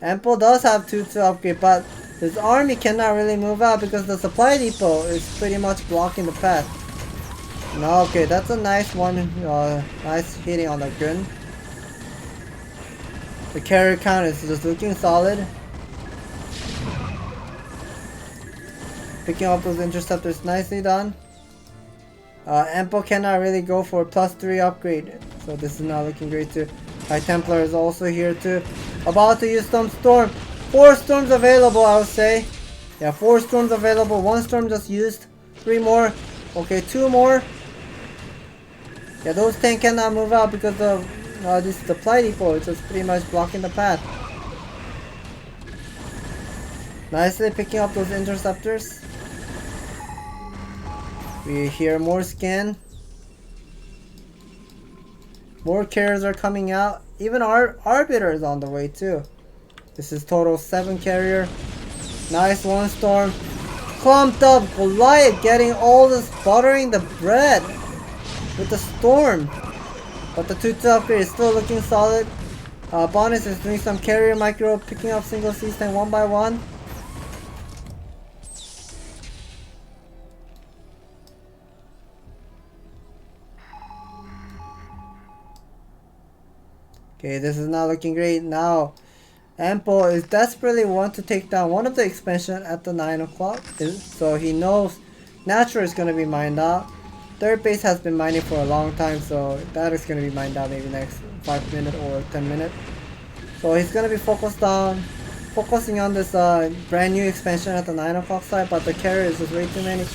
Ample does have 2-2 upgrade, but his army cannot really move out because the supply depot is pretty much blocking the path. No, okay, that's a nice one. Nice hitting on the gun. The carrier count is just looking solid. Picking up those interceptors, nicely done. Ample cannot really go for +3 upgrade, so this is not looking great too. High Templar is also here too. About to use some storm. 4 storms available, I would say. Yeah, 4 storms available. 1 storm just used. 3 more. Okay, 2 more. Yeah, those 10 cannot move out because of this supply depot is just pretty much blocking the path. Nicely picking up those interceptors. We hear more scan. More carriers are coming out. Even our Arbiter is on the way too. This is total 7 carrier. Nice one storm. Clumped up Goliath getting all this buttering the bread with the storm. But the 2-2 upgrade is still looking solid. Bonyth is doing some carrier micro, picking up single C-Stand one by one. Okay, this is not looking great. Now, Ample is desperately want to take down one of the expansion at the 9 o'clock. So he knows Natural is going to be mined out. Third base has been mining for a long time, so that is going to be mined out maybe next 5 minutes or 10 minutes. So he's going to be focusing on this brand new expansion at the 9 o'clock side, but the carrier is just way too many.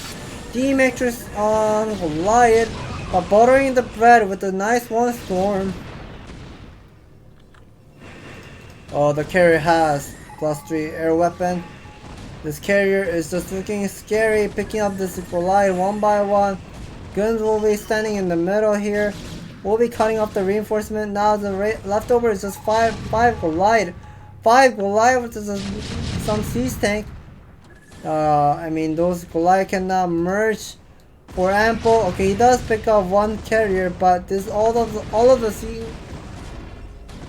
D-Matrix on Goliath, but buttering the bread with a nice one storm. Oh, the carrier has +3 air weapon. This carrier is just looking scary, picking up this Goliath one by one. Guns will be standing in the middle here. We'll be cutting off the reinforcement. Now the leftover is just 5 Goliath. 5 Goliath with some siege tank. I mean, those Goliath cannot merge for Ample. Okay, he does pick up one carrier, but this all of the sea.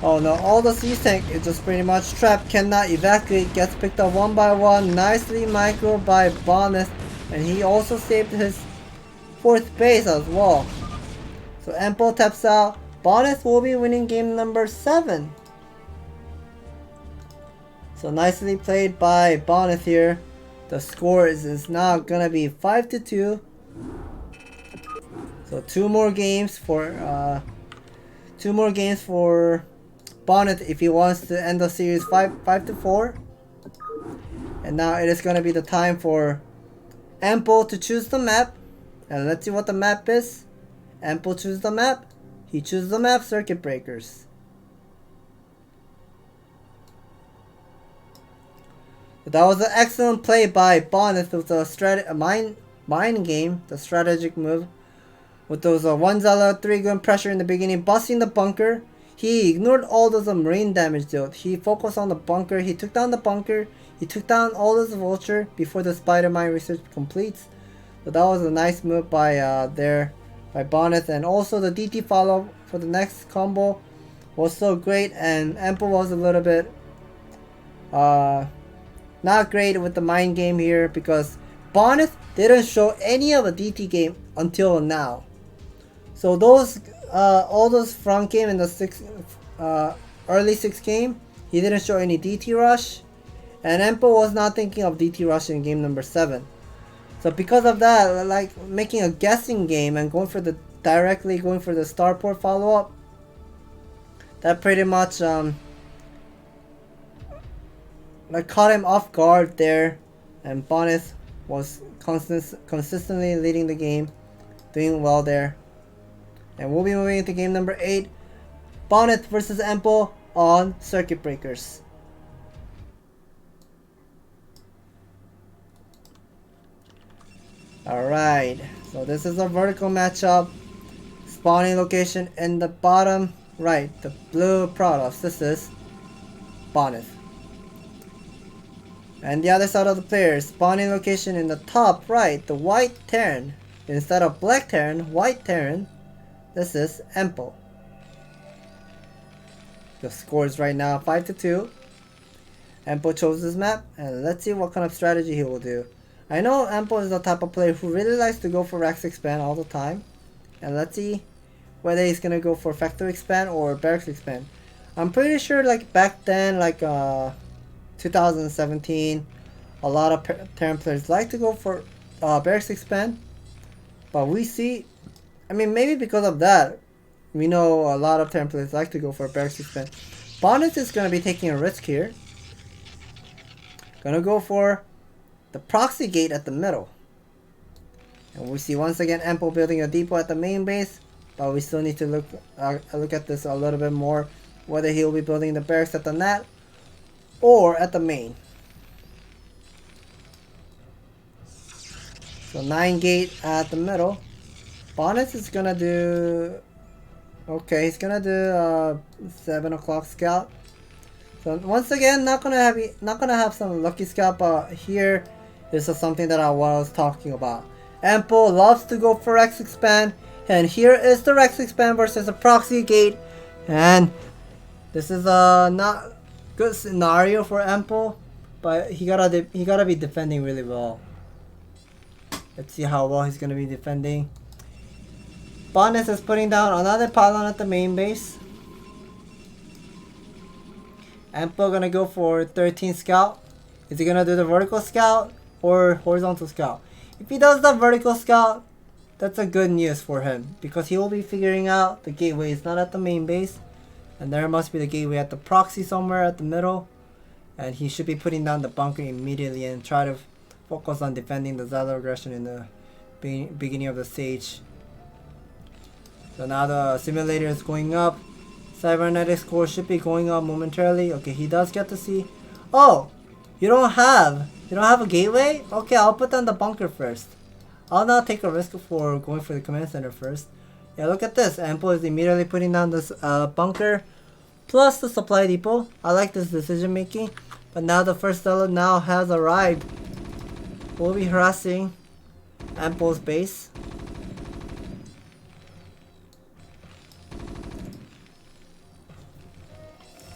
Oh no, all the siege tank is just pretty much trapped, cannot evacuate, gets picked up one by one, nicely micro by Bonyth, and he also saved his 4th base as well. So Ample taps out, Bonyth will be winning game number 7. So nicely played by Bonyth here. The score is now gonna be 5-2. So 2 more games for Bonyth if he wants to end the series 5-4. And now it is gonna be the time for Ample to choose the map. And let's see what the map is. Ample chooses the map. He chooses the map Circuit Breakers. So that was an excellent play by Bonyth with the mind game, the strategic move. With those 1 Zala, 3 gun pressure in the beginning, busting the bunker. He ignored all those marine damage dealt. He focused on the bunker. He took down the bunker. He took down all those vulture before the spider mine research completes. So that was a nice move by Bonyth, and also the DT follow for the next combo was so great, and Ample was a little bit not great with the mind game here because Bonyth didn't show any of the DT game until now. So those all those front game in the early 6 game, he didn't show any DT rush, and Ample was not thinking of DT rush in game number 7. So because of that, like making a guessing game and directly going for the starport follow up, that pretty much like caught him off guard there, and Bonyth was consistently leading the game, doing well there. And we'll be moving into game number 8, Bonyth versus Ample on Circuit Breakers. Alright, so this is a vertical matchup. Spawning location in the bottom right, the blue Protoss. This is Bonyth. And the other side of the players, spawning location in the top right, the white Terran. Instead of black Terran, white Terran. This is Ample. The score is right now 5-2. Ample chose this map, and let's see what kind of strategy he will do. I know Ample is the type of player who really likes to go for Rax Expand all the time. And let's see whether he's gonna go for Factory Expand or Barracks Expand. I'm pretty sure like back then, like 2017, a lot of Terran players like to go for Barracks Expand. But we see, I mean, maybe because of that, we know a lot of Terran players like to go for Barracks Expand. Bonyth is gonna be taking a risk here. Gonna go for the proxy gate at the middle. And we see once again Ample building a depot at the main base, but we still need to look at this a little bit more, whether he will be building the barracks at the net or at the main. So 9 gate at the middle. Bonyth is gonna do... Okay, he's gonna do 7 o'clock scout. So once again, not gonna have some lucky scout, but here this is something that I was talking about. Ample loves to go for Rex expand, and here is the Rex expand versus a proxy gate, and this is a not good scenario for Ample, but he gotta be defending really well. Let's see how well he's gonna be defending. Bonyth is putting down another pylon at the main base. Ample gonna go for 13 scout. Is he gonna do the vertical scout or horizontal scout? If he does the vertical scout, that's a good news for him, because he will be figuring out the gateway is not at the main base, and there must be the gateway at the proxy somewhere at the middle, and he should be putting down the bunker immediately and try to focus on defending the Zealot aggression in the beginning of the stage. So now the simulator is going up. Cybernetics core should be going up momentarily. Okay, he does get to see. Oh, you don't have a gateway? Okay, I'll put down the bunker first. I'll not take a risk for going for the command center first. Yeah, look at this. Ample is immediately putting down this bunker plus the supply depot. I like this decision making. But now the first Zealot now has arrived. We'll be harassing Ample's base.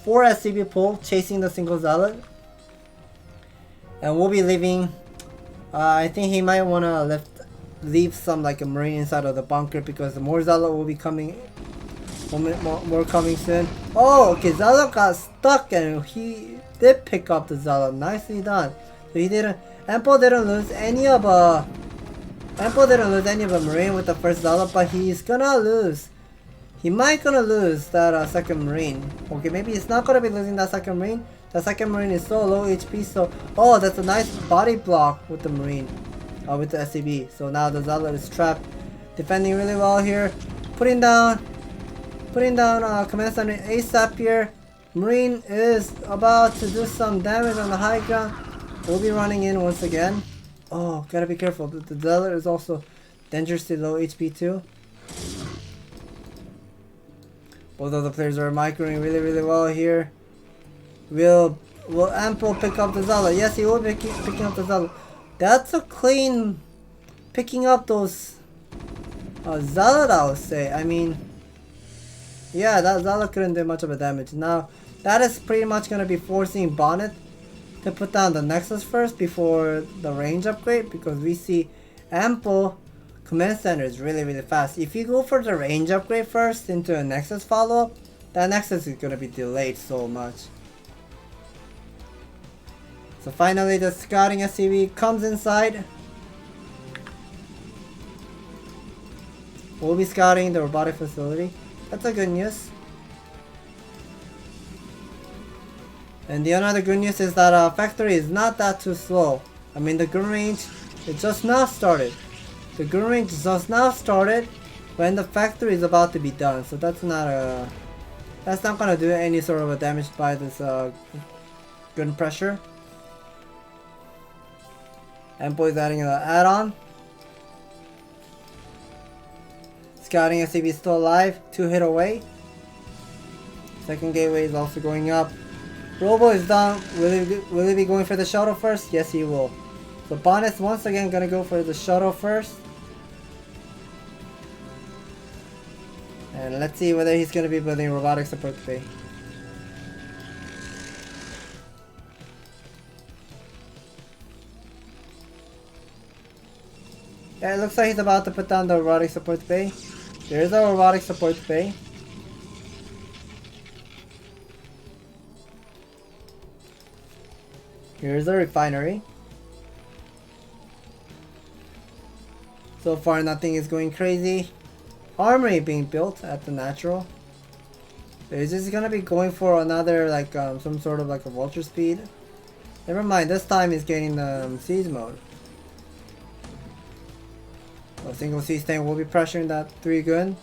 Four SCB pull chasing the single Zealot. And we'll be leaving. I think he might want to leave some like a marine inside of the bunker, because the more Zealot will be coming. More coming soon. Oh, okay, Zealot got stuck and he did pick up the Zealot. Nicely done. So he didn't. Ample didn't lose any of a marine with the first Zealot, but he's gonna lose. He might gonna lose that second marine. Okay, maybe he's not gonna be losing that second marine. The second marine is so low HP, so oh, that's a nice body block with the marine, with the SCB. So now the Zealot is trapped, defending really well here, putting down command center ASAP here. Marine is about to do some damage on the high ground. We'll be running in once again. Oh, gotta be careful. The Zealot is also dangerously low HP too. Both of the players are microing really well here. Will Ample pick up the Zealot? Yes, he will be picking up the Zealot. That's a clean picking up those Zealot, I would say. I mean, yeah, that Zealot couldn't do much of a damage. Now, that is pretty much going to be forcing Bonyth to put down the Nexus first before the range upgrade, because we see Ample command center is really fast. If you go for the range upgrade first into a Nexus follow-up, that Nexus is going to be delayed so much. So finally the scouting SCV comes inside. We'll be scouting the robotic facility. That's a good news. And the another good news is that factory is not that too slow. I mean, the gun range, it just now started. The gun range just now started when the factory is about to be done. So that's not gonna do any sort of a damage by this gun pressure. Ample is adding an add-on. Scouting SCV is still alive, 2 hit away. Second gateway is also going up. Robo is down. Will he be going for the shuttle first? Yes, he will. So Bonyth once again gonna go for the shuttle first. And let's see whether he's gonna be building robotic support bay. Yeah, it looks like he's about to put down the robotic support bay. There is a robotic support bay. Here's the refinery. So far nothing is going crazy. Armory being built at the natural. So is this gonna be going for another like some sort of like a vulture speed? Never mind, this time he's getting the siege mode. A single siege tank will be pressuring that 3 gun.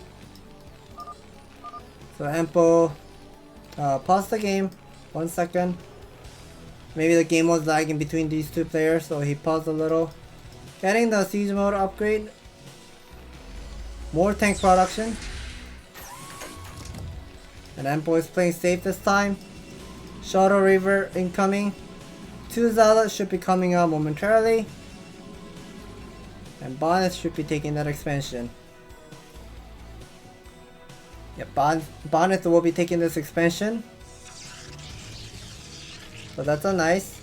So Ample pause the game 1 second. Maybe the game was lagging between these two players, so he paused a little. Getting the siege mode upgrade. More tank production. And Empo is playing safe this time. Shadow Reaver incoming. 2 Zealots should be coming out momentarily. And Bonyth should be taking that expansion. Yeah, Bonyth will be taking this expansion. So that's a nice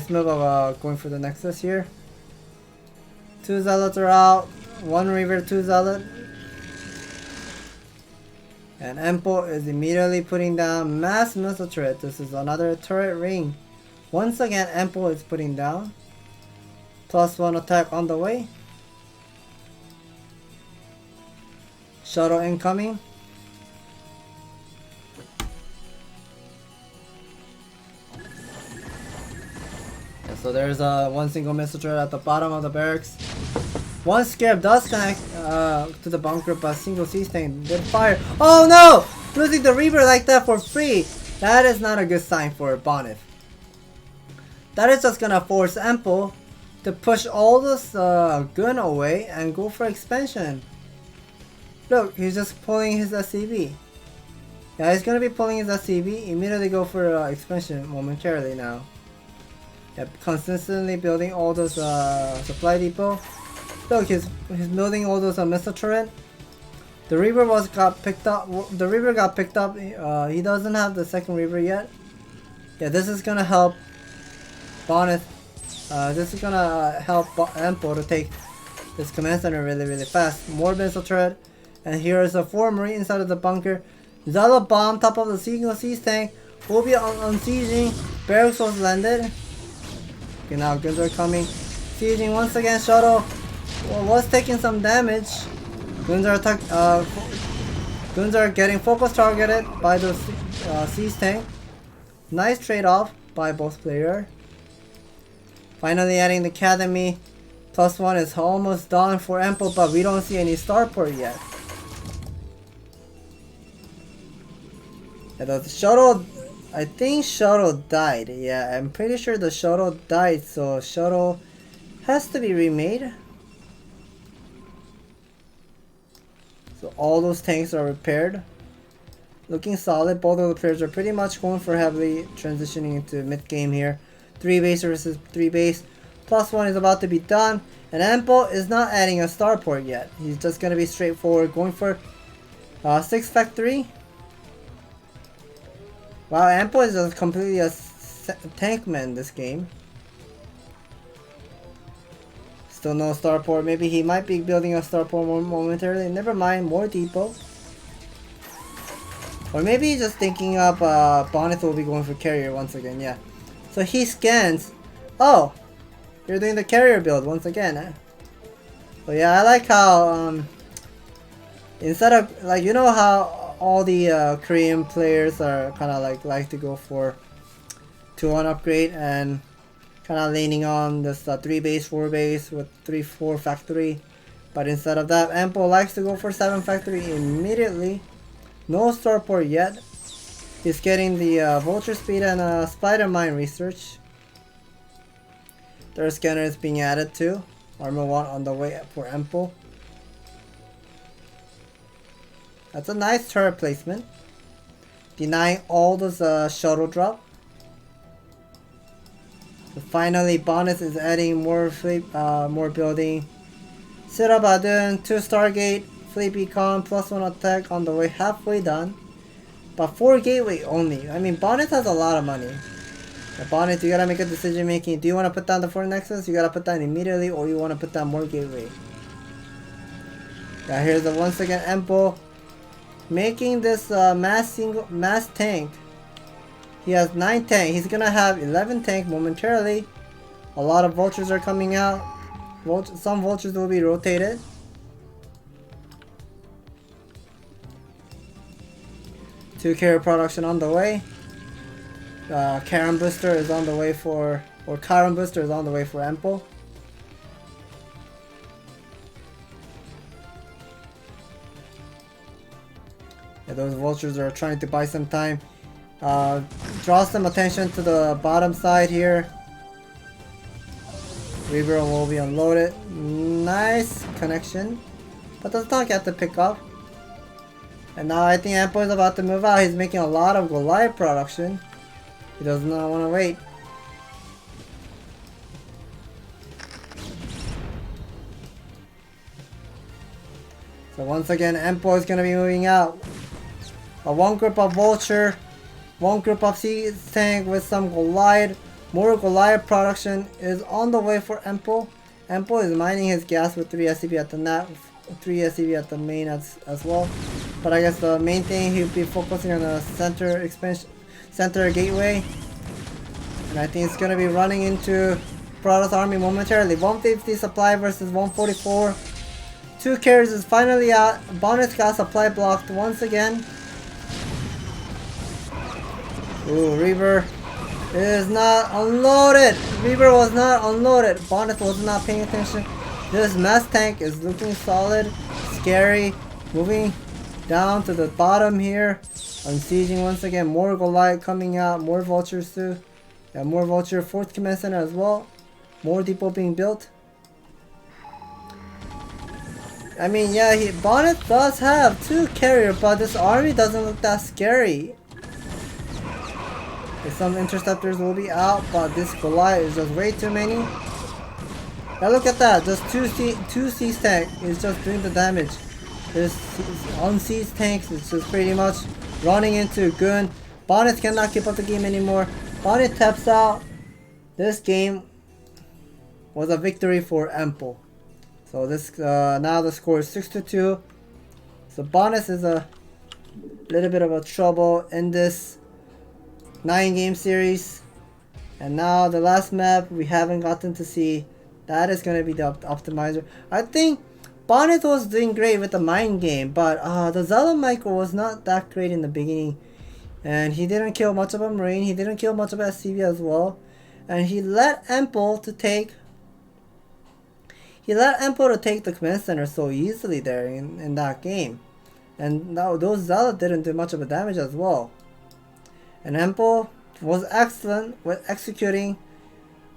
move of going for the Nexus here. 2 Zealots are out. 1 Reaver, 2 Zealot. And Empo is immediately putting down mass missile turret. This is another turret ring. Once again, Empo is putting down. +1 attack on the way. Shuttle incoming. Yeah, so there's one single missile turret at the bottom of the barracks. One Scarab does connect to the bunker, but single siege tank did fire. Oh no! Losing the Reaver like that for free! That is not a good sign for Bonyth. That is just gonna force Empo to push all this gun away and go for expansion. Look, he's just pulling his SCV. Yeah, he's gonna be pulling his SCV, immediately go for expansion momentarily now. Yep, consistently building all those supply depot. Look, he's building all those missile turret. The Reaver got picked up. The Reaver got picked up. He doesn't have the second Reaver yet. Yeah, this is gonna help Bonyth. This is gonna help Empo to take this command center really fast. More missile turret, and here is a 4 Marine inside of the bunker. Zealot bomb top of the single siege tank will be unsieging. Barracks was landed. Okay, now guns are coming. Sieging once again. Shuttle was taking some damage. Guns are getting focus targeted by the siege tank. Nice trade-off by both players. Finally adding the academy. +1 is almost done for Empo, but we don't see any starport yet. And the shuttle, I think shuttle died. Yeah, I'm pretty sure the shuttle died, so shuttle has to be remade. So all those tanks are repaired. Looking solid. Both of the players are pretty much going for heavily transitioning into mid game here. 3 base versus 3 base. +1 is about to be done. And Empo is not adding a starport yet. He's just going to be straightforward going for 6 factory. Wow, Empo is just completely a tankman this game. Still no starport. Maybe he might be building a starport momentarily. Never mind, more depot. Or maybe he's just thinking up Bonyth will be going for carrier once again, yeah. So he scans. Oh! You're doing the carrier build once again, eh? So yeah, I like how instead of, like, you know how all the Korean players are kind of like to go for 2-1 upgrade and kind of leaning on this 3 base, 4 base with 3-4 factory. But instead of that, Empo likes to go for 7 factory immediately. No starport yet. He's getting the vulture speed and spider mine research. Their scanner is being added to. Armor 1 on the way for Empo. That's a nice turret placement. Denying all those shuttle drop. So finally, Bonyth is adding more fleet, more building. Sirabadun, 2 Stargate, fleet beacon, +1 attack on the way, halfway done. But 4 gateway only. I mean, Bonyth has a lot of money. But Bonyth, you gotta make a decision making. Do you want to put down the 4 Nexus? You gotta put down immediately, or you want to put down more gateway. Yeah, here's the once again Empo making this mass tank. He has 9 tank. He's gonna have 11 tank momentarily. A lot of vultures are coming out. Some vultures will be rotated. Two carrier production on the way. Karen booster is on the way for, or Karen booster is on the way for Empo. Yeah, those vultures are trying to buy some time. Draw some attention to the bottom side here. Reaver will be unloaded. Nice connection. But does not get to pick up. And now I think Ampo is about to move out. He's making a lot of Goliath production. He does not want to wait. So once again, Ampo is going to be moving out. One group of Vulture, one group of Sea Tank with some Goliath. More Goliath production is on the way for Ampo. Ampo is mining his gas with 3 SCV at the net, 3 SCV at the main as well. But I guess the main thing he'll be focusing on the center expansion, center gateway. And I think it's going to be running into Protoss army momentarily. 150 supply versus 144. 2 carriers is finally out. Bonyth got supply blocked once again. Ooh, Reaver is not unloaded. Reaver was not unloaded. Bonyth was not paying attention. This mass tank is looking solid, scary, moving down to the bottom here. Unsieging once again. More Goliath coming out. More Vultures too. Yeah, more Vulture. 4th Command Center as well. More depot being built. I mean, yeah, Bonyth does have 2 carriers, but this army doesn't look that scary. Some interceptors will be out, but this Goliath is just way too many. Now look at that, just 2 siege tank is just doing the damage. This unsieged tanks is just pretty much running into Gun. Bonyth cannot keep up the game anymore. Bonyth taps out. This game was a victory for Ampo. So this now the score is 6-2. So Bonyth is a little bit of a trouble in this 9-game series. And now the last map we haven't gotten to see. That is going to be the optimizer. I think Bonyth was doing great with the mine game, but the Zealot Micro was not that great in the beginning. And he didn't kill much of a Marine. He didn't kill much of a SCV as well. And he let Ampo to take the command center so easily there in that game. And now those Zealot didn't do much of a damage as well. And Ampo was excellent with executing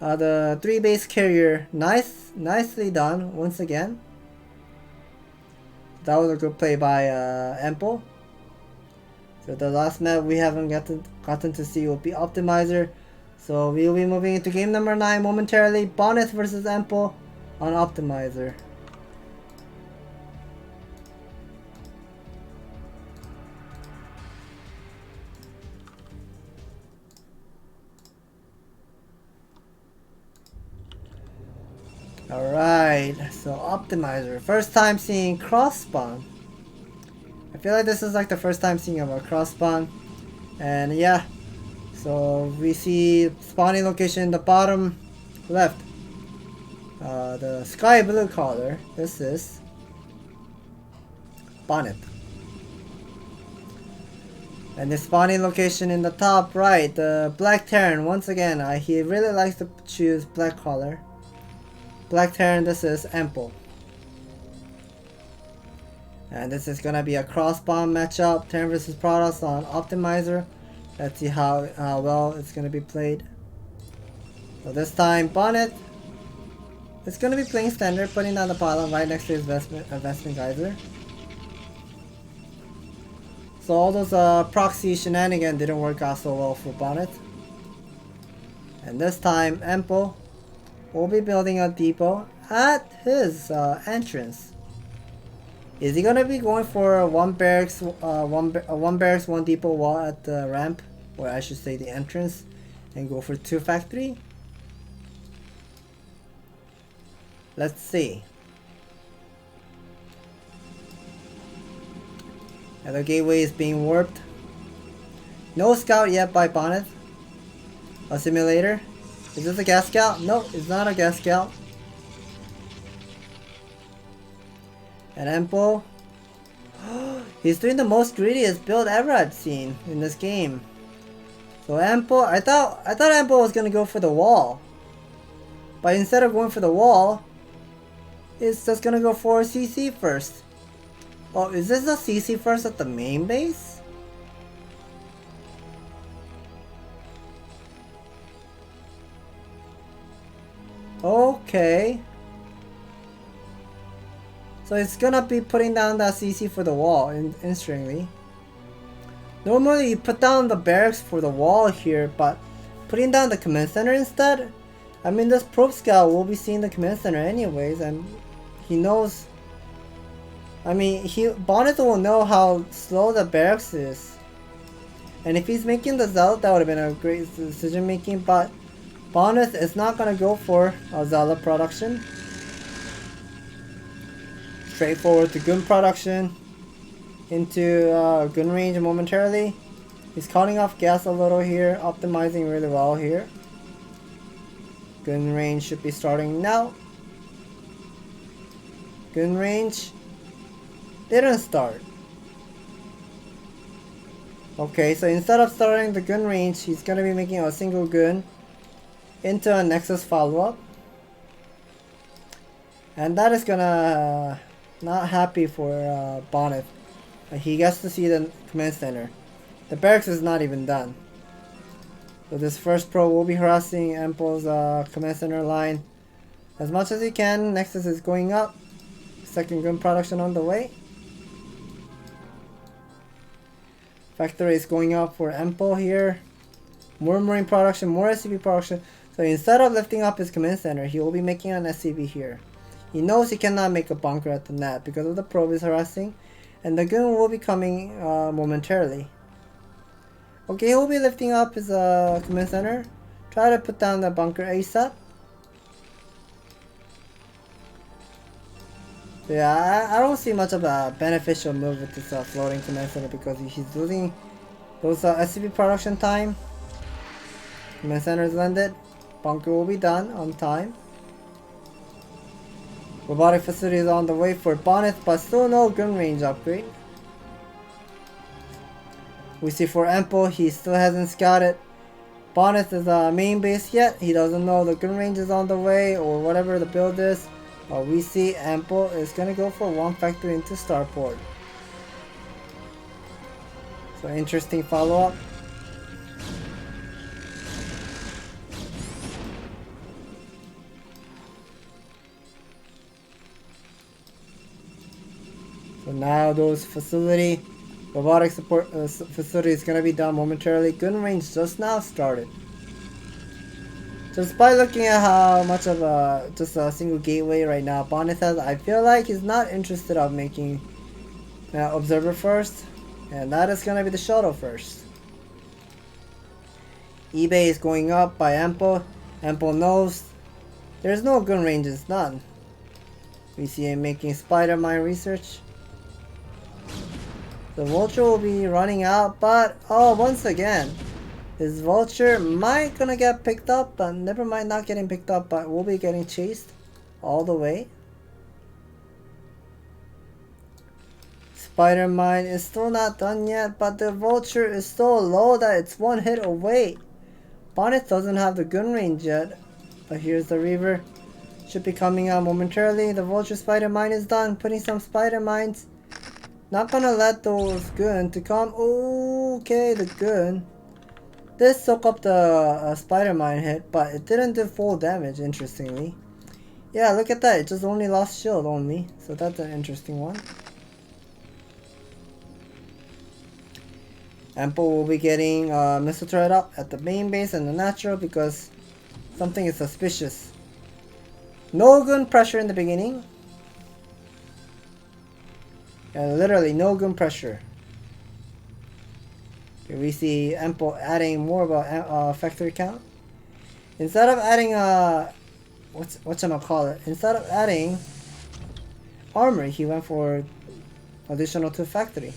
the 3 base carrier. Nicely done once again. That was a good play by Ampo. So the last map we haven't gotten to see will be Optimizer. So we'll be moving into game number 9 momentarily. Bonyth versus Ampo on Optimizer. Alright, so Optimizer. First time seeing cross spawn. I feel like this is like the first time seeing of a cross spawn. And yeah, so we see spawning location in the bottom left. The sky blue color. This is Bonyth. And the spawning location in the top right, the Black Terran. Once again, he really likes to choose black color. Black Terran, this is Ampo. And this is gonna be a cross bomb matchup, Terran versus Protoss on Optimizer. Let's see how well it's gonna be played. So this time, Bonyth is gonna be playing standard, putting down the pylon right next to his investment geyser. So all those proxy shenanigans didn't work out so well for Bonyth. And this time, Ampo will be building a depot at his entrance. Is he gonna be going for one barracks, one depot wall at the ramp, or I should say the entrance, and go for 2 factory? Let's see. And the gateway is being warped. No scout yet by Bonyth. A simulator. Is this a gas scout? No, it's not a gas scout. And Ampo, he's doing the most greediest build ever I've seen in this game. So Ampo, I thought Ampo was gonna go for the wall, but instead of going for the wall, it's just gonna go for CC first. Oh, is this a CC first at the main base? Okay. So it's gonna be putting down that CC for the wall instantly. Normally you put down the barracks for the wall here, but putting down the command center instead? I mean, this probe scout will be seeing the command center anyways, and he knows. I mean, Bonyth will know how slow the barracks is. And if he's making the Zealot, that would have been a great decision making, but Bonyth is not gonna go for a Zealot production. Straightforward to gun production into gun range momentarily. He's cutting off gas a little here, optimizing really well here. Gun range should be starting now. Gun range didn't start. Okay, so instead of starting the gun range, he's gonna be making a single gun into a Nexus follow-up. And that is gonna not happy for Bonyth. He gets to see the command center. The barracks is not even done. So this first pro will be harassing Emple's command center line as much as he can. Nexus is going up. Second gun production on the way. Factory is going up for Emple here. More marine production, more SCV production. So instead of lifting up his command center, he will be making an SCV here. He knows he cannot make a bunker at the net because of the probe is harassing. And the gun will be coming momentarily. Okay, he'll be lifting up his command center. Try to put down the bunker ASAP. So yeah, I don't see much of a beneficial move with this floating command center because he's losing those SCV production time. Command center is landed. Bunker will be done on time. Robotic facility is on the way for Bonyth, but still no gun range upgrade. We see for Emple, he still hasn't scouted Bonyth is main base yet. He doesn't know the gun range is on the way or whatever the build is. We see Emple is gonna go for one factory into Starport. So interesting follow-up. So now those robotic support facility is gonna be done momentarily. Gun range just now started. Just by looking at how much of just a single gateway right now Bonyth has, I feel like he's not interested of making observer first, and that is gonna be the shuttle first. eBay is going up by Emple. Emple knows there's no gun ranges, none. We see him making spider mine research. The vulture will be running out, but once again, his vulture might gonna get picked up, but never mind not getting picked up, but will be getting chased all the way. Spider mine is still not done yet, but the vulture is so low that it's one hit away. Bonyth doesn't have the gun range yet, but here's the Reaver. Should be coming out momentarily. The vulture spider mine is done, putting some spider mines. Not gonna let those gun to come. Okay, the gun did soak up the spider mine hit, but it didn't do full damage, interestingly. Yeah, look at that, it just only lost shield only, so that's an interesting one. Emple will be getting missile turret up at the main base and the natural because something is suspicious. No gun pressure in the beginning. Literally no gun pressure. Here we see Emple adding more about factory count. Instead of adding instead of adding armory, he went for additional 2 factory.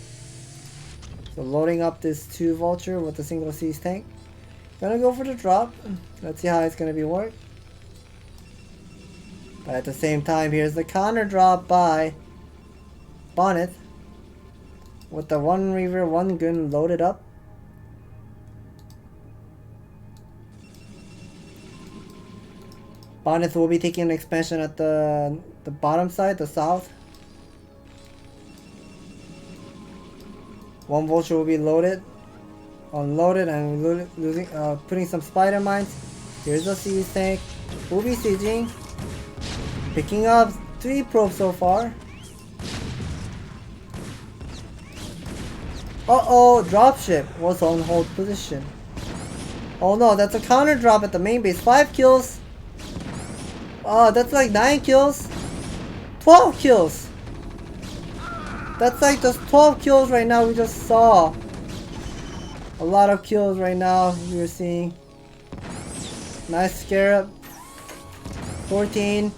So loading up this 2 vulture with a single siege tank. Gonna go for the drop. Let's see how it's gonna be worked. But at the same time, here's the counter drop by Bonyth with the 1 Reaver, 1 gun loaded up. Bonyth will be taking an expansion at the bottom side, the south. 1 vulture will be loaded, unloaded, and putting some spider mines. Here's the siege tank. We'll be sieging. Picking up 3 probes so far. Uh-oh, dropship was on hold position. Oh no, that's a counter drop at the main base. 5 kills. Oh, that's like 9 kills. 12 kills. That's like just 12 kills right now we just saw. A lot of kills right now we're seeing. Nice scarab. 14.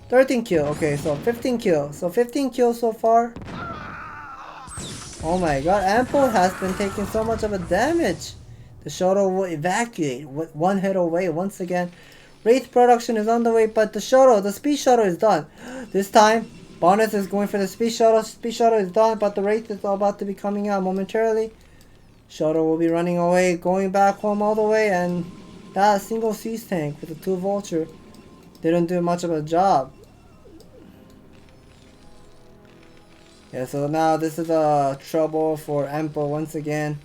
13 kill. Okay, so 15 kills. So 15 kills so far. Oh my god, Ample has been taking so much of a damage. The shuttle will evacuate with 1 hit away once again. Wraith production is on the way, but the speed shuttle is done. This time, Bonyth is going for the speed shuttle. Speed shuttle is done, but the Wraith is about to be coming out momentarily. Shuttle will be running away, going back home all the way, and that single siege tank with the 2 vulture didn't do much of a job. Yeah, so now this is a trouble for Ample once again.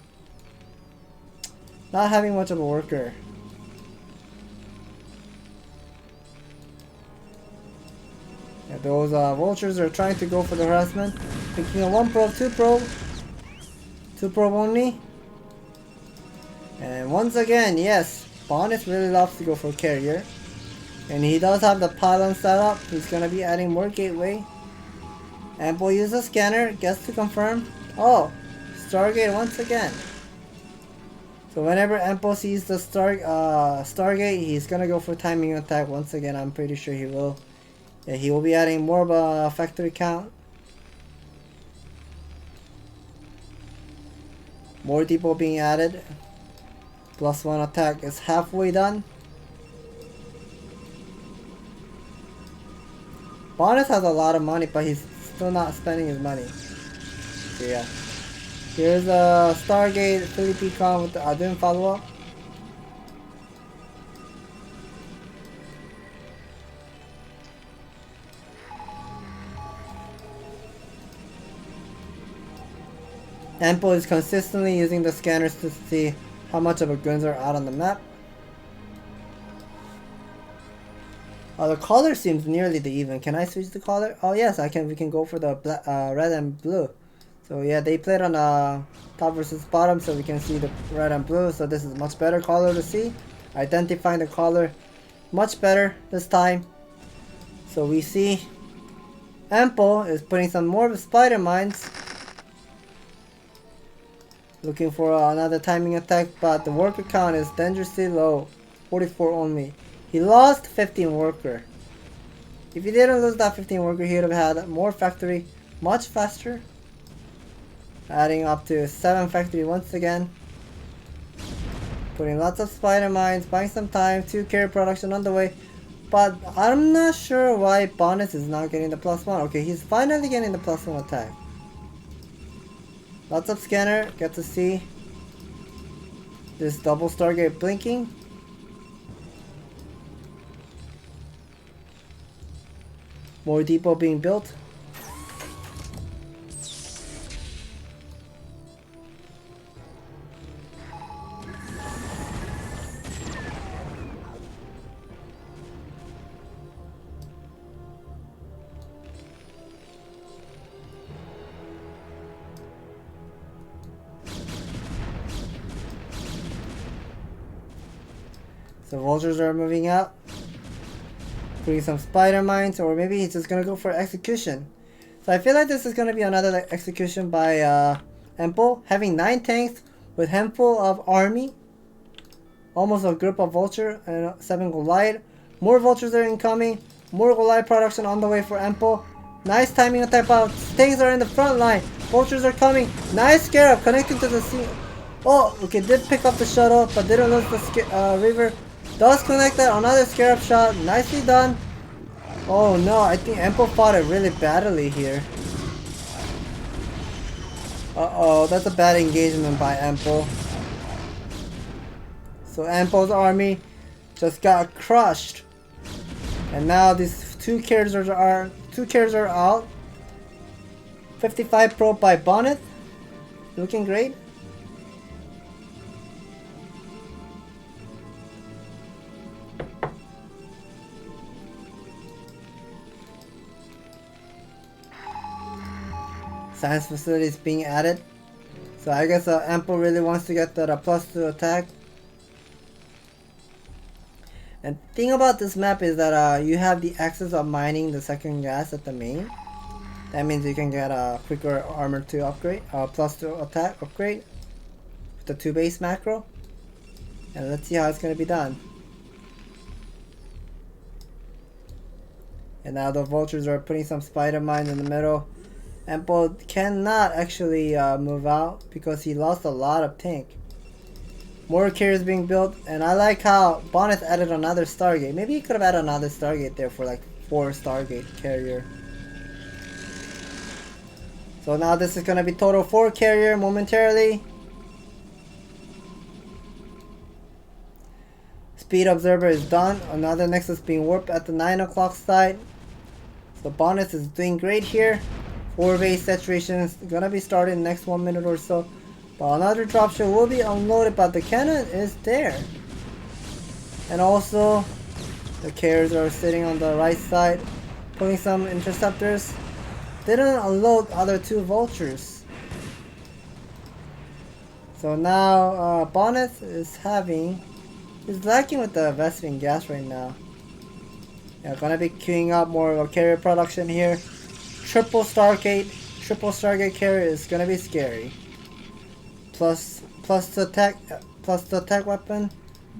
Not having much of a worker. Yeah, those vultures are trying to go for the harassment. Picking a 1 probe, 2 probe. 2 probe only. And once again, yes, Bonyth really loves to go for carrier. And he does have the pylon set up. He's gonna be adding more gateway. Ample uses a scanner, gets to confirm. Oh, Stargate once again. So whenever Ample sees the Stargate, he's gonna go for timing attack once again. I'm pretty sure he will. Yeah, he will be adding more of a factory count. More depot being added. +1 attack is halfway done. Bonyth has a lot of money, but he's still not spending his money. So yeah. Here's a Stargate Philly Con with the Adin follow-up. Ample is consistently using the scanners to see how much of a guns are out on the map. The color seems nearly the even. Can I switch the color? Oh yes, I can. We can go for the black, red and blue. So yeah, they played on top versus bottom, so we can see the red and blue. So this is much better color to see. Identifying the color much better this time. So we see Ample is putting some more spider mines. Looking for another timing attack, but the worker count is dangerously low. 44 only. He lost 15 worker. If he didn't lose that 15 worker, he would have had more factory much faster. Adding up to 7 factory once again. Putting lots of spider mines, buying some time, 2 carry production on the way. But I'm not sure why Bonyth is not getting the +1. Okay, he's finally getting the +1 attack. Lots of scanner, get to see this double Stargate blinking. More depot being built. So vultures are moving out. Putting some spider mines, or maybe he's just gonna go for execution. So I feel like this is gonna be another execution by Ample, having 9 tanks with handful of army, almost a group of vulture and 7 Goliath. More vultures are incoming, more Goliath production on the way for Ample. Nice timing attack, but tanks are in the front line. Vultures are coming. Nice scarab connecting to the sea. Oh, okay, did pick up the shuttle, but didn't lose the river. Does connect that, another scarab shot, nicely done. Oh no, I think Ample fought it really badly here. Uh-oh, that's a bad engagement by Ample. So Ample's army just got crushed. And now these two carriers are out. 55 probe by Bonyth. Looking great. Science facility is being added. So I guess Ample really wants to get that +2 attack. And the thing about this map is that you have the access of mining the second gas at the main. That means you can get a quicker armor 2 upgrade, +2 attack upgrade with the 2 base macro. And let's see how it's going to be done. And now the vultures are putting some spider mines in the middle. Ample cannot actually move out because he lost a lot of tank. More carriers being built, and I like how Bonyth added another Stargate. Maybe he could have added another Stargate there for like 4 Stargate carrier. So now this is gonna be total 4 carrier momentarily. Speed observer is done. Another nexus being warped at the 9 o'clock side. So Bonyth is doing great here. 4 base saturation is gonna be starting next 1 minute or so. But another dropship will be unloaded, but the cannon is there. And also, the carriers are sitting on the right side, pulling some interceptors. Didn't unload other 2 vultures. So now, Bonyth is lacking with the Vespene gas right now. Yeah, gonna be queuing up more carrier production here. Triple Stargate carrier is gonna be scary. Plus the attack weapon,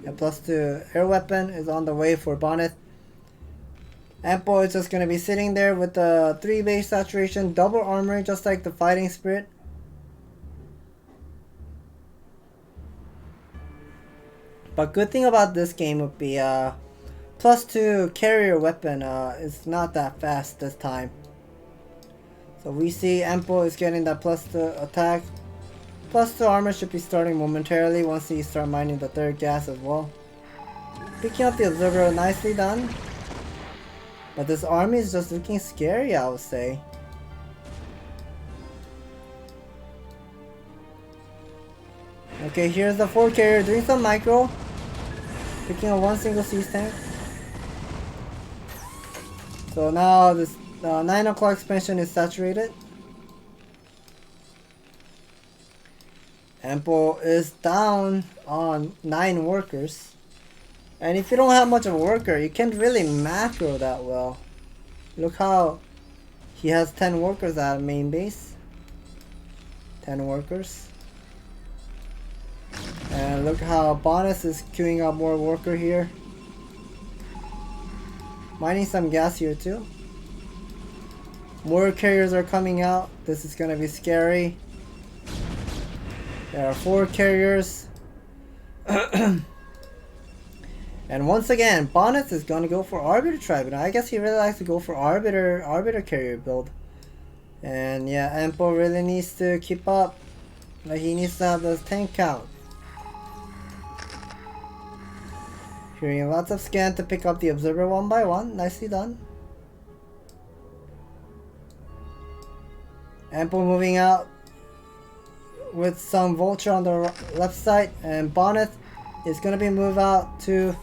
and plus the air weapon is on the way for Bonyth. Ample is just gonna be sitting there with the 3 base saturation, double armor, just like the fighting spirit. But good thing about this game would be +2 carrier weapon is not that fast this time. So we see Ample is getting that +2 attack. +2 armor should be starting momentarily once he start mining the 3rd gas as well. Picking up the observer, nicely done. But this army is just looking scary, I would say. Okay, here's the 4 carrier doing some micro. Picking up 1 single siege tank. So now this 9 o'clock expansion is saturated. Ample is down on 9 workers. And if you don't have much of a worker, you can't really macro that well. Look how he has 10 workers at main base. 10 workers. And look how Bonyth is queuing up more worker here. Mining some gas here too. More carriers are coming out. This is gonna be scary. There are 4 carriers. And once again, Bonyth is gonna go for Arbiter Tribe. I guess he really likes to go for Arbiter carrier build. And yeah, Ample really needs to keep up. Like, he needs to have those tank count. Hearing lots of scan to pick up the observer 1 by 1. Nicely done. Ample moving out with some vulture on the left side, and Bonyth is gonna be moved out to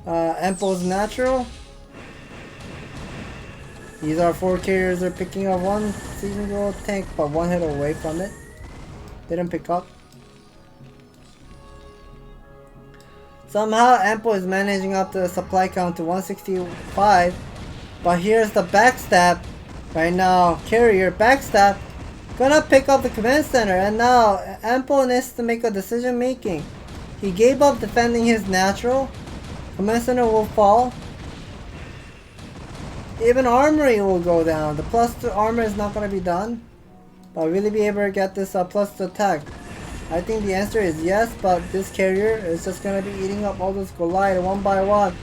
Ample's natural. These are 4 carriers. They're picking up 1 single tank, but 1 hit away from it. Didn't pick up. Somehow Ample is managing up the supply count to 165, but here's the backstab. Right now, carrier backstab gonna pick up the command center, and now Ample needs to make a decision making. He gave up defending his natural. Command center will fall. Even armory will go down. The +2 armor is not gonna be done. But will he be able to get this +2 attack? I think the answer is yes, but this carrier is just gonna be eating up all those Goliath 1 by 1.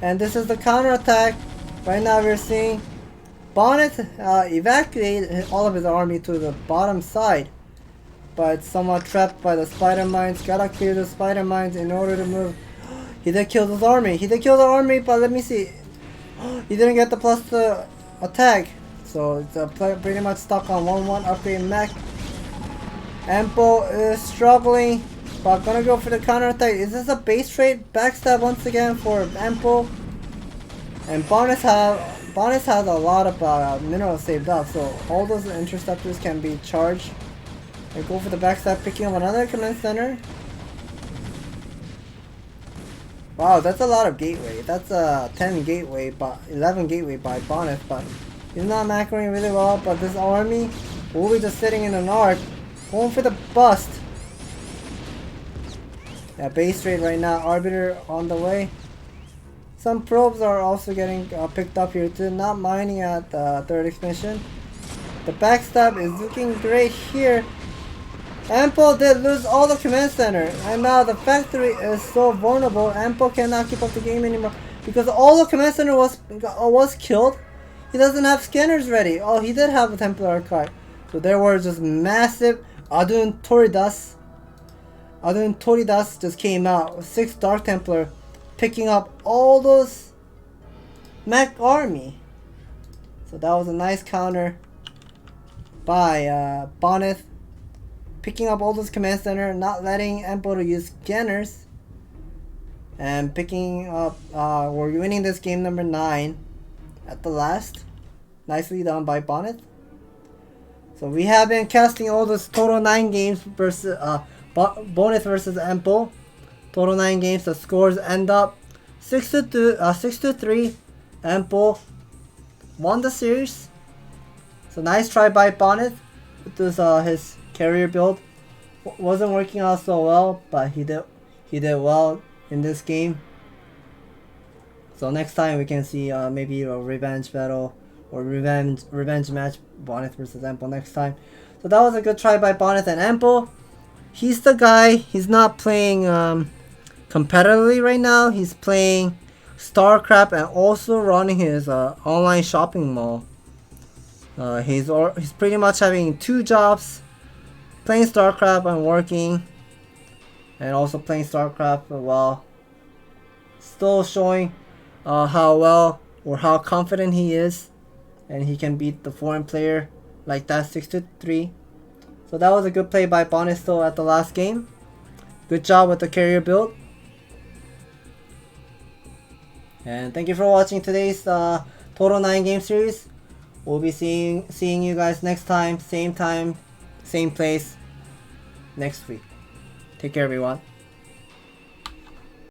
And this is the counter attack. Right now we're seeing Bonyth evacuate all of his army to the bottom side, but it's somewhat trapped by the spider mines. Gotta clear the spider mines in order to move. He did kill his army. He did kill the army, but let me see. He didn't get the +2 attack, so it's pretty much stuck on 1-1 upgrade mech. Ample is struggling, but gonna go for the counter attack. Is this a base trade? Backstab once again for Ample. And Bonyth Bonyth has a lot of minerals saved up, so all those interceptors can be charged. And go for the backstab, picking up another command center. Wow, that's a lot of gateway. That's 10 gateway, but 11 gateway by Bonyth, but he's not macroing really well. But this army will be just sitting in an arc, going for the bust. Yeah, base trade right now. Arbiter on the way. Some probes are also getting picked up here too. Not mining at the third expansion. The backstab is looking great here. Ample did lose all the command center, and now the factory is so vulnerable. Ample cannot keep up the game anymore because all the command center was killed. He doesn't have scanners ready. Oh, he did have a Templar Archive. So there were just massive Adun Toridas. Adun Toridas just came out with 6 Dark Templar, picking up all those mech army. So that was a nice counter by Bonyth. Picking up all those command center, not letting Empo to use scanners, and picking up, we're winning this game number 9 at the last. Nicely done by Bonyth. So we have been casting all this total 9 games versus Bonyth versus Empo. Total 9 games. The scores end up 6-3. Empo won the series. So nice try by Bonyth. It was his carrier build. Wasn't working out so well, but he did well in this game. So next time we can see maybe a revenge battle or revenge match, Bonyth versus Empo next time. So that was a good try by Bonyth, and Empo, he's the guy. He's not playing competitively right now. He's playing StarCraft and also running his online shopping mall. He's pretty much having 2 jobs, playing StarCraft and working, and also playing StarCraft while still showing how well or how confident he is, and he can beat the foreign player like that 6-3. So that was a good play by Bonyth still at the last game. Good job with the carrier build. And thank you for watching today's total 9 game series. We'll be seeing you guys next time, same place, next week. Take care, everyone.